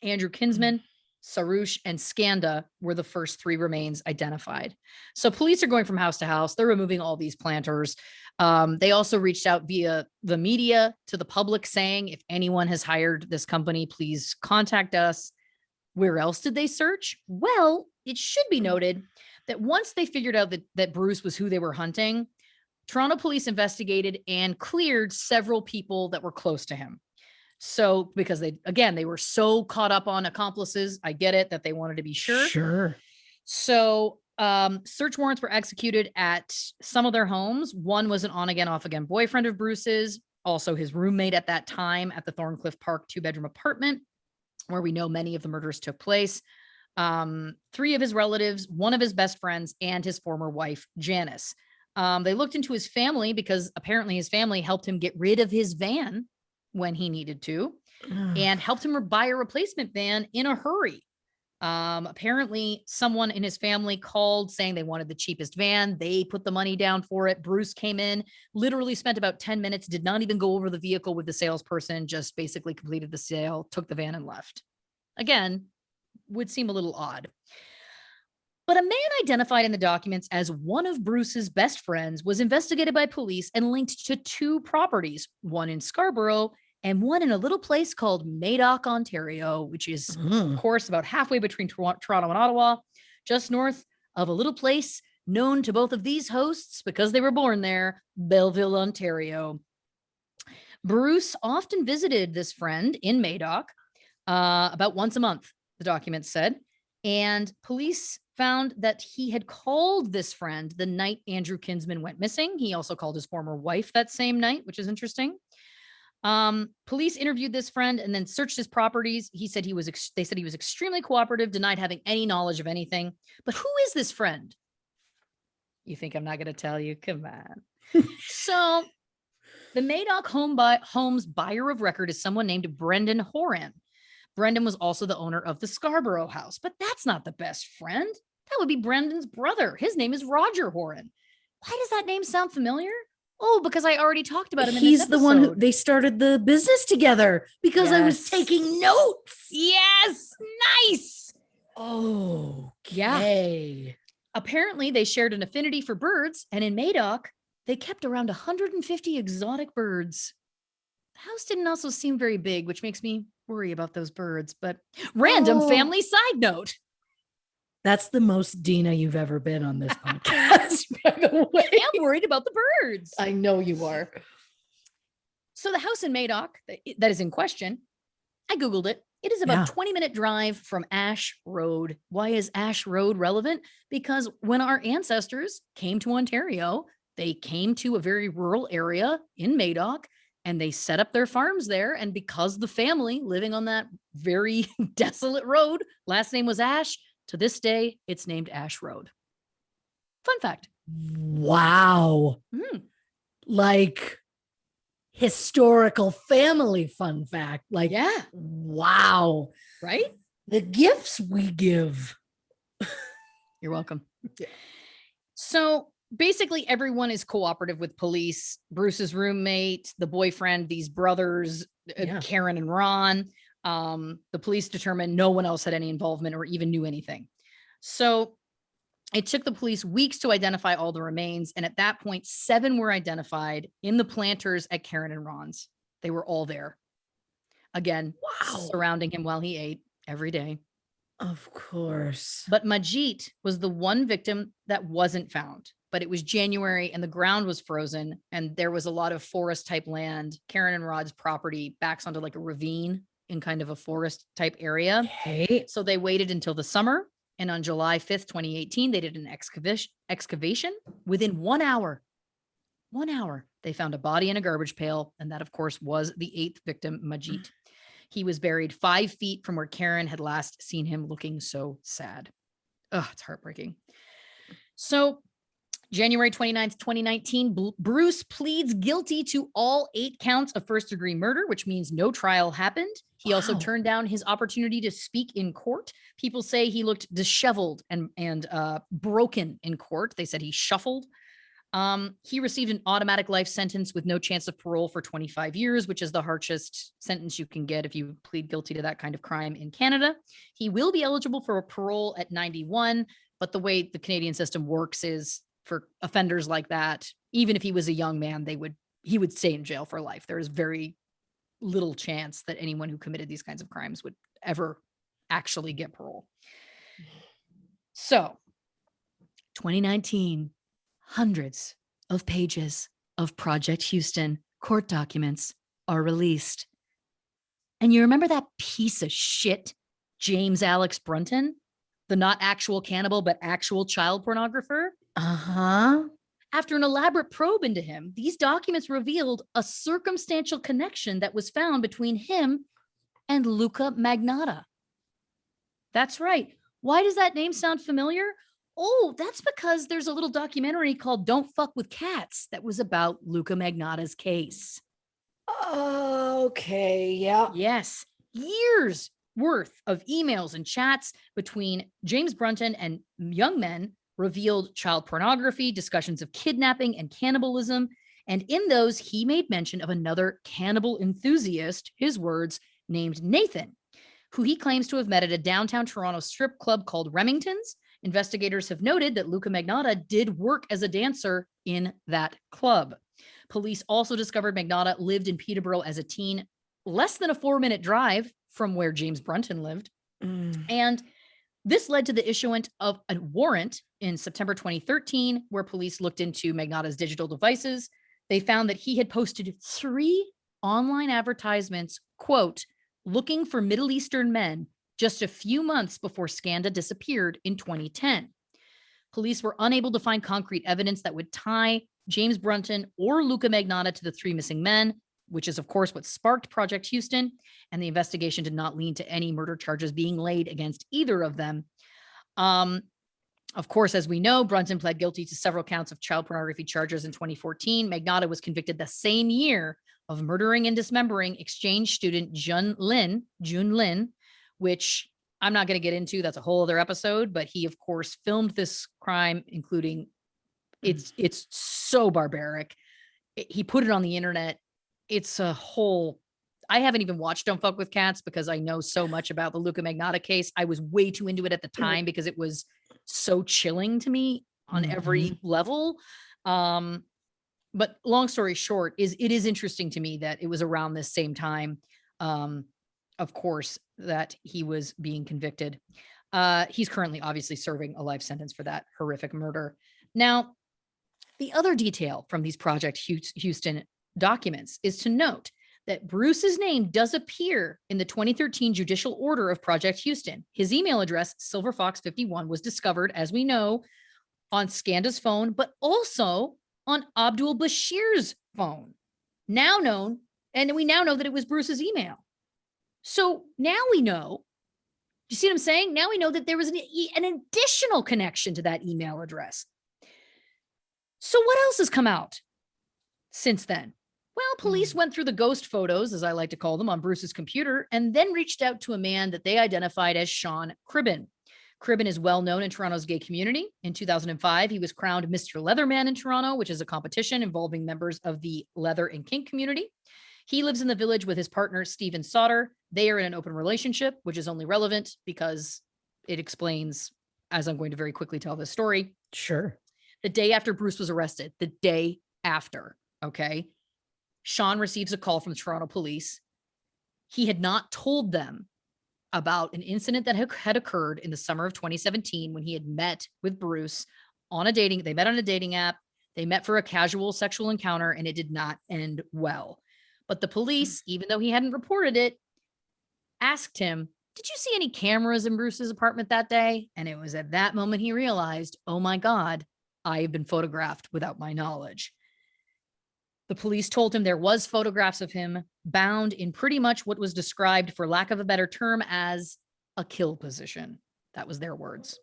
Andrew Kinsman, Sarouche, and Skanda were the first 3 remains identified. So police are going from house to house. They're removing all these planters. They also reached out via the media to the public saying, if anyone has hired this company, please contact us. Where else did they search? Well, it should be noted that once they figured out that Bruce was who they were hunting, Toronto police investigated and cleared several people that were close to him. So, because they were so caught up on accomplices, I get it that they wanted to be sure. Sure. So, search warrants were executed at some of their homes. One was an on again, off again boyfriend of Bruce's, also his roommate at that time at the Thorncliffe Park 2-bedroom apartment, where we know many of the murders took place. 3 of his relatives, 1 of his best friends, and his former wife, Janice. They looked into his family because apparently his family helped him get rid of his van when he needed to and helped him buy a replacement van in a hurry. Apparently someone in his family called saying they wanted the cheapest van. They put the money down for it. Bruce came in, literally spent about 10 minutes, did not even go over the vehicle with the salesperson, just basically completed the sale, took the van and left. Again, would seem a little odd. But a man identified in the documents as one of Bruce's best friends was investigated by police and linked to 2 properties, one in Scarborough and one in a little place called Madoc, Ontario, which is, of course, about halfway between Toronto and Ottawa, just north of a little place known to both of these hosts because they were born there, Belleville, Ontario. Bruce often visited this friend in Madoc about once a month, the document said, and police found that he had called this friend the night Andrew Kinsman went missing. He also called his former wife that same night, which is interesting. Police interviewed this friend and then searched his properties. They said he was extremely cooperative, denied having any knowledge of anything. But who is this friend? You think I'm not going to tell you? Come on. So the Madoc home's buyer of record is someone named Brendan Horan. Brendan was also the owner of the Scarborough house, but that's not the best friend. That would be Brendan's brother. His name is Roger Horan. Why does that name sound familiar? Oh, because I already talked about him in this episode. He's the one who they started the business together because I was Yes. taking notes. Yes. Nice. Okay. Apparently, they shared an affinity for birds, and in Madoc, they kept around 150 exotic birds. The house didn't also seem very big, which makes me worry about those birds. But random family side note. That's the most Dina you've ever been on this podcast, by the way. I'm worried about the birds. I know you are. So the house in Madoc that is in question, I Googled it. It is about a 20-minute drive from Ash Road. Why is Ash Road relevant? Because when our ancestors came to Ontario, they came to a very rural area in Madoc and they set up their farms there. And because the family living on that very desolate road, last name was Ash, to this day, it's named Ash Road. Fun fact. Wow. Like historical family fun fact. Like, Yeah. wow. Right? The gifts we give. You're welcome. Yeah. So basically, everyone is cooperative with police. Bruce's roommate, the boyfriend, these brothers, Yeah. Karen and Ron. The police determined no one else had any involvement or even knew anything. So it took the police weeks to identify all the remains. And at that point, 7 were identified in the planters at Karen and Ron's. They were all there. Again, Wow. surrounding him while he ate every day. Of course. But Majit was the one victim that wasn't found. But it was January and the ground was frozen and there was a lot of forest type land. Karen and Rod's property backs onto like a ravine in kind of a forest type area. Okay. So they waited until the summer. And on July 5th, 2018, they did an excavation. Within 1 hour, they found a body in a garbage pail. And that, of course, was the 8th victim, Majit. He was buried 5 feet from where Karen had last seen him, looking so sad. Oh, it's heartbreaking. So January 29th, 2019, Bruce pleads guilty to all 8 counts of first-degree murder, which means no trial happened. He also turned down his opportunity to speak in court. People say he looked disheveled and broken in court. They said he shuffled. He received an automatic life sentence with no chance of parole for 25 years, which is the harshest sentence you can get if you plead guilty to that kind of crime in Canada. He will be eligible for a parole at 91, but the way the Canadian system works is for offenders like that, even if he was a young man, he would stay in jail for life. There is very little chance that anyone who committed these kinds of crimes would ever actually get parole. So 2019, hundreds of pages of Project Houston court documents are released. And you remember that piece of shit, James Alex Brunton, the not actual cannibal, but actual child pornographer? Uh-huh. After an elaborate probe into him, these documents revealed a circumstantial connection that was found between him and Luca Magnotta. That's right. Why does that name sound familiar? Oh, that's because there's a little documentary called Don't Fuck with Cats that was about Luca Magnotta's case. Okay, yeah. Yes, years worth of emails and chats between James Brunton and young men revealed child pornography, discussions of kidnapping and cannibalism. And in those, he made mention of another cannibal enthusiast, his words, named Nathan, who he claims to have met at a downtown Toronto strip club called Remington's. Investigators have noted that Luca Magnotta did work as a dancer in that club. Police also discovered Magnotta lived in Peterborough as a teen, less than a 4-minute drive from where James Brunton lived. And this led to the issuance of a warrant in September 2013, where police looked into Magnotta's digital devices. They found that he had posted 3 online advertisements, quote, looking for Middle Eastern men just a few months before Skanda disappeared in 2010. Police were unable to find concrete evidence that would tie James Brunton or Luca Magnotta to the 3 missing men, which is, of course, what sparked Project Houston. And the investigation did not lead to any murder charges being laid against either of them. Of course, as we know, Brunton pled guilty to several counts of child pornography charges in 2014. Magnotta was convicted the same year of murdering and dismembering exchange student Jun Lin, which I'm not going to get into. That's a whole other episode. But he, of course, filmed this crime, including it's so barbaric. He put it on the internet. It's a whole. I haven't even watched Don't Fuck with Cats because I know so much about the Luca Magnotta case. I was way too into it at the time because it was so chilling to me on every level. But long story short, it is interesting to me that it was around this same time, of course, that he was being convicted. He's currently obviously serving a life sentence for that horrific murder. Now, the other detail from these Project Houston documents is to note that Bruce's name does appear in the 2013 judicial order of Project Houston. His email address, silverfox51, was discovered, as we know, on Skanda's phone, but also on Abdul Bashir's phone, now known, and we now know that it was Bruce's email. So now we know, you see what I'm saying? Now we know that there was an additional connection to that email address. So what else has come out since then? Well, police went through the ghost photos, as I like to call them, on Bruce's computer, and then reached out to a man that they identified as Sean Cribben. Cribben is well known in Toronto's gay community. In 2005, he was crowned Mr. Leatherman in Toronto, which is a competition involving members of the leather and kink community. He lives in the village with his partner, Stephen Sauter. They are in an open relationship, which is only relevant because it explains, as I'm going to very quickly tell this story. Sure. The day after Bruce was arrested, the day after, okay, Sean receives a call from the Toronto police. He had not told them about an incident that had occurred in the summer of 2017 when he had met with Bruce on a dating. They met on a dating app. They met for a casual sexual encounter, and it did not end well. But the police, even though he hadn't reported it, asked him, "Did you see any cameras in Bruce's apartment that day?" And it was at that moment he realized, oh my God, I have been photographed without my knowledge. The police told him there was photographs of him bound in pretty much what was described, for lack of a better term, as a kill position. That was their words.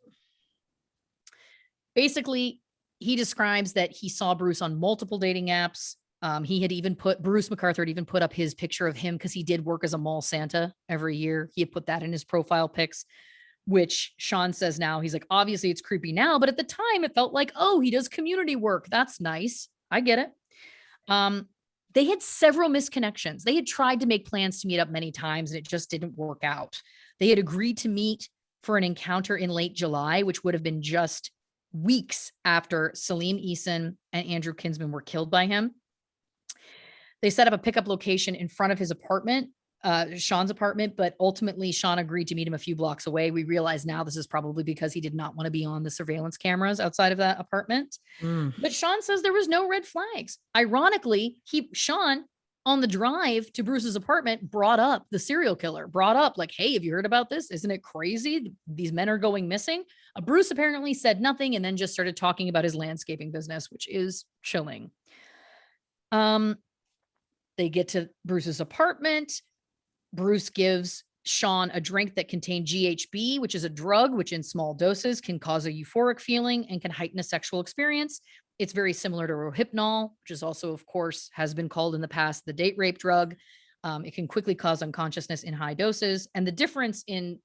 Basically, he describes that he saw Bruce on multiple dating apps. Bruce McArthur had even put up his picture of him because he did work as a mall Santa every year. He had put that in his profile pics, which Sean says now, he's like, obviously it's creepy now, but at the time it felt like, oh, he does community work. That's nice. I get it. They had several misconnections. They had tried to make plans to meet up many times and it just didn't work out. They had agreed to meet for an encounter in late July, which would have been just weeks after Salim Eason and Andrew Kinsman were killed by him. They set up a pickup location in front of his apartment, Sean's apartment, but ultimately Sean agreed to meet him a few blocks away. We realize now this is probably because he did not want to be on the surveillance cameras outside of that apartment. But Sean says there was no red flags. Ironically, Sean on the drive to Bruce's apartment brought up the serial killer, brought up like, hey, have you heard about this? Isn't it crazy? These men are going missing. Bruce apparently said nothing and then just started talking about his landscaping business, which is chilling. They get to Bruce's apartment. Bruce gives Sean a drink that contained GHB, which is a drug which in small doses can cause a euphoric feeling and can heighten a sexual experience. It's very similar to Rohypnol, which is also, of course, has been called in the past the date rape drug. It can quickly cause unconsciousness in high doses. And the difference in,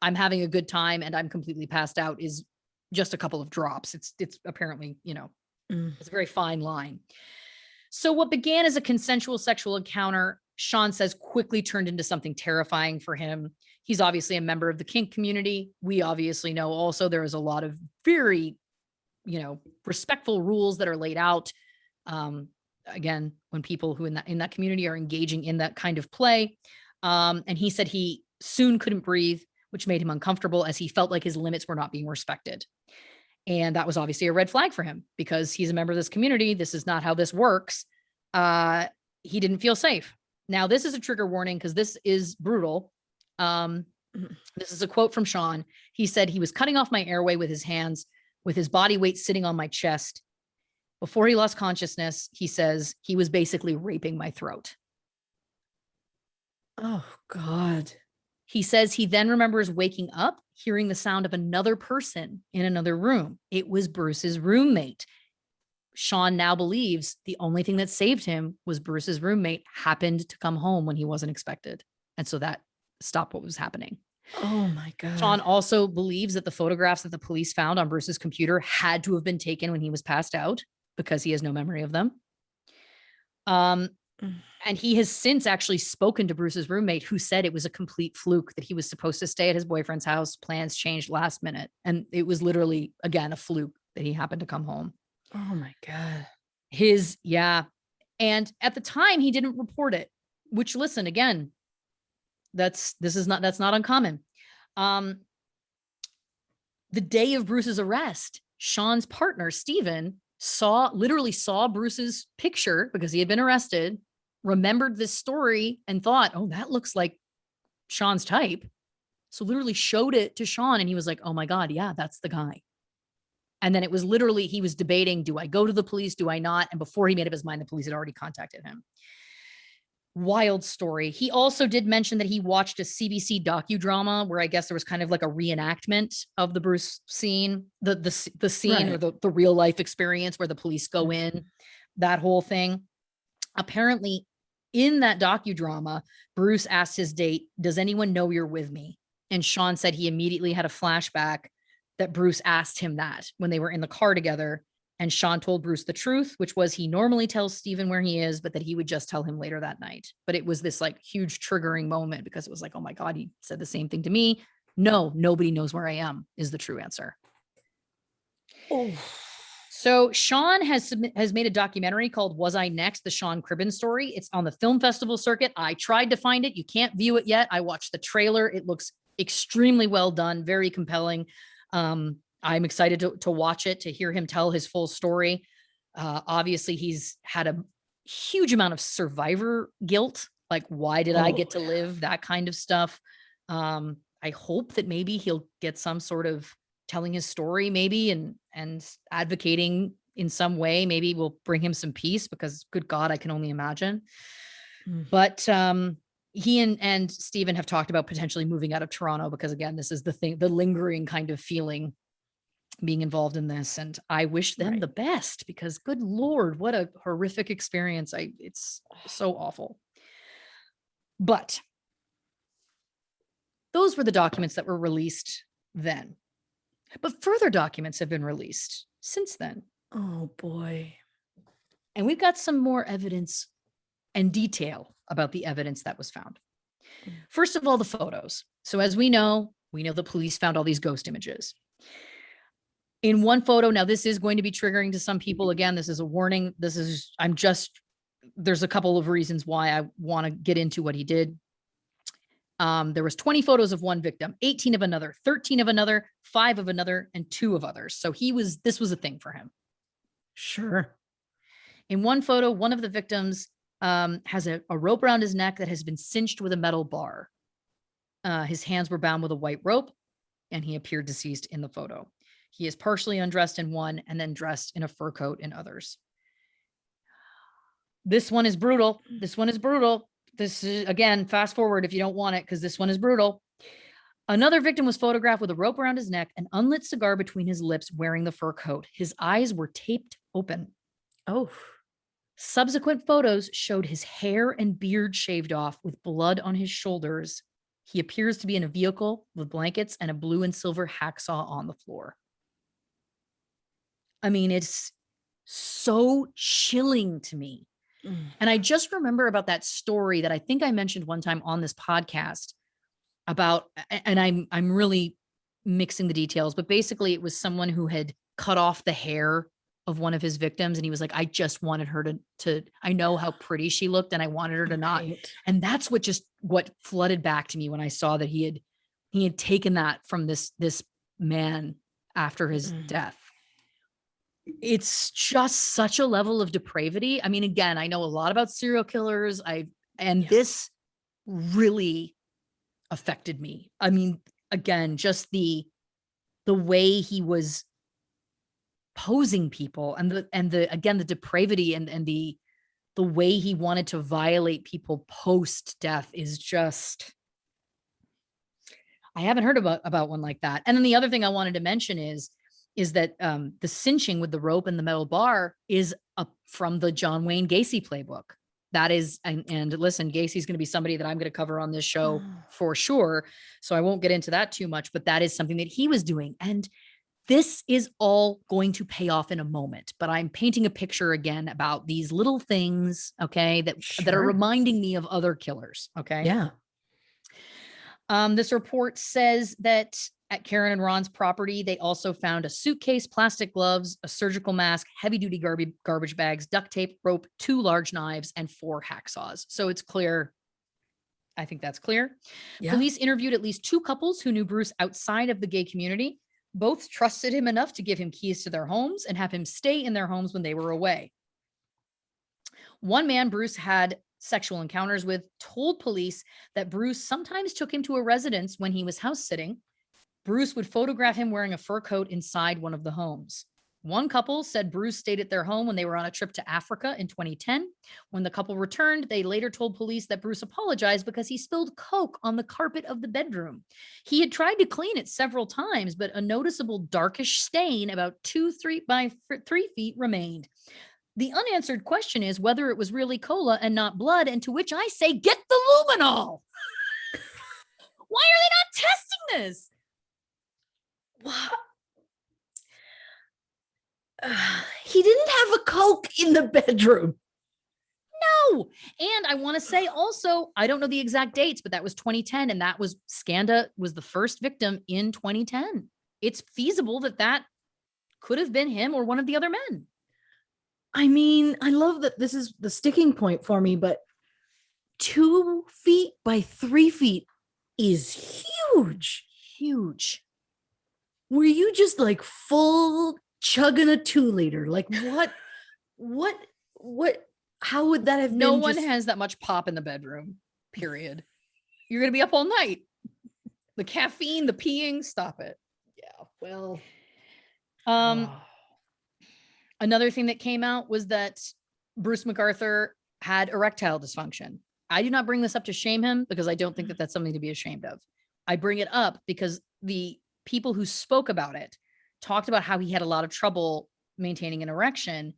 I'm having a good time and I'm completely passed out is just a couple of drops. It's apparently, it's a very fine line. So what began as a consensual sexual encounter, Sean says, quickly turned into something terrifying for him. He's obviously a member of the kink community. We obviously know also there is a lot of very, respectful rules that are laid out. Again, when people who in that community are engaging in that kind of play. And he said he soon couldn't breathe, which made him uncomfortable as he felt like his limits were not being respected. And that was obviously a red flag for him because he's a member of this community. This is not how this works. He didn't feel safe. Now, this is a trigger warning because this is brutal. This is a quote from Sean. He said he was cutting off my airway with his hands, with his body weight sitting on my chest. Before he lost consciousness, he says he was basically raping my throat. Oh, God. He says he then remembers waking up, hearing the sound of another person in another room. It was Bruce's roommate. Sean now believes the only thing that saved him was Bruce's roommate happened to come home when he wasn't expected. And so that stopped what was happening. Oh my God. Sean also believes that the photographs that the police found on Bruce's computer had to have been taken when he was passed out because he has no memory of them. And he has since actually spoken to Bruce's roommate, who said it was a complete fluke, that he was supposed to stay at his boyfriend's house. Plans changed last minute. And it was literally, again, a fluke that he happened to come home. Oh my God. And at the time he didn't report it, which, listen, again, that's not uncommon. The day of Bruce's arrest, Sean's partner, Stephen, literally saw Bruce's picture because he had been arrested, remembered this story and thought, oh, that looks like Sean's type. So literally showed it to Sean and he was like, oh my God, yeah, that's the guy. And then it was literally, he was debating, do I go to the police? Do I not? And before he made up his mind, the police had already contacted him. Wild story. He also did mention that he watched a CBC docudrama where I guess there was kind of like a reenactment of the Bruce scene, the scene or Right. the real life experience where the police go in, that whole thing. Apparently, in that docudrama, Bruce asked his date, "Does anyone know you're with me?" And Sean said he immediately had a flashback that Bruce asked him that when they were in the car together. And Sean told Bruce the truth, which was he normally tells Stephen where he is, but that he would just tell him later that night. But it was this like huge triggering moment because it was like, oh my God, he said the same thing to me. No, nobody knows where I am is the true answer. Oh, So Sean has made a documentary called Was I Next? The Sean Cribben Story. It's on the film festival circuit. I tried to find it. You can't view it yet. I watched the trailer. It looks extremely well done, very compelling. I'm excited to watch it, to hear him tell his full story. Obviously, he's had a huge amount of survivor guilt. Like, why did I get to live? That kind of stuff. I hope that maybe he'll get some sort of telling his story, maybe, and advocating in some way. Maybe will bring him some peace because, good God, I can only imagine. But he and Stephen have talked about potentially moving out of Toronto because, again, this is the thing, the lingering kind of feeling being involved in this. And I wish them the best because, good Lord, what a horrific experience. It's so awful. But those were the documents that were released then. But further documents have been released since then. Oh boy. And we've got some more evidence and detail about the evidence that was found. First of all, the photos. So as we know the police found all these ghost images. In one photo, now this is going to be triggering to some people. Again, this is a warning. There's a couple of reasons why I want to get into what he did. There was 20 photos of one victim, 18 of another, 13 of another, 5 of another, and 2 of others. So this was a thing for him. Sure. In one photo, one of the victims has a rope around his neck that has been cinched with a metal bar. His hands were bound with a white rope, and he appeared deceased in the photo. He is partially undressed in one and then dressed in a fur coat in others. This one is brutal. This is, again, fast forward if you don't want it, because this one is brutal. Another victim was photographed with a rope around his neck, an unlit cigar between his lips, wearing the fur coat. His eyes were taped open. Oh. Subsequent photos showed his hair and beard shaved off with blood on his shoulders. He appears to be in a vehicle with blankets and a blue and silver hacksaw on the floor. I mean, it's so chilling to me. And I just remember about that story that I think I mentioned one time on this podcast about, and I'm really mixing the details, but basically it was someone who had cut off the hair of one of his victims. And he was like, I just wanted her to I know how pretty she looked and I wanted her to not. And that's what flooded back to me when I saw that he had taken that from this man after his death. It's just such a level of depravity. I mean, again, I know a lot about serial killers. This really affected me. I mean, again, just the way he was posing people and the depravity and the way he wanted to violate people post death is just, I haven't heard about one like that. And then the other thing I wanted to mention is that the cinching with the rope and the metal bar is from the John Wayne Gacy playbook. That is, and listen, Gacy's going to be somebody that I'm going to cover on this show for sure. So I won't get into that too much, but that is something that he was doing. And this is all going to pay off in a moment, but I'm painting a picture again about these little things, okay, that are reminding me of other killers, okay? Yeah. This report says that at Karen and Ron's property, they also found a suitcase, plastic gloves, a surgical mask, heavy-duty garbage bags, duct tape, rope, 2 large knives, and 4 hacksaws. So it's clear. I think that's clear. Yeah. Police interviewed at least 2 couples who knew Bruce outside of the gay community. Both trusted him enough to give him keys to their homes and have him stay in their homes when they were away. One man Bruce had sexual encounters with told police that Bruce sometimes took him to a residence when he was house sitting. Bruce would photograph him wearing a fur coat inside one of the homes. One couple said Bruce stayed at their home when they were on a trip to Africa in 2010. When the couple returned, they later told police that Bruce apologized because he spilled Coke on the carpet of the bedroom. He had tried to clean it several times, but a noticeable darkish stain about 2-3 by 3 feet remained. The unanswered question is whether it was really cola and not blood, and to which I say, get the luminol. Why are they not testing this? What? He didn't have a Coke in the bedroom. No. And I want to say also, I don't know the exact dates, but that was 2010. And that was Skanda was the first victim in 2010. It's feasible that that could have been him or one of the other men. I mean, I love that this is the sticking point for me, but 2 feet by 3 feet is huge. Huge. Were you just like full chugging a 2-liter? Like what, how would that have been? No one has that much pop in the bedroom, period. You're going to be up all night. The caffeine, the peeing, stop it. Yeah, well. Another thing that came out was that Bruce McArthur had erectile dysfunction. I do not bring this up to shame him because I don't think that that's something to be ashamed of. I bring it up because the people who spoke about it talked about how he had a lot of trouble maintaining an erection.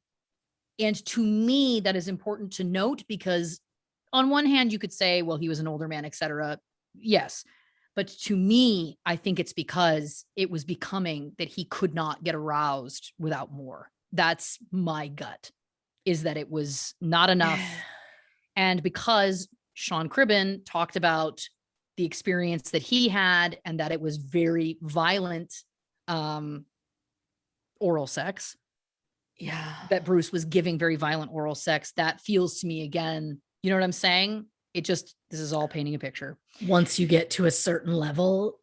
And to me, that is important to note because on one hand, you could say, well, he was an older man, etc. Yes. But to me, I think it's because it was becoming that he could not get aroused without more. That's my gut, is that it was not enough. And because Sean Cribben talked about the experience that he had and that it was very violent oral sex. Yeah. That Bruce was giving very violent oral sex. That feels to me again, you know what I'm saying? This is all painting a picture. Once you get to a certain level,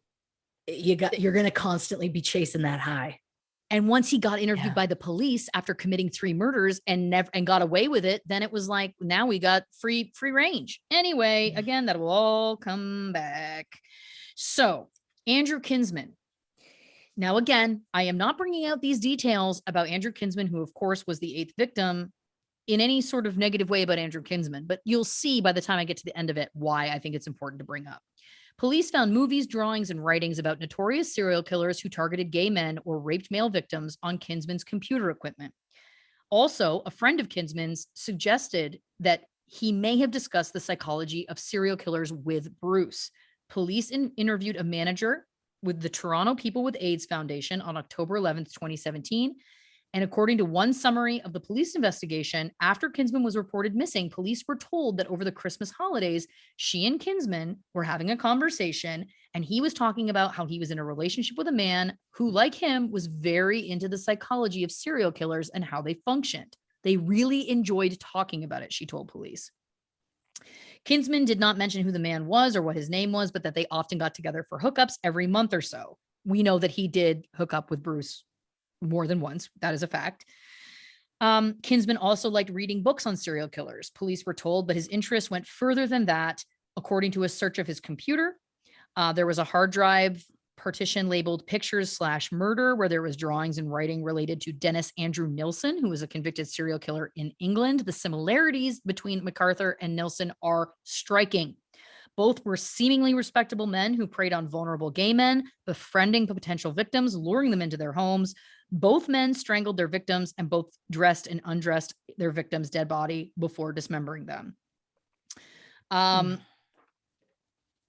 you're going to constantly be chasing that high. And once he got interviewed by the police after committing 3 murders and got away with it, then it was like, now we got free range. Anyway, again, that will all come back. So Andrew Kinsman. Now, again, I am not bringing out these details about Andrew Kinsman, who of course was the 8th victim, in any sort of negative way about Andrew Kinsman, but you'll see by the time I get to the end of it, why I think it's important to bring up. Police found movies, drawings, and writings about notorious serial killers who targeted gay men or raped male victims on Kinsman's computer equipment. Also, a friend of Kinsman's suggested that he may have discussed the psychology of serial killers with Bruce. Police interviewed a manager with the Toronto People with AIDS Foundation on October 11th, 2017. And according to one summary of the police investigation, after Kinsman was reported missing, police were told that over the Christmas holidays, she and Kinsman were having a conversation, and he was talking about how he was in a relationship with a man who, like him, was very into the psychology of serial killers and how they functioned. They really enjoyed talking about it, she told police. Kinsman did not mention who the man was or what his name was, but that they often got together for hookups every month or so. We know that he did hook up with Bruce more than once. That is a fact. Kinsman also liked reading books on serial killers, police were told, but his interest went further than that. According to a search of his computer, there was a hard drive partition labeled pictures/murder, where there was drawings and writing related to Dennis Andrew Nilsen, who was a convicted serial killer in England. The similarities between McArthur and Nilsen are striking. Both were seemingly respectable men who preyed on vulnerable gay men, befriending potential victims, luring them into their homes. Both men strangled their victims and both dressed and undressed their victim's dead body before dismembering them.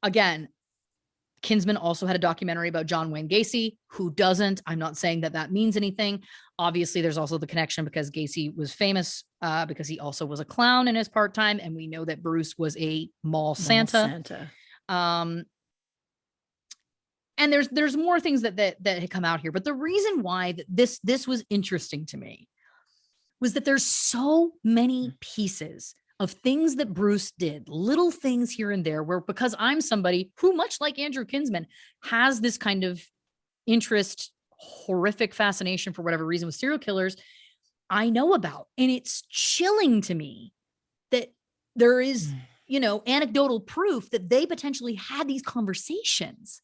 Again, Kinsman also had a documentary about John Wayne Gacy. Who doesn't? I'm not saying that that means anything. Obviously, there's also the connection because Gacy was famous because he also was a clown in his part-time, and we know that Bruce was a mall Santa. And there's more things that had come out here, but the reason why this was interesting to me was that there's so many pieces of things that Bruce did, little things here and there, where because I'm somebody who, much like Andrew Kinsman, has this kind of interest, horrific fascination for whatever reason with serial killers, I know about. And it's chilling to me that there is, anecdotal proof that they potentially had these conversations.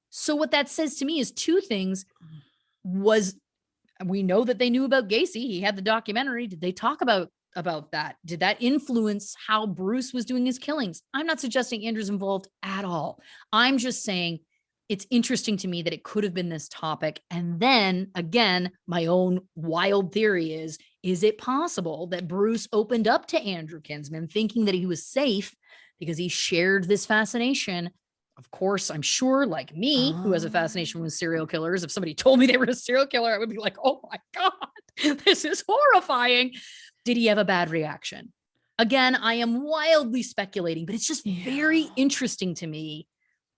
So what that says to me is 2 things. Was And we know that they knew about Gacy. He had the documentary. Did they talk about that? Did that influence how Bruce was doing his killings? I'm not suggesting Andrew's involved at all. I'm just saying it's interesting to me that it could have been this topic. And then again, my own wild theory is it possible that Bruce opened up to Andrew Kinsman thinking that he was safe because he shared this fascination? Of course, I'm sure, like me, who has a fascination with serial killers, if somebody told me they were a serial killer, I would be like, oh my God, this is horrifying. Did he have a bad reaction? Again, I am wildly speculating, but it's just very interesting to me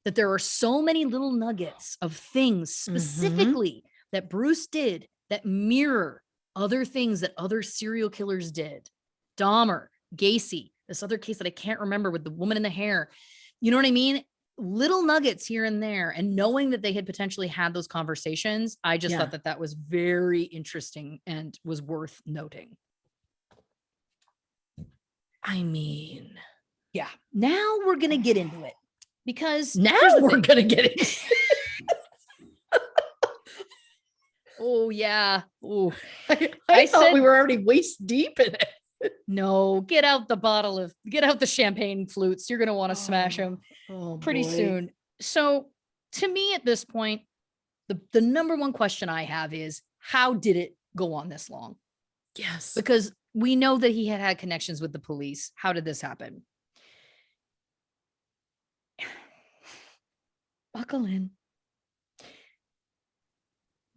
that there are so many little nuggets of things specifically that Bruce did that mirror other things that other serial killers did. Dahmer, Gacy, this other case that I can't remember with the woman in the hair. You know what I mean? Little nuggets here and there. And knowing that they had potentially had those conversations, I just thought that that was very interesting and was worth noting. I mean, yeah. Now we're going to get into it because now we're going to get it. Oh yeah. Oh, I thought we were already waist deep in it. No, get out the champagne flutes. You're going to want to smash them pretty soon. So to me at this point, the number one question I have is, how did it go on this long? Yes. Because we know that he had connections with the police. How did this happen? Buckle in.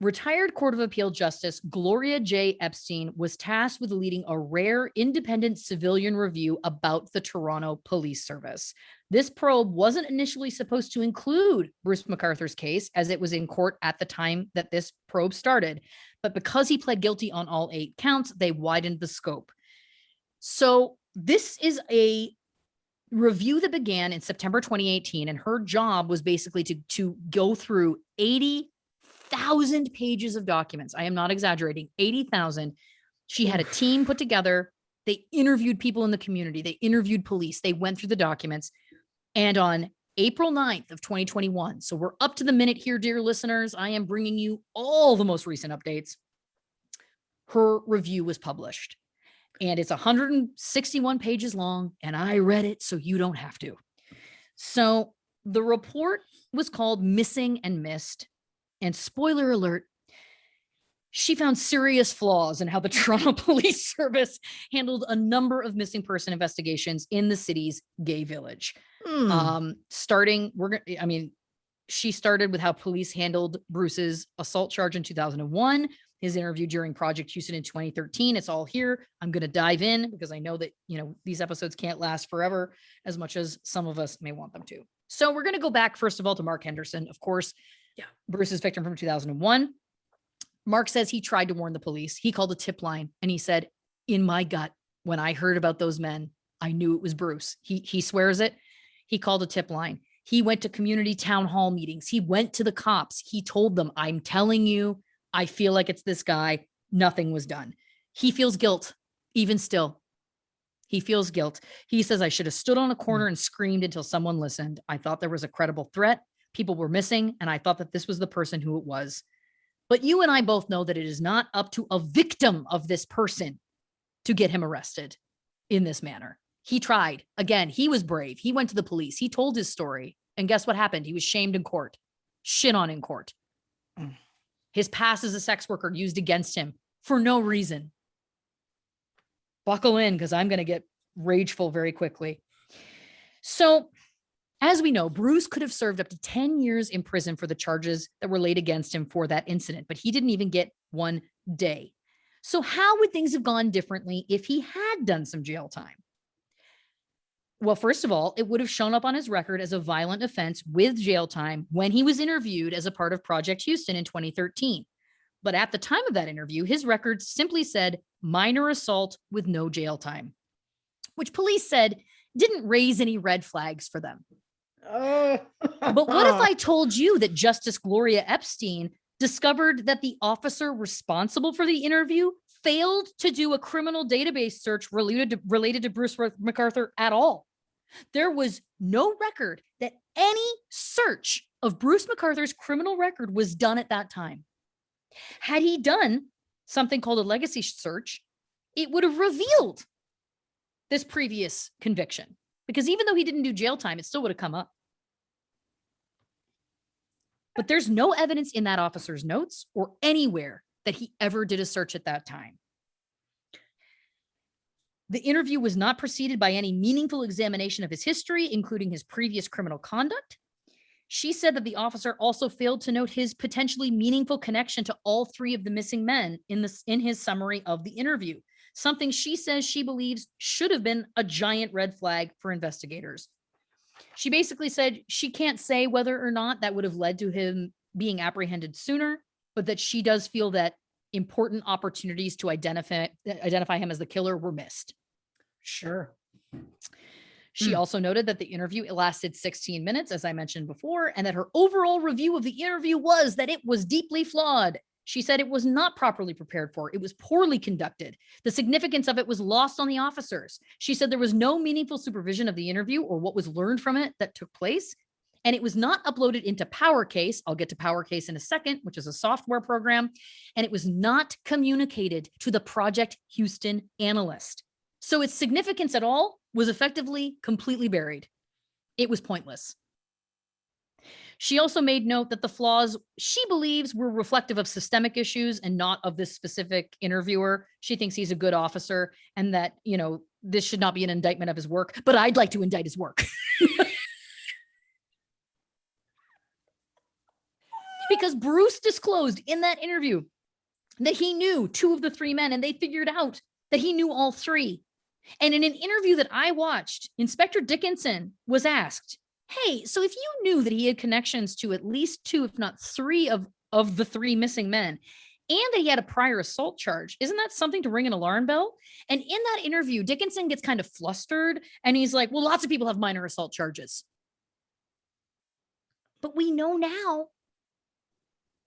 Retired Court of Appeal Justice Gloria J. Epstein was tasked with leading a rare independent civilian review about the Toronto Police Service. This probe wasn't initially supposed to include Bruce McArthur's case, as it was in court at the time that this probe started. But because he pled guilty on all 8 counts, they widened the scope. So this is a review that began in September 2018, and her job was basically to go through 80,000 pages of documents. I am not exaggerating, 80,000. She had a team put together. They interviewed people in the community. They interviewed police. They went through the documents. And on April 9th of 2021, so we're up to the minute here, dear listeners, I am bringing you all the most recent updates. Her review was published. And it's 161 pages long, and I read it so you don't have to. So the report was called Missing and Missed. And spoiler alert, she found serious flaws in how the Toronto Police Service handled a number of missing person investigations in the city's gay village. She started with how police handled Bruce's assault charge in 2001, his interview during Project Houston in 2013. It's all here. I'm going to dive in because I know that, these episodes can't last forever as much as some of us may want them to. So we're going to go back, first of all, to Mark Henderson, of course. Yeah. Bruce's victim from 2001. Mark says he tried to warn the police. He called a tip line and he said, in my gut, when I heard about those men, I knew it was Bruce. He swears it. He called a tip line. He went to community town hall meetings. He went to the cops. He told them, I'm telling you, I feel like it's this guy. Nothing was done. He feels guilt, even still. He feels guilt. He says, I should have stood on a corner and screamed until someone listened. I thought there was a credible threat. People were missing, and I thought that this was the person who it was. But you and I both know that it is not up to a victim of this person to get him arrested in this manner. He tried. Again, he was brave. He went to the police. He told his story. And guess what happened? He was shamed in court, shit on in court. His past as a sex worker used against him for no reason. Buckle in, because I'm going to get rageful very quickly. So, as we know, Bruce could have served up to 10 years in prison for the charges that were laid against him for that incident, but he didn't even get 1 day. So how would things have gone differently if he had done some jail time? Well, first of all, it would have shown up on his record as a violent offense with jail time when he was interviewed as a part of Project Houston in 2013. But at the time of that interview, his record simply said minor assault with no jail time, which police said didn't raise any red flags for them. But what if I told you that Justice Gloria Epstein discovered that the officer responsible for the interview failed to do a criminal database search related to Bruce McArthur at all? There was no record that any search of Bruce McArthur's criminal record was done at that time. Had he done something called a legacy search, it would have revealed this previous conviction, because even though he didn't do jail time, it still would have come up. But there's no evidence in that officer's notes or anywhere that he ever did a search at that time. The interview was not preceded by any meaningful examination of his history, including his previous criminal conduct. She said that the officer also failed to note his potentially meaningful connection to all three of the missing men in his summary of the interview, something she says she believes should have been a giant red flag for investigators. She basically said she can't say whether or not that would have led to him being apprehended sooner, but that she does feel that important opportunities to identify him as the killer were missed. Sure. She also noted that the interview lasted 16 minutes, as I mentioned before, and that her overall review of the interview was that it was deeply flawed. She said it was not properly prepared for. It was poorly conducted. The significance of it was lost on the officers. She said there was no meaningful supervision of the interview or what was learned from it that took place. And it was not uploaded into PowerCase. I'll get to PowerCase in a second, which is a software program. And it was not communicated to the Project Houston analyst. So its significance at all was effectively completely buried. It was pointless. She also made note that the flaws she believes were reflective of systemic issues and not of this specific interviewer. She thinks he's a good officer and that, this should not be an indictment of his work, but I'd like to indict his work. Because Bruce disclosed in that interview that he knew two of the three men, and they figured out that he knew all three. And in an interview that I watched, Inspector Dickinson was asked, hey, so if you knew that he had connections to at least two, if not three of the three missing men, and that he had a prior assault charge, isn't that something to ring an alarm bell? And in that interview, Dickinson gets kind of flustered and he's like, well, lots of people have minor assault charges. But we know now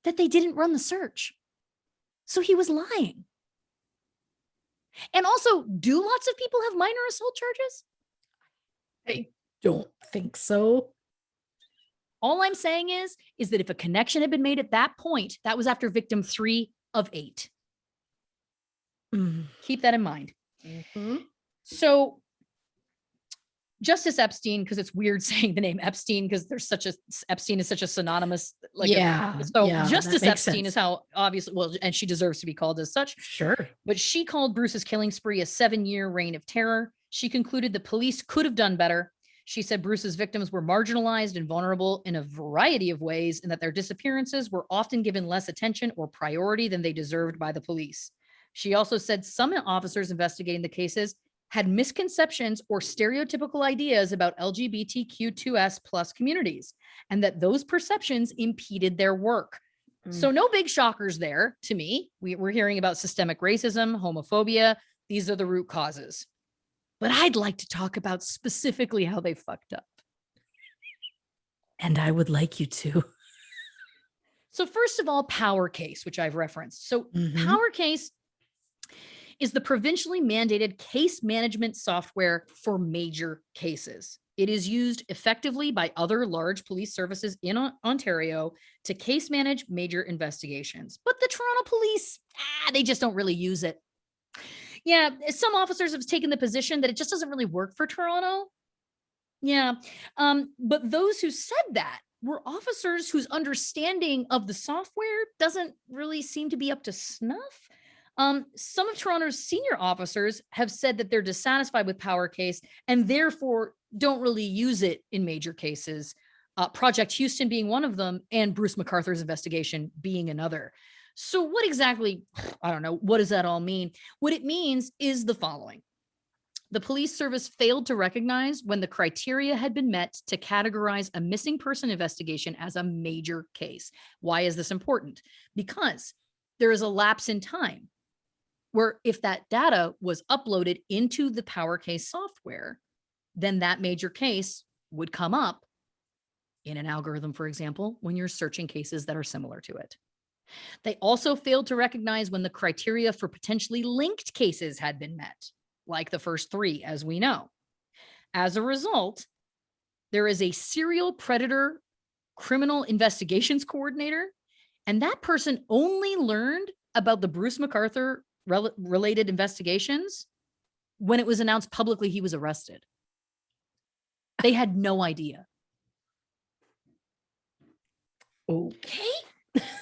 that they didn't run the search. So he was lying. And also, do lots of people have minor assault charges? I don't think so. All I'm saying is that if a connection had been made at that point, that was after victim 3 of 8. Keep that in mind. Mm-hmm. So Justice Epstein, because it's weird saying the name Epstein because Epstein is such a synonymous. Justice Epstein is how obviously, and she deserves to be called as such. Sure. But she called Bruce's killing spree a 7-year reign of terror. She concluded the police could have done better. She said Bruce's victims were marginalized and vulnerable in a variety of ways, and that their disappearances were often given less attention or priority than they deserved by the police. She also said some officers investigating the cases had misconceptions or stereotypical ideas about LGBTQ2S plus communities, and that those perceptions impeded their work. So no big shockers there to me. We're hearing about systemic racism, homophobia. These are the root causes. But I'd like to talk about specifically how they fucked up. And I would like you to. So first of all, PowerCase, which I've referenced. So PowerCase is the provincially mandated case management software for major cases. It is used effectively by other large police services in Ontario to case manage major investigations. But the Toronto police, they just don't really use it. Yeah, some officers have taken the position that it just doesn't really work for Toronto. Yeah, but those who said that were officers whose understanding of the software doesn't really seem to be up to snuff. Some of Toronto's senior officers have said that they're dissatisfied with PowerCase and therefore don't really use it in major cases. Project Houston being one of them, and Bruce McArthur's investigation being another. So what exactly, I don't know, what does that all mean? What it means is the following. The police service failed to recognize when the criteria had been met to categorize a missing person investigation as a major case. Why is this important? Because there is a lapse in time where if that data was uploaded into the PowerCase software, then that major case would come up in an algorithm, for example, when you're searching cases that are similar to it. They also failed to recognize when the criteria for potentially linked cases had been met, like the first 3, as we know. As a result, there is a serial predator criminal investigations coordinator And that person only learned about the Bruce McArthur related investigations when it was announced publicly he was arrested. They had no idea. Okay.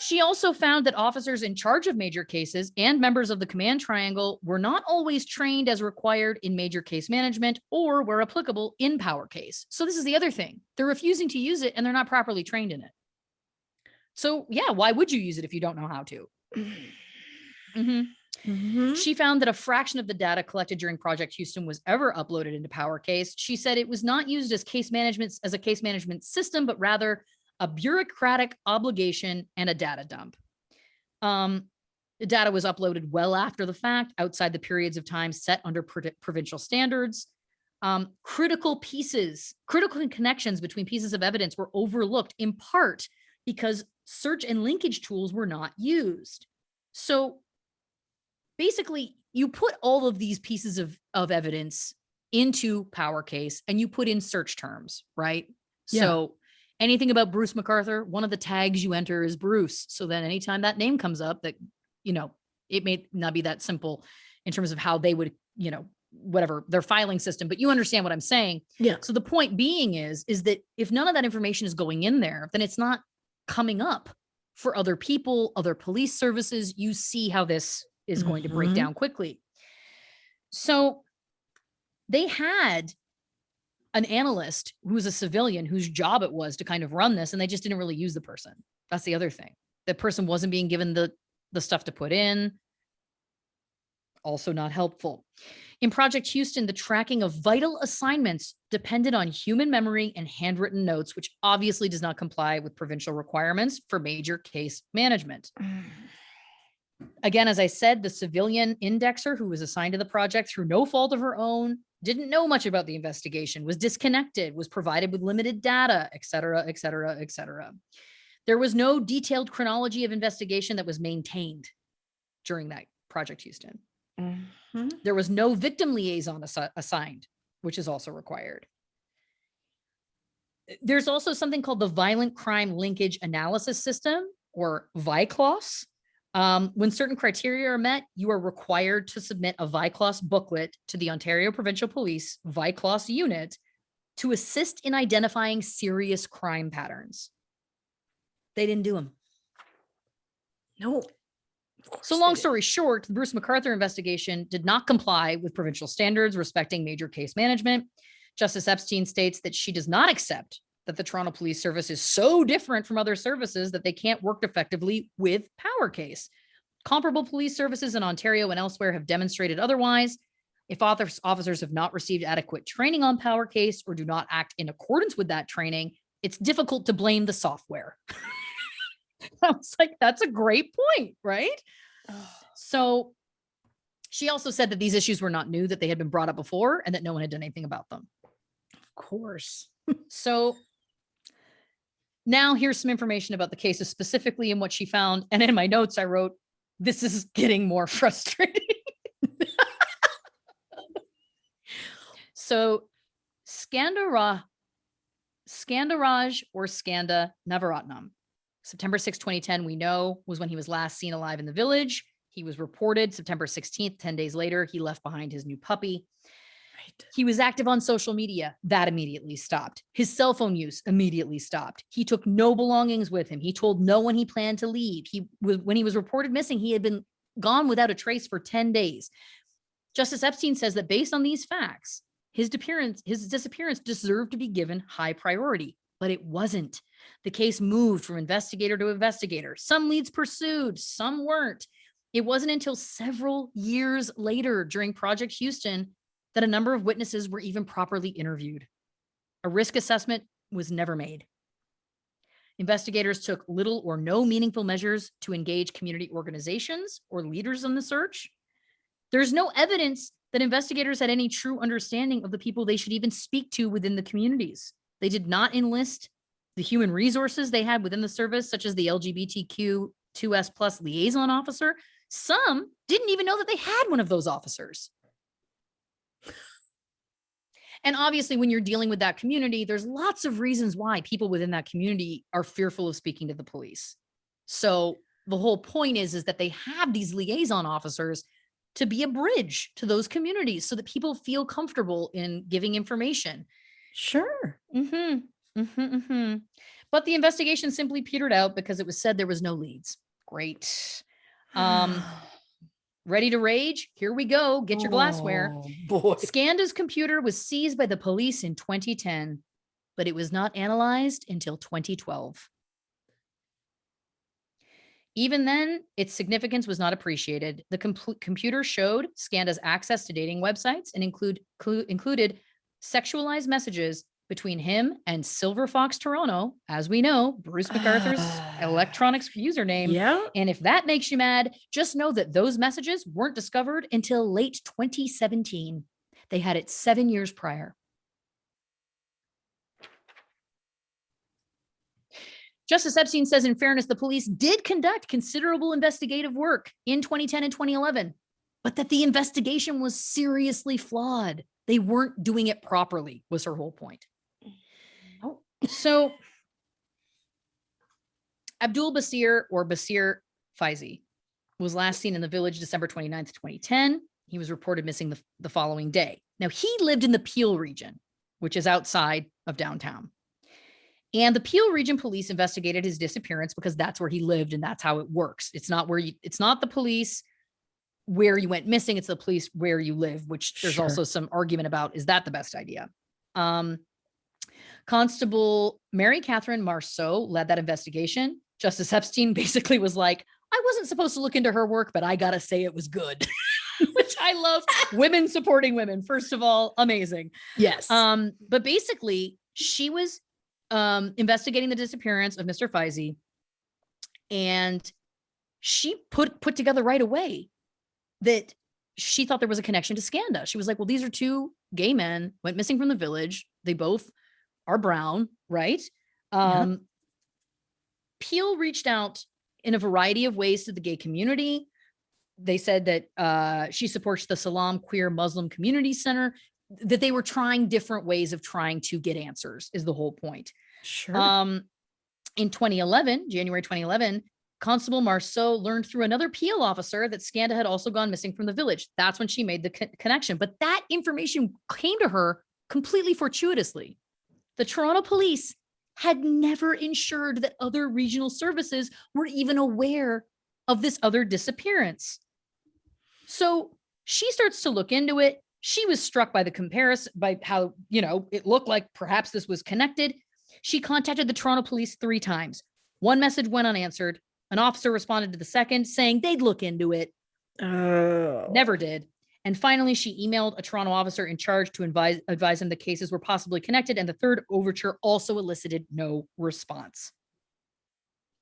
She also found that officers in charge of major cases and members of the command triangle were not always trained as required in major case management or where applicable in power case. So this is the other thing. They're refusing to use it and they're not properly trained in it. So yeah, why would you use it if you don't know how to? She found that a fraction of the data collected during Project Houston was ever uploaded into Power Case. She said it was not used as a case management system, but rather a bureaucratic obligation and a data dump. The data was uploaded well after the fact, outside the periods of time set under provincial standards. Critical connections between pieces of evidence were overlooked in part because search and linkage tools were not used. So basically, you put all of these pieces of evidence into Power Case and you put in search terms, right? Yeah. So anything about Bruce McArthur, one of the tags you enter is Bruce. So then anytime that name comes up, that, it may not be that simple in terms of how they would, whatever their filing system, but you understand what I'm saying. Yeah. So the point being is that if none of that information is going in there, then it's not coming up for other people, other police services. You see how this is going to break down quickly. So they had an analyst who was a civilian whose job it was to kind of run this, and they just didn't really use the person. That's the other thing. The person wasn't being given the stuff to put in. Also not helpful. In Project Houston, the tracking of vital assignments depended on human memory and handwritten notes, which obviously does not comply with provincial requirements for major case management. Again, as I said, the civilian indexer who was assigned to the project through no fault of her own, didn't know much about the investigation, was disconnected, was provided with limited data, et cetera, et cetera, et cetera. There was no detailed chronology of investigation that was maintained during that Project Houston. There was no victim liaison assigned, which is also required. There's also something called the Violent Crime Linkage Analysis System, or VICLAS. When certain criteria are met, you are required to submit a VICLAS booklet to the Ontario Provincial Police VICLAS unit to assist in identifying serious crime patterns. They didn't do them. No. So long story short, the Bruce McArthur investigation did not comply with provincial standards respecting major case management. Justice Epstein states that she does not accept that the Toronto Police Service is so different from other services that they can't work effectively with Power Case. Comparable police services in Ontario and elsewhere have demonstrated otherwise. If officers have not received adequate training on Power Case or do not act in accordance with that training, it's difficult to blame the software. I was like, that's a great point, right? So she also said that these issues were not new, that they had been brought up before and that no one had done anything about them. Of course. So now here's some information about the cases specifically and what she found. And in my notes, I wrote, this is getting more frustrating. So Skandaraj or Skanda Navaratnam, September 6, 2010, we know was when he was last seen alive in the village. He was reported September 16th, 10 days later, he left behind his new puppy. Right. He was active on social media. That immediately stopped. His cell phone use immediately stopped. He took no belongings with him. He told no one he planned to leave. When he was reported missing, he had been gone without a trace for 10 days. Justice Epstein says that based on these facts, his disappearance deserved to be given high priority, but it wasn't. The case moved from investigator to investigator. Some leads pursued, some weren't. It wasn't until several years later during Project Houston that a number of witnesses were even properly interviewed. A risk assessment was never made. Investigators took little or no meaningful measures to engage community organizations or leaders in the search. There's no evidence that investigators had any true understanding of the people they should even speak to within the communities. They did not enlist the human resources they had within the service, such as the LGBTQ2S+ liaison officer. Some didn't even know that they had one of those officers. And obviously, when you're dealing with that community, there's lots of reasons why people within that community are fearful of speaking to the police. So the whole point is that they have these liaison officers to be a bridge to those communities so that people feel comfortable in giving information. Sure. But the investigation simply petered out because it was said there was no leads. Great. Ready to rage? Here we go. Get your glassware. Oh, boy. Scanda's computer was seized by the police in 2010, but it was not analyzed until 2012. Even then, its significance was not appreciated. The computer showed Scanda's access to dating websites and included sexualized messages between him and Silver Fox Toronto, as we know, Bruce McArthur's electronics username. Yeah. And if that makes you mad, just know that those messages weren't discovered until late 2017. They had it 7 years prior. Justice Epstein says, in fairness, the police did conduct considerable investigative work in 2010 and 2011, but that the investigation was seriously flawed. They weren't doing it properly, was her whole point. So Abdul Basir, or Basir Faizi, was last seen in the village December 29th, 2010. He was reported missing the following day. Now, he lived in the Peel region, which is outside of downtown. And the Peel region police investigated his disappearance because that's where he lived and that's how it works. It's not the police where you went missing. It's the police where you live, which there's also some argument about. Is that the best idea? Constable Mary Catherine Marceau led that investigation. Justice Epstein basically was like, I wasn't supposed to look into her work, but I got to say it was good, which I love. Women supporting women. First of all, amazing. Yes. But basically she was investigating the disappearance of Mr. Faizi, and she put together right away that she thought there was a connection to Scanda. She was like, well, these are two gay men, went missing from the village. They both are brown, right? Peel reached out in a variety of ways to the gay community. They said that she supports the Salam Queer Muslim Community Center, that they were trying different ways of trying to get answers, is the whole point. Sure. In 2011, January 2011, Constable Marceau learned through another Peel officer that Scanda had also gone missing from the village. That's when she made the connection. But that information came to her completely fortuitously. The Toronto police had never ensured that other regional services were even aware of this other disappearance. So she starts to look into it. She was struck by the comparison, by how, it looked like perhaps this was connected. She contacted the Toronto police 3 times. One message went unanswered. An officer responded to the second saying they'd look into it. Never did. And finally, she emailed a Toronto officer in charge to advise him the cases were possibly connected. And the third overture also elicited no response.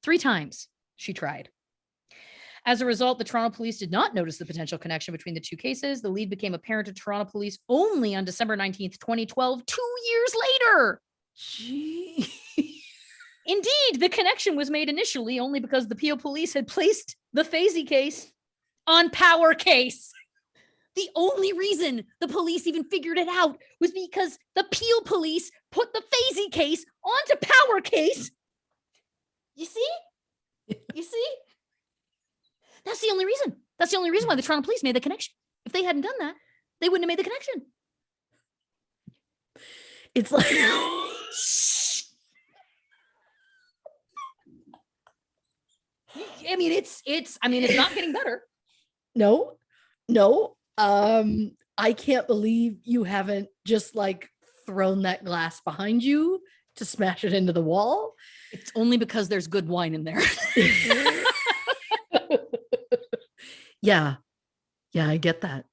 3 times she tried. As a result, the Toronto police did not notice the potential connection between the 2 cases. The lead became apparent to Toronto police only on December 19th, 2012, 2 years later. Gee. Indeed, the connection was made initially only because the Peel police had placed the Faizi case on Power Case. The only reason the police even figured it out was because the Peel police put the Faizi case onto Power Case. You see? You see? That's the only reason. That's the only reason why the Toronto police made the connection. If they hadn't done that, they wouldn't have made the connection. It's like... it's not getting better. No. I can't believe you haven't just thrown that glass behind you to smash it into the wall. It's only because there's good wine in there. Yeah, I get that.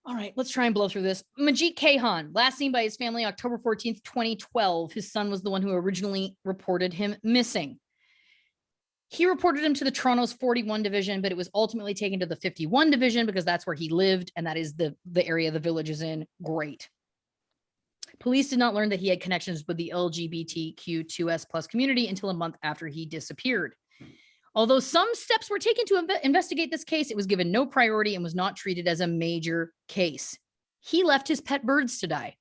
All right, let's try and blow through this. Majit Kahan, last seen by his family October 14th, 2012. His son was the one who originally reported him missing. He reported him to the Toronto's 41 division, but it was ultimately taken to the 51 division because that's where he lived, and that is the area the village is in. Great. Police did not learn that he had connections with the LGBTQ2S+ community until a month after he disappeared. Although some steps were taken to investigate this case, it was given no priority and was not treated as a major case. He left his pet birds to die.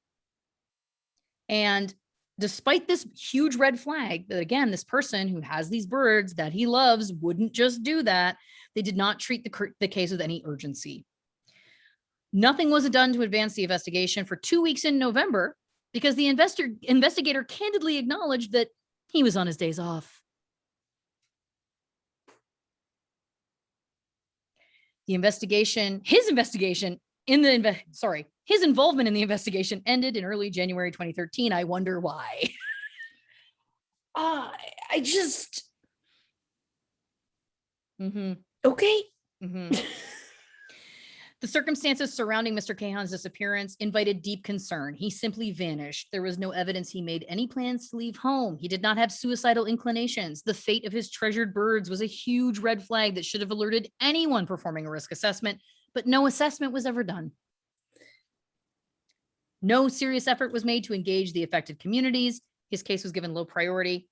And despite this huge red flag that, again, this person who has these birds that he loves wouldn't just do that, they did not treat the case with any urgency. Nothing was done to advance the investigation for 2 weeks in November because the investigator candidly acknowledged that he was on his days off. His involvement in the investigation ended in early January 2013. I wonder why. I just. Okay. The circumstances surrounding Mr. Cahan's disappearance invited deep concern. He simply vanished. There was no evidence he made any plans to leave home. He did not have suicidal inclinations. The fate of his treasured birds was a huge red flag that should have alerted anyone performing a risk assessment, but no assessment was ever done. No serious effort was made to engage the affected communities. His case was given low priority,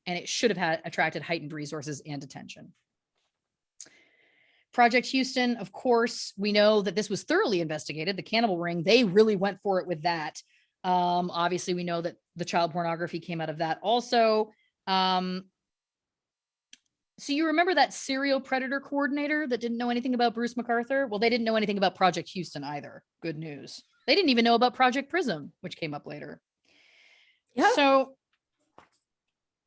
and it should have attracted heightened resources and attention. Project Houston, of course, we know that this was thoroughly investigated. The cannibal ring, they really went for it with that. Obviously, we know that the child pornography came out of that also. So you remember that serial predator coordinator that didn't know anything about Bruce McArthur? Well, they didn't know anything about Project Houston either. Good news. They didn't even know about Project Prism, which came up later. Yeah. So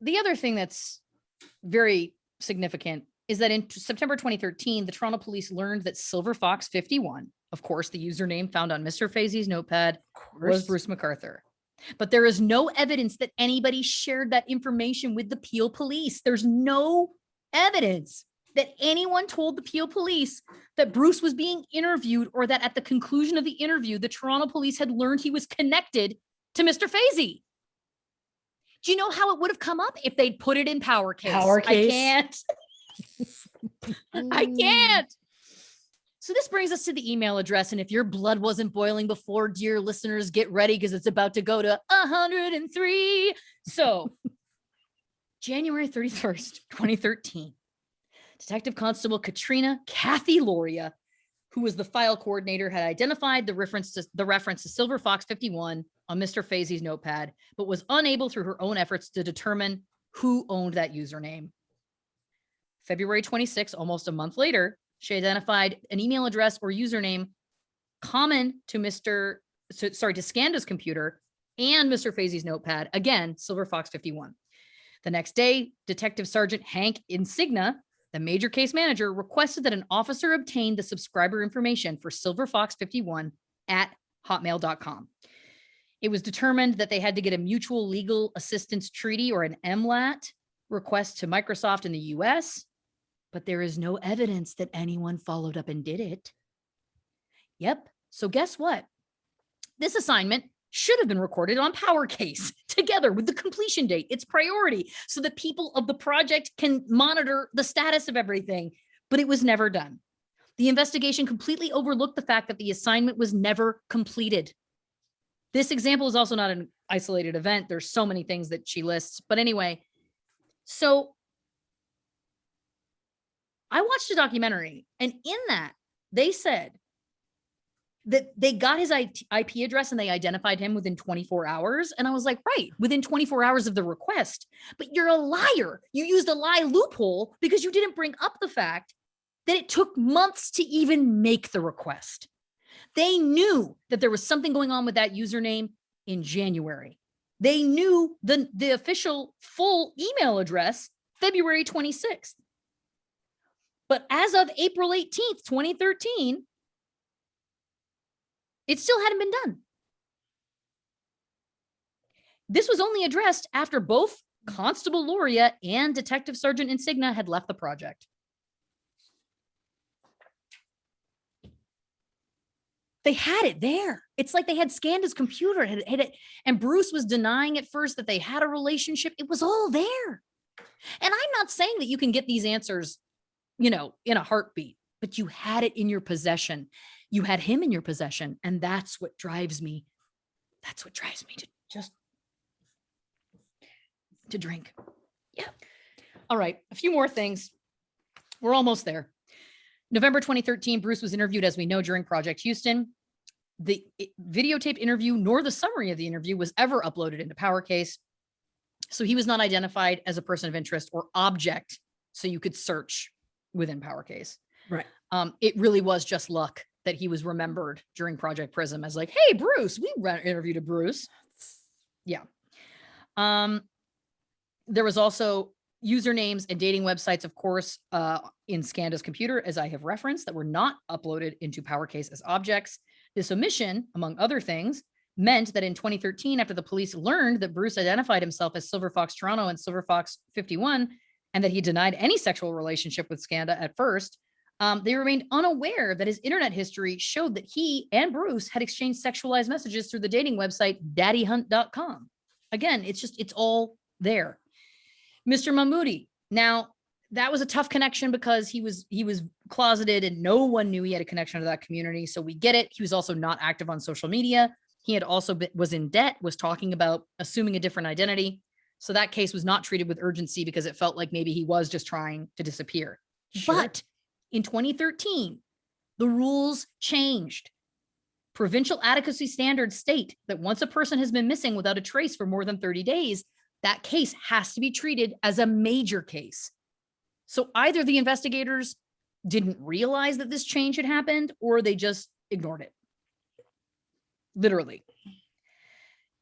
the other thing that's very significant is that in September 2013, the Toronto police learned that Silver Fox 51, of course, the username found on Mr. Fazey's notepad, was Bruce McArthur. But there is no evidence that anybody shared that information with the Peel police. There's no evidence that anyone told the Peel police that Bruce was being interviewed, or that at the conclusion of the interview, the Toronto police had learned he was connected to Mr. Fazey. Do you know how it would have come up if they'd put it in Power Case? I can't. I can't. So this brings us to the email address. And if your blood wasn't boiling before, dear listeners, get ready because it's about to go to 103. So January 31st, 2013, Detective Constable Katrina Kathy Loria, who was the file coordinator, had identified the reference to Silver Fox 51 on Mr. Fazey's notepad, but was unable through her own efforts to determine who owned that username. February 26, almost a month later, she identified an email address or username common to Scanda's computer and Mr. Fazey's notepad. Again, Silver Fox 51. The next day, Detective Sergeant Hank Insigna, the major case manager, requested that an officer obtain the subscriber information for Silver Fox 51 at hotmail.com. It was determined that they had to get a mutual legal assistance treaty, or an MLAT, request to Microsoft in the US, but there is no evidence that anyone followed up and did it. Yep. So guess what? This assignment should have been recorded on Power Case together with the completion date, its priority, so that people of the project can monitor the status of everything, but it was never done. The investigation completely overlooked the fact that the assignment was never completed. This example is also not an isolated event. There's so many things that she lists, but anyway, so I watched a documentary, and in that they said that they got his IP address and they identified him within 24 hours. And I was like, right, within 24 hours of the request, but you're a liar. You used a lie loophole because you didn't bring up the fact that it took months to even make the request. They knew that there was something going on with that username in January. They knew the official full email address, February 26th. But as of April 18th, 2013, it still hadn't been done. This was only addressed after both Constable Loria and Detective Sergeant Insigna had left the project. They had it there. It's like they had scanned his computer, had it, and Bruce was denying at first that they had a relationship. It was all there. And I'm not saying that you can get these answers, in a heartbeat, but you had it in your possession. You had him in your possession. And that's what drives me. That's what drives me to drink. Yeah. All right. A few more things. We're almost there. November 2013, Bruce was interviewed, as we know, during Project Houston. The videotaped interview nor the summary of the interview was ever uploaded into Power Case. So he was not identified as a person of interest or object, so you could search within Power Case. Right. It really was just luck that he was remembered during Project Prism as like, hey, Bruce, we interviewed a Bruce. Yeah. There was also usernames and dating websites, of course, in Scanda's computer, as I have referenced, that were not uploaded into Power Case as objects. This omission, among other things, meant that in 2013, after the police learned that Bruce identified himself as Silver Fox Toronto and Silver Fox 51, and that he denied any sexual relationship with Scanda at first, they remained unaware that his internet history showed that he and Bruce had exchanged sexualized messages through the dating website daddyhunt.com. Again, it's all there. Mr. Mahmoudi. Now, that was a tough connection because he was closeted and no one knew he had a connection to that community. So we get it. He was also not active on social media. He had also was in debt, was talking about assuming a different identity. So that case was not treated with urgency because it felt like maybe he was just trying to disappear. Sure. But in 2013, the rules changed. Provincial adequacy standards state that once a person has been missing without a trace for more than 30 days, that case has to be treated as a major case. So either the investigators didn't realize that this change had happened or they just ignored it. Literally.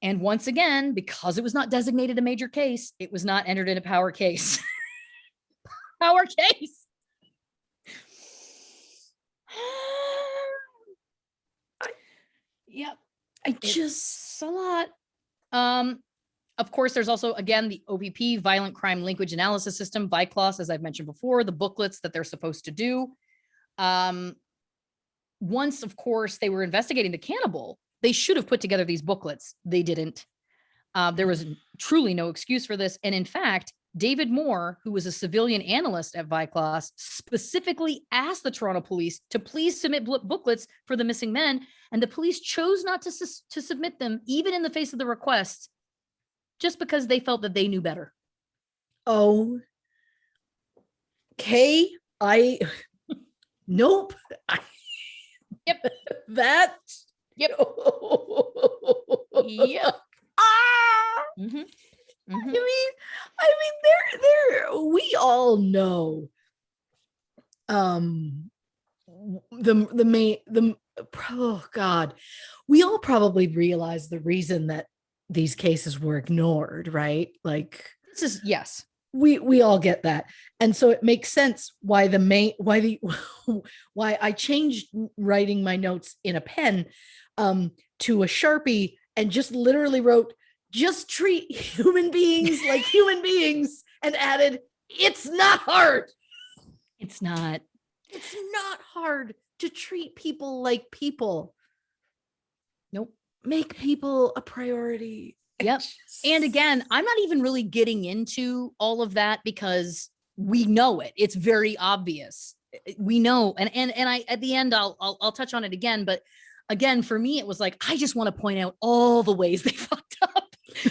And once again, because it was not designated a major case, it was not entered in a Power Case. Power Case. Yep. It's a lot. Of course, there's also, again, the OPP, Violent Crime Linkage Analysis System, VICLAS, as I've mentioned before, the booklets that they're supposed to do. Once, of course, they were investigating the cannibal, they should have put together these booklets. They didn't. There was truly no excuse for this. And in fact, David Moore, who was a civilian analyst at VICLAS, specifically asked the Toronto police to please submit booklets for the missing men. And the police chose not to submit them, even in the face of the request, just because they felt that they knew better. Oh, okay. Nope. Yep. That. Yep. Yep. Mm-hmm. Mm-hmm. I mean, we all know, oh God, we all probably realize the reason that these cases were ignored, right? Like, this is, yes, we all get that. And so it makes sense why why I changed writing my notes in a pen to a Sharpie and just literally wrote, just treat human beings like human beings, and added, it's not hard. It's not hard to treat people like people. Nope. Make people a priority. Yep. And again, I'm not even really getting into all of that because we know it. It's very obvious. We know. And I, at the end, I'll touch on it again. But again, for me, it was like, I just want to point out all the ways they fucked up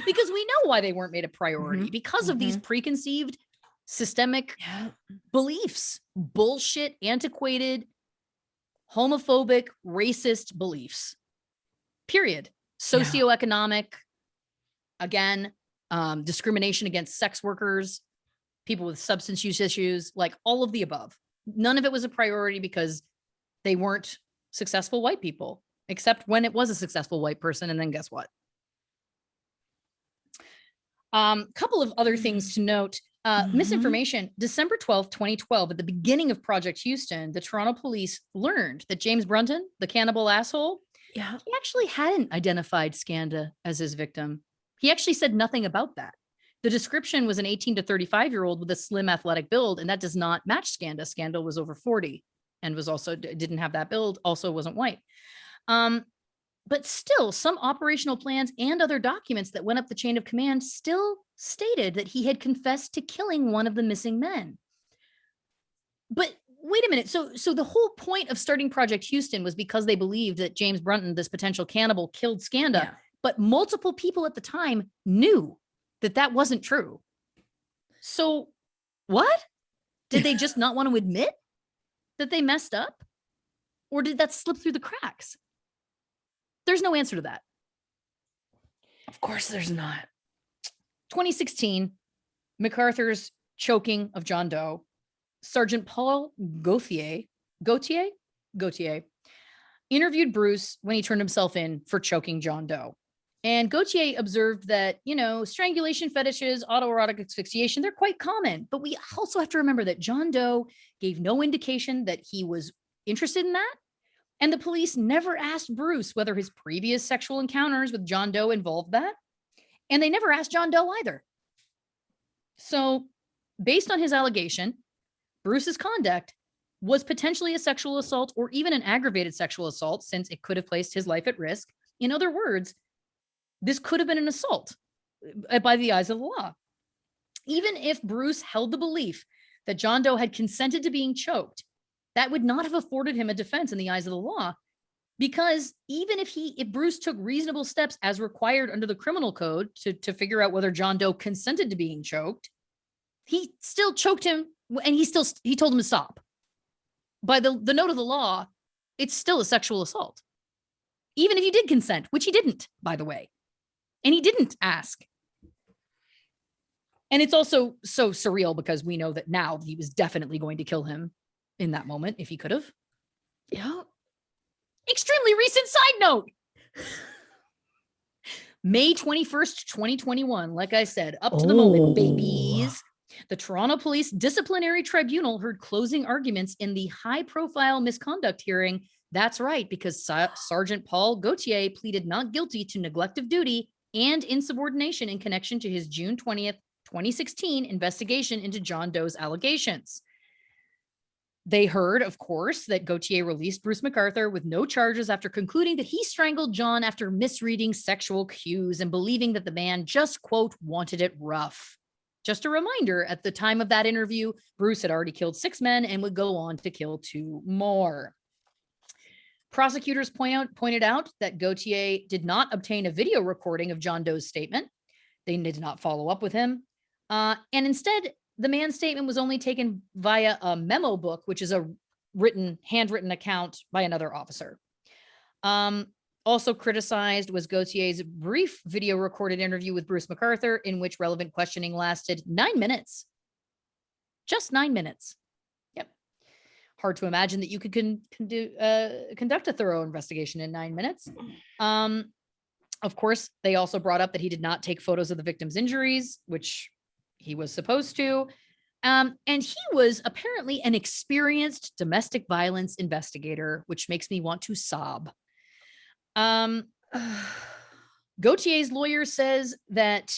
because we know why they weren't made a priority because of these preconceived systemic beliefs, bullshit, antiquated, homophobic, racist beliefs, period. Socioeconomic, again, discrimination against sex workers, people with substance use issues, like all of the above. None of it was a priority because they weren't successful white people, except when it was a successful white person. And then guess what? Couple of other things to note. Misinformation. December 12th, 2012, at the beginning of Project Houston, the Toronto police learned that James Brunton, the cannibal asshole, he actually hadn't identified Scanda as his victim. He actually said nothing about that. The description was an 18 to 35-year-old with a slim athletic build, and that does not match Scanda. Scanda was over 40 and was also didn't have that build, also wasn't white. But still, some operational plans and other documents that went up the chain of command still stated that he had confessed to killing one of the missing men. But wait a minute. So the whole point of starting Project Houston was because they believed that James Brunton, this potential cannibal, killed Scanda. But multiple people at the time knew that that wasn't true. So what? Did they just not want to admit that they messed up? Or did that slip through the cracks? There's no answer to that. Of course there's not. 2016, McArthur's choking of John Doe. Sergeant Paul Gautier interviewed Bruce when he turned himself in for choking John Doe. And Gautier observed that, strangulation fetishes, autoerotic asphyxiation, they're quite common. But we also have to remember that John Doe gave no indication that he was interested in that. And the police never asked Bruce whether his previous sexual encounters with John Doe involved that. And they never asked John Doe either. So based on his allegation, Bruce's conduct was potentially a sexual assault or even an aggravated sexual assault, since it could have placed his life at risk. In other words, this could have been an assault by the eyes of the law. Even if Bruce held the belief that John Doe had consented to being choked, that would not have afforded him a defense in the eyes of the law, because even if Bruce took reasonable steps as required under the criminal code to figure out whether John Doe consented to being choked, he still choked him, and he told him to stop. By the note of the law, it's still a sexual assault, even if he did consent, which he didn't, by the way. And he didn't ask. And it's also so surreal because we know that now he was definitely going to kill him in that moment if he could have. Yeah. Extremely recent side note. May 21st, 2021. Like I said, up to the moment, babies. The Toronto Police Disciplinary Tribunal heard closing arguments in the high-profile misconduct hearing. That's right, because Sergeant Paul Gautier pleaded not guilty to neglect of duty and insubordination in connection to his June 20th, 2016 investigation into John Doe's allegations. They heard, of course, that Gautier released Bruce McArthur with no charges after concluding that he strangled John after misreading sexual cues and believing that the man just, quote, wanted it rough. Just a reminder, at the time of that interview, Bruce had already killed 6 men and would go on to kill 2 more. Prosecutors pointed out that Gautier did not obtain a video recording of John Doe's statement. They did not follow up with him. And instead, the man's statement was only taken via a memo book, which is a handwritten account by another officer. Also criticized was Gautier's brief video recorded interview with Bruce McArthur, in which relevant questioning lasted 9 minutes. Just 9 minutes. Yep. Hard to imagine that you could conduct a thorough investigation in 9 minutes. Of course, they also brought up that he did not take photos of the victim's injuries, which he was supposed to. And he was apparently an experienced domestic violence investigator, which makes me want to sob. Gautier's lawyer says that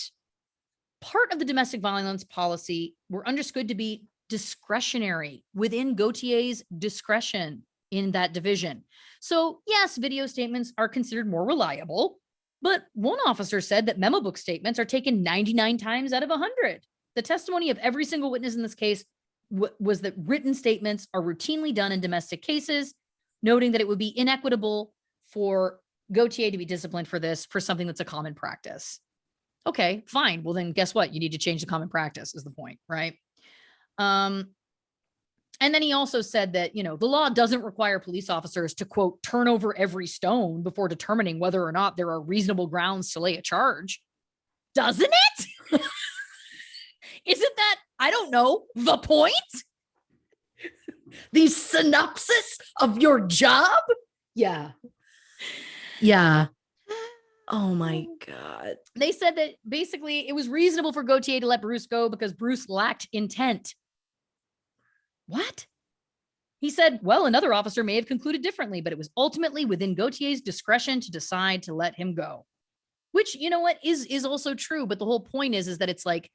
part of the domestic violence policy were understood to be discretionary within Gautier's discretion in that division. So yes, video statements are considered more reliable, but one officer said that memo book statements are taken 99 times out of 100. The testimony of every single witness in this case was that written statements are routinely done in domestic cases, noting that it would be inequitable for Gautier to be disciplined for this, for something that's a common practice. Okay, fine. Well, then guess what? You need to change the common practice is the point, right? And then he also said that, the law doesn't require police officers to, quote, turn over every stone before determining whether or not there are reasonable grounds to lay a charge. Doesn't it? Isn't that, I don't know, the point? The synopsis of your job? Yeah. Yeah. Oh my God. They said that basically it was reasonable for Gautier to let Bruce go because Bruce lacked intent. What? He said, well, another officer may have concluded differently, but it was ultimately within Gautier's discretion to decide to let him go. Which, you know what, is also true. But the whole point is that it's like,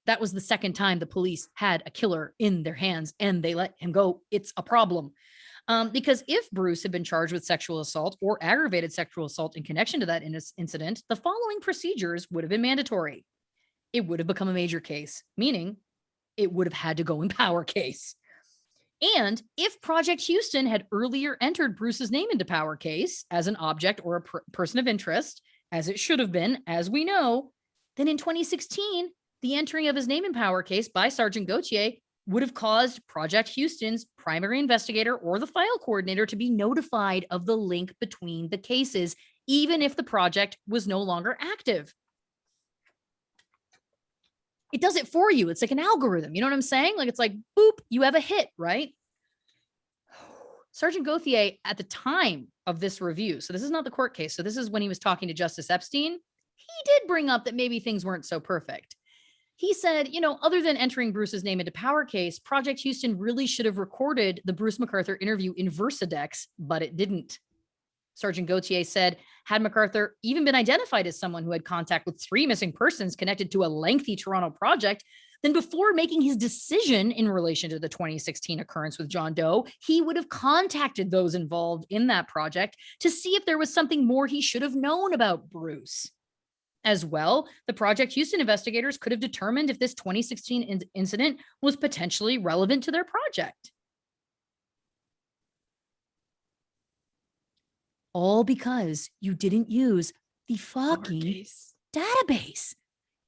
that was the second time the police had a killer in their hands and they let him go. It's a problem. Because if Bruce had been charged with sexual assault or aggravated sexual assault in connection to that incident, the following procedures would have been mandatory. It would have become a major case, meaning it would have had to go in Power Case. And if Project Houston had earlier entered Bruce's name into Power Case as an object or a person of interest, as it should have been, as we know, then in 2016, the entering of his name in Power Case by Sergeant Gautier would have caused Project Houston's primary investigator or the file coordinator to be notified of the link between the cases, even if the project was no longer active. It does it for you. It's like an algorithm. You know what I'm saying? Like, it's like, boop, you have a hit, right? Sergeant Gautier, at the time of this review, so this is not the court case. So this is when he was talking to Justice Epstein. He did bring up that maybe things weren't so perfect. He said, other than entering Bruce's name into Power Case, Project Houston really should have recorded the Bruce McArthur interview in Versadex, but it didn't. Sergeant Gautier said, had McArthur even been identified as someone who had contact with 3 missing persons connected to a lengthy Toronto project, then before making his decision in relation to the 2016 occurrence with John Doe, he would have contacted those involved in that project to see if there was something more he should have known about Bruce. As well, the Project Houston investigators could have determined if this 2016 incident was potentially relevant to their project. All because you didn't use the fucking database.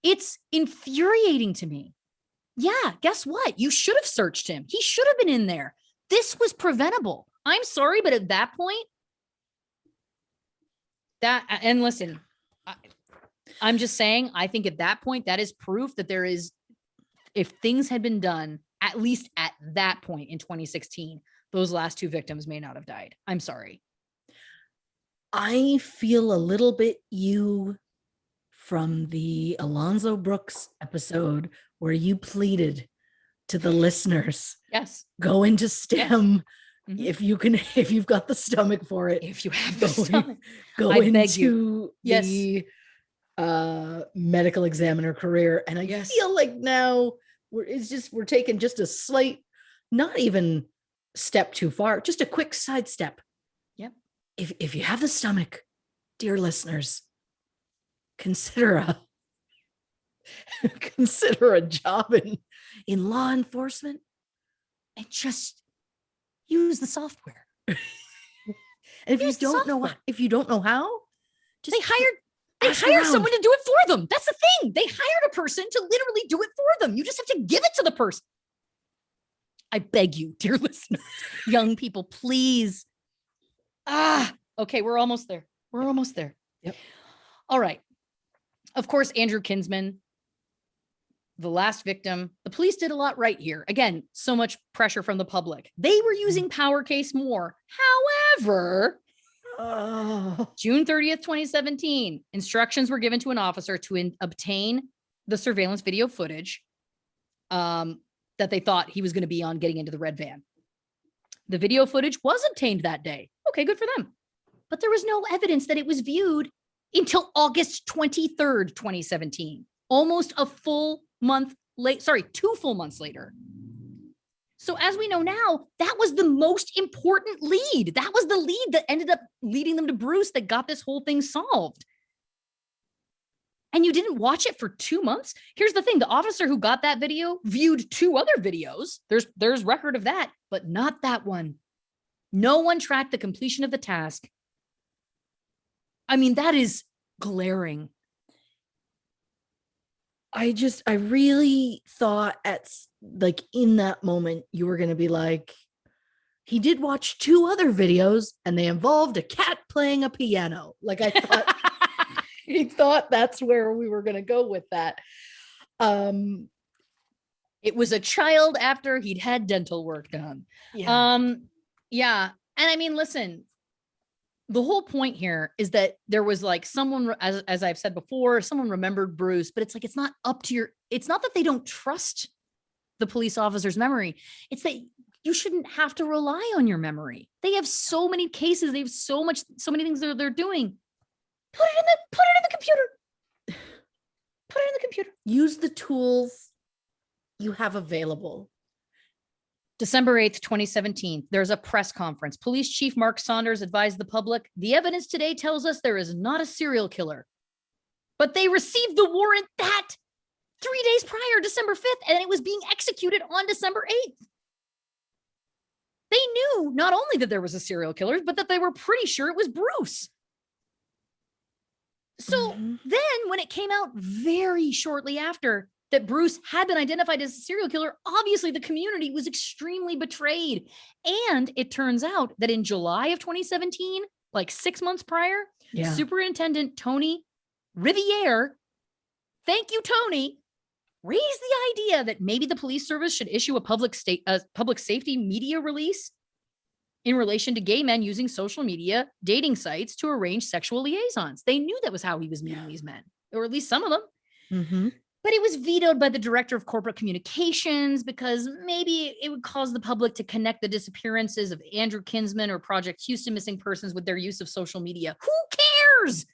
It's infuriating to me. Yeah, guess what? You should have searched him. He should have been in there. This was preventable. I'm sorry, but at that point, and listen, I'm just saying, I think at that point, that is proof that there is, if things had been done, at least at that point in 2016, those last 2 victims may not have died. I'm sorry. I feel a little bit you from the Alonzo Brooks episode where you pleaded to the listeners. Yes. Go into STEM. Yes. If you've got the stomach for it. If you have the stomach. Go I beg into you. Yes. the medical examiner career. And I feel like now we're taking just a slight, not even step too far, just a quick sidestep. Yep. If you have the stomach, dear listeners, consider a job in law enforcement and just use the software. And if you don't know how, just they hired someone to do it for them. That's the thing. They hired a person to literally do it for them. You just have to give it to the person. I beg you, dear listeners, young people, please. Okay, we're almost there. Yep. All right. Of course, Andrew Kinsman, the last victim, the police did a lot right here. Again, so much pressure from the public. They were using Power Case more. However, June 30th, 2017, instructions were given to an officer to obtain the surveillance video footage that they thought he was going to be on getting into the red van. The video footage was obtained that day. Okay, good for them. But there was no evidence that it was viewed until August 23rd, 2017. Almost a full month late. Sorry, 2 full months later. So as we know now, that was the most important lead. That was the lead that ended up leading them to Bruce that got this whole thing solved. And you didn't watch it for 2 months? Here's the thing. The officer who got that video viewed 2 other videos. There's record of that, but not that one. No one tracked the completion of the task. I mean, that is glaring. I really thought in that moment, you were going to be like, he did watch 2 other videos and they involved a cat playing a piano. Like I thought, he thought that's where we were going to go with that. It was a child after he'd had dental work done. Yeah. Yeah. And I mean, listen, the whole point here is that there was like someone, as I've said before, someone remembered Bruce, but it's like, it's not up to it's not that they don't trust the police officer's memory. It's that you shouldn't have to rely on your memory. They have so many cases. They have so many things that they're doing. Put it in the computer. Put it in the computer. Use the tools you have available. December 8th, 2017, there's a press conference. Police Chief Mark Saunders advised the public, the evidence today tells us there is not a serial killer. But they received the warrant that 3 days prior, December 5th, and it was being executed on December 8th. They knew not only that there was a serial killer, but that they were pretty sure it was Bruce. So then when it came out very shortly after that Bruce had been identified as a serial killer, obviously the community was extremely betrayed. And it turns out that in July of 2017, like 6 months prior, Superintendent Tony Riviere, thank you, Tony, raised the idea that maybe the police service should issue a public safety media release in relation to gay men using social media dating sites to arrange sexual liaisons. They knew that was how he was meeting these men, or at least some of them. Mm-hmm. But it was vetoed by the director of corporate communications because maybe it would cause the public to connect the disappearances of Andrew Kinsman or Project Houston missing persons with their use of social media. Who cares?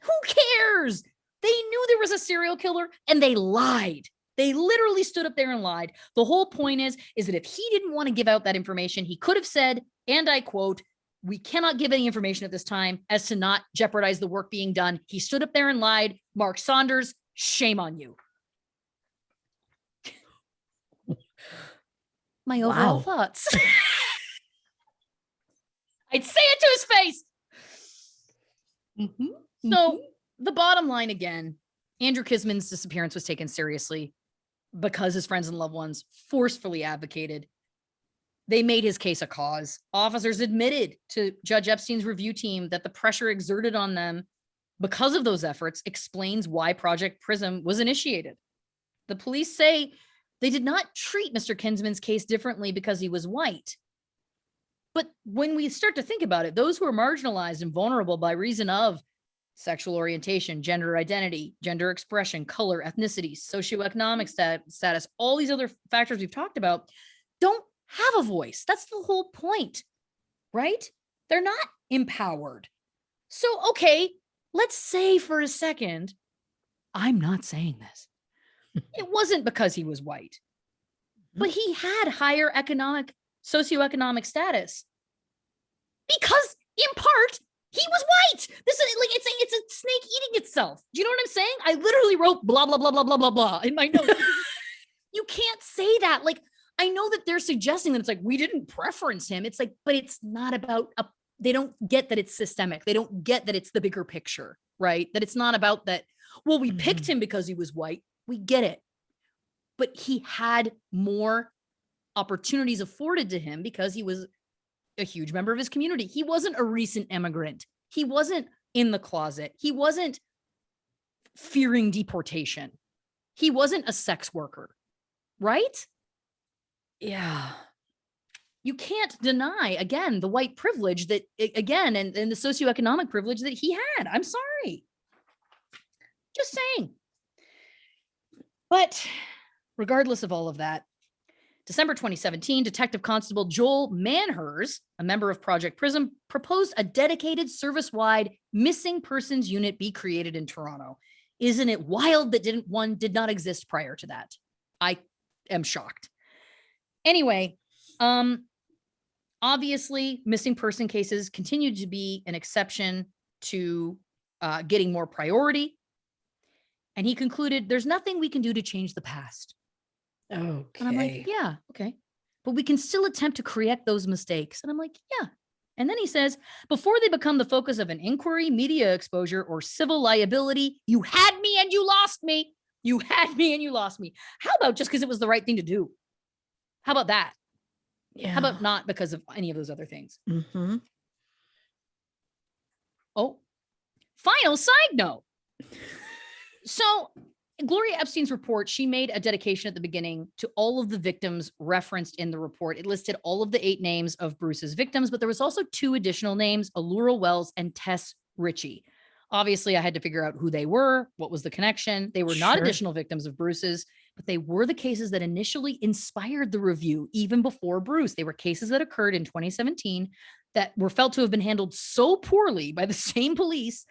Who cares? They knew there was a serial killer and they lied. They literally stood up there and lied. The whole point is that if he didn't want to give out that information, he could have said, and I quote, "We cannot give any information at this time as to not jeopardize the work being done." He stood up there and lied. Mark Saunders, shame on you. My overall thoughts. I'd say it to his face. Mm-hmm. So the bottom line again, Andrew Kinsman's disappearance was taken seriously because his friends and loved ones forcefully advocated. They made his case a cause. Officers admitted to Judge Epstein's review team that the pressure exerted on them because of those efforts explains why Project Prism was initiated. The police say they did not treat Mr. Kinsman's case differently because he was white. But when we start to think about it, those who are marginalized and vulnerable by reason of sexual orientation, gender identity, gender expression, color, ethnicity, socioeconomic status, all these other factors we've talked about, don't have a voice. That's the whole point, right? They're not empowered. So, okay, let's say for a second, I'm not saying this. It wasn't because he was white, but he had higher socioeconomic status because in part he was white. This is like, it's a snake eating itself. Do you know what I'm saying? I literally wrote blah, blah, blah, blah, blah, blah, blah in my notes. You can't say that. Like, I know that they're suggesting that it's like, we didn't preference him. It's like, but it's not about, they don't get that it's systemic. They don't get that it's the bigger picture, right? That it's not about that, well, we picked him because he was white. We get it. But he had more opportunities afforded to him because he was a huge member of his community. He wasn't a recent immigrant. He wasn't in the closet. He wasn't fearing deportation. He wasn't a sex worker, right? Yeah. You can't deny, again, the white privilege that, again, and the socioeconomic privilege that he had. I'm sorry. Just saying. But regardless of all of that, December 2017, Detective Constable Joel Manhers, a member of Project Prism, proposed a dedicated service-wide missing persons unit be created in Toronto. Isn't it wild that one did not exist prior to that? I am shocked. Anyway, obviously, missing person cases continued to be an exception to getting more priority. And he concluded, there's nothing we can do to change the past. Okay. And I'm like, yeah, okay. But we can still attempt to correct those mistakes. And I'm like, yeah. And then he says, before they become the focus of an inquiry, media exposure, or civil liability, you had me and you lost me. You had me and you lost me. How about just because it was the right thing to do? How about that? Yeah. How about not because of any of those other things? Mm-hmm. Oh, final side note. So Gloria Epstein's report, she made a dedication at the beginning to all of the victims referenced in the report. It listed all of the 8 names of Bruce's victims, but there was also 2 additional names, Allura Wells and Tess Ritchie. Obviously, I had to figure out who they were, what was the connection. They were not additional victims of Bruce's, but they were the cases that initially inspired the review, even before Bruce. They were cases that occurred in 2017 that were felt to have been handled so poorly by the same police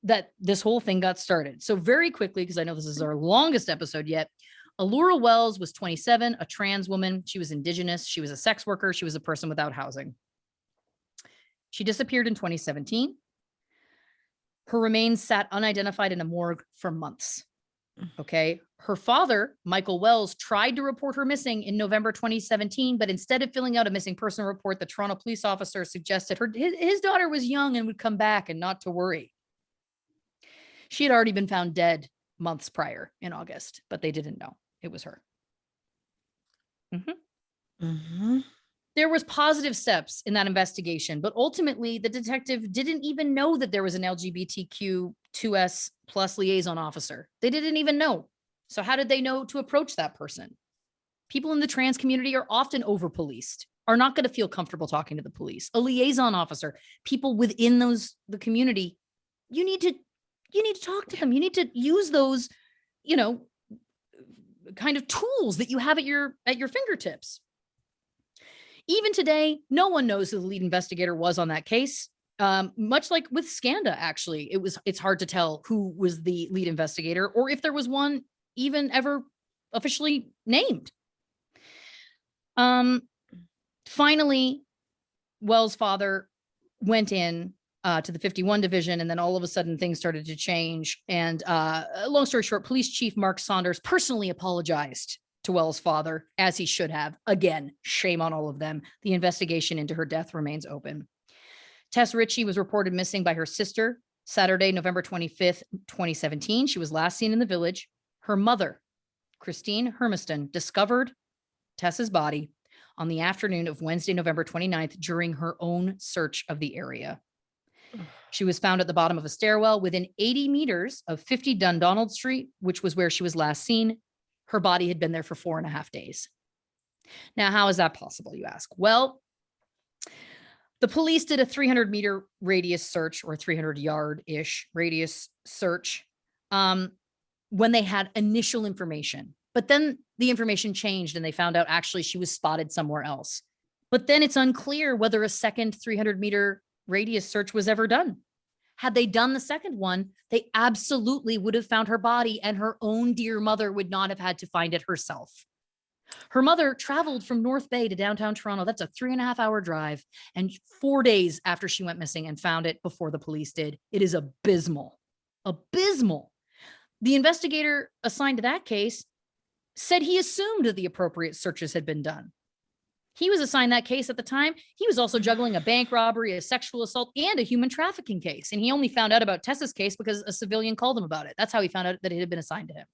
that this whole thing got started. So very quickly, because I know this is our longest episode yet, Allura Wells was 27, a trans woman. She was Indigenous. She was a sex worker. She was a person without housing. She disappeared in 2017. Her remains sat unidentified in a morgue for months. Okay. Her father, Michael Wells, tried to report her missing in November 2017, but instead of filling out a missing person report, the Toronto police officer suggested his daughter was young and would come back and not to worry. She had already been found dead months prior in August, but they didn't know it was her. There was positive steps in that investigation, but ultimately the detective didn't even know that there was an LGBTQ2S plus liaison officer. They didn't even know. So how did they know to approach that person? People in the trans community are often over policed, are not going to feel comfortable talking to the police. A liaison officer, people within the community, you need to talk to them. You need to use those, kind of tools that you have at your fingertips. Even today, no one knows who the lead investigator was on that case. Much like with Skanda, actually, it's hard to tell who was the lead investigator or if there was one even ever officially named. Finally, Wells' father went in to the 51 division, and then all of a sudden things started to change. And long story short, Police Chief Mark Saunders personally apologized to Wells' father, as he should have. Again, shame on all of them. The investigation into her death remains open. Tess Ritchie was reported missing by her sister Saturday, November 25th, 2017. She was last seen in the village. Her mother, Christine Hermiston, discovered Tess's body on the afternoon of Wednesday, November 29th, during her own search of the area. She was found at the bottom of a stairwell within 80 meters of 50 Dundonald Street, which was where she was last seen. Her body had been there for 4.5 days. Now, how is that possible, you ask? Well, the police did a 300-meter radius search, or 300-yard-ish radius search, when they had initial information. But then the information changed and they found out actually she was spotted somewhere else. But then it's unclear whether a second 300-meter radius search was ever done. Had they done the second one, they absolutely would have found her body, and her own dear mother would not have had to find it herself. Her mother traveled from North Bay to downtown Toronto. That's a 3.5-hour drive, and 4 days after she went missing, and found it before the police did. It is abysmal. Abysmal. The investigator assigned to that case said he assumed that the appropriate searches had been done. He was assigned that case at the time. He was also juggling a bank robbery, a sexual assault, and a human trafficking case. And he only found out about Tessa's case because a civilian called him about it. That's how he found out that it had been assigned to him.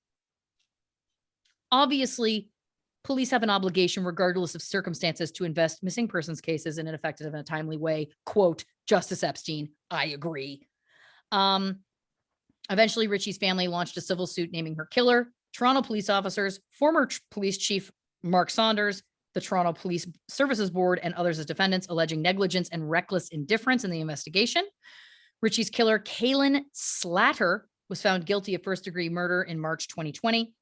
Obviously, police have an obligation, regardless of circumstances, to invest missing persons cases in an effective and a timely way. Quote, Justice Epstein, I agree. Eventually, Ritchie's family launched a civil suit naming her killer. Toronto police officers, former police chief Mark Saunders, the Toronto Police Services Board, and others as defendants, alleging negligence and reckless indifference in the investigation. Ritchie's killer, Kaylin Slatter, was found guilty of first-degree murder in March 2020.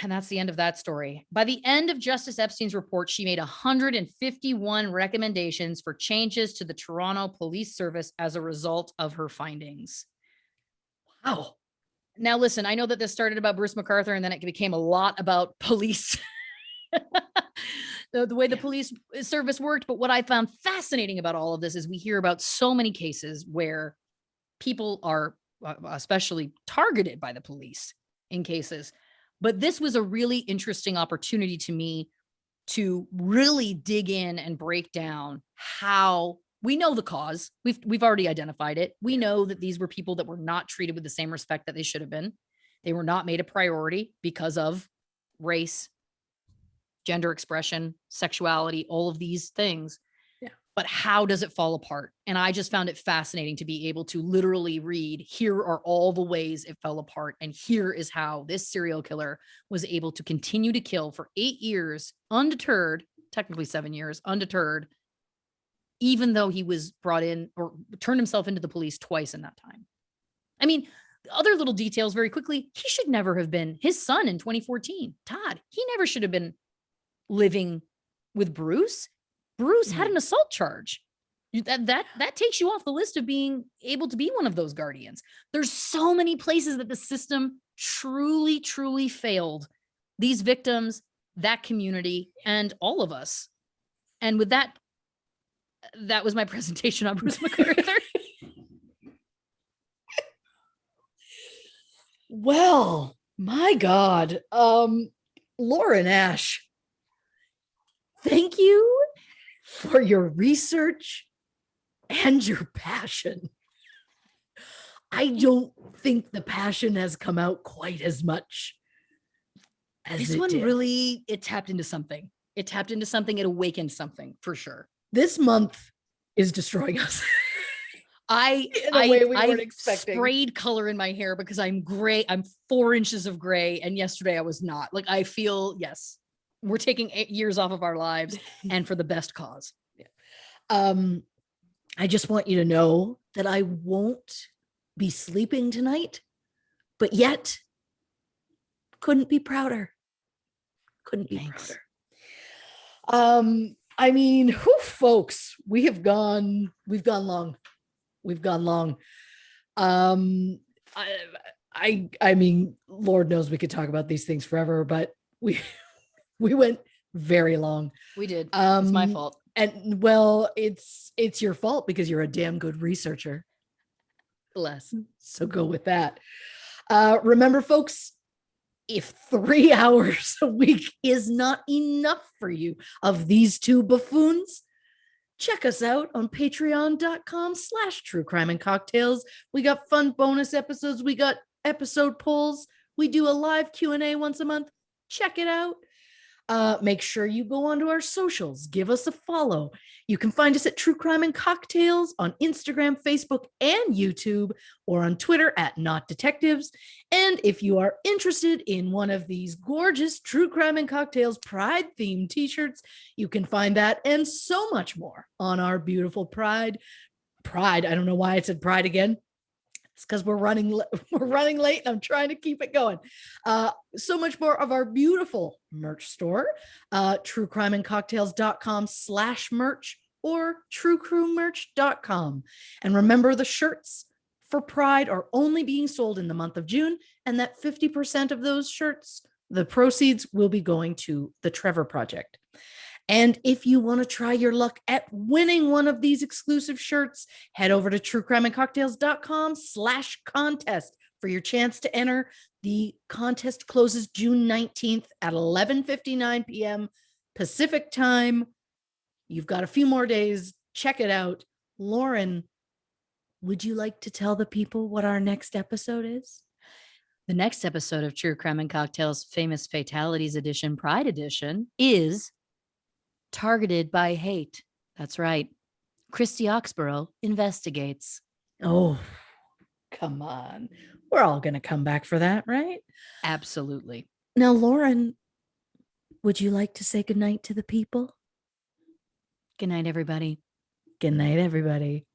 And that's the end of that story. By the end of Justice Epstein's report, she made 151 recommendations for changes to the Toronto Police Service as a result of her findings. Wow. Now, listen, I know that this started about Bruce McArthur, and then it became a lot about police. The way the police service worked. But what I found fascinating about all of this is we hear about so many cases where people are especially targeted by the police in cases. But this was a really interesting opportunity to me to really dig in and break down how we know the cause. We've already identified it. We know that these were people that were not treated with the same respect that they should have been. They were not made a priority because of race, gender expression, sexuality, all of these things. Yeah. But how does it fall apart? And I just found it fascinating to be able to literally read, here are all the ways it fell apart. And here is how this serial killer was able to continue to kill for 8 years, undeterred, technically 7 years, undeterred, even though he was brought in or turned himself into the police twice in that time. I mean, other little details very quickly, he should never have been his son in 2014. Todd, he never should have been living with Bruce. Bruce had an assault charge. That takes you off the list of being able to be one of those guardians. There's so many places that the system truly, truly failed these victims, that community, and all of us. And with that, that was my presentation on Bruce McArthur. Well, my God. Lauren Ash, thank you for your research and your passion. I don't think the passion has come out quite as much as this one did. Really, it tapped into something. It awakened something for sure. This month is destroying us. in a way we I weren't expecting. sprayed color in my hair because I'm gray. I'm 4 inches of gray. And yesterday I was not. Like, I feel, yes, we're taking 8 years off of our lives and for the best cause. I just want you to know that I won't be sleeping tonight, but yet couldn't be prouder. Couldn't be Thanks. prouder. I mean, whew, folks, we've gone long. We've gone long. I mean, Lord knows we could talk about these things forever, but we went very long. We did. It's my fault. And well, it's your fault because you're a damn good researcher. Less. So go with that. Remember, folks, if 3 hours a week is not enough for you of these two buffoons, check us out on patreon.com/true crime and cocktails. We got fun bonus episodes. We got episode polls. We do a live Q&A once a month. Check it out. Make sure you go onto our socials. Give us a follow. You can find us at True Crime and Cocktails on Instagram, Facebook, and YouTube, or on Twitter at Not Detectives. And if you are interested in one of these gorgeous True Crime and Cocktails Pride-themed t-shirts, you can find that and so much more on our beautiful Pride. I don't know why I said Pride again. It's because we're running late and I'm trying to keep it going. So much more of our beautiful merch store, truecrimeandcocktails.com/merch or truecrewmerch.com. And remember, the shirts for Pride are only being sold in the month of June, and that 50% of those shirts, the proceeds will be going to the Trevor Project. And if you want to try your luck at winning one of these exclusive shirts, head over to truecrimeandcocktails.com/contest for your chance to enter. The contest closes June 19th at 11:59 p.m. Pacific time. You've got a few more days. Check it out. Lauren, would you like to tell the people what our next episode is? The next episode of True Crime and Cocktails Famous Fatalities Edition, Pride Edition, is Targeted by Hate. That's right. Christy Oxborough investigates. Oh, come on. We're all going to come back for that, right? Absolutely. Now, Lauren, would you like to say goodnight to the people? Good night, everybody. Good night, everybody.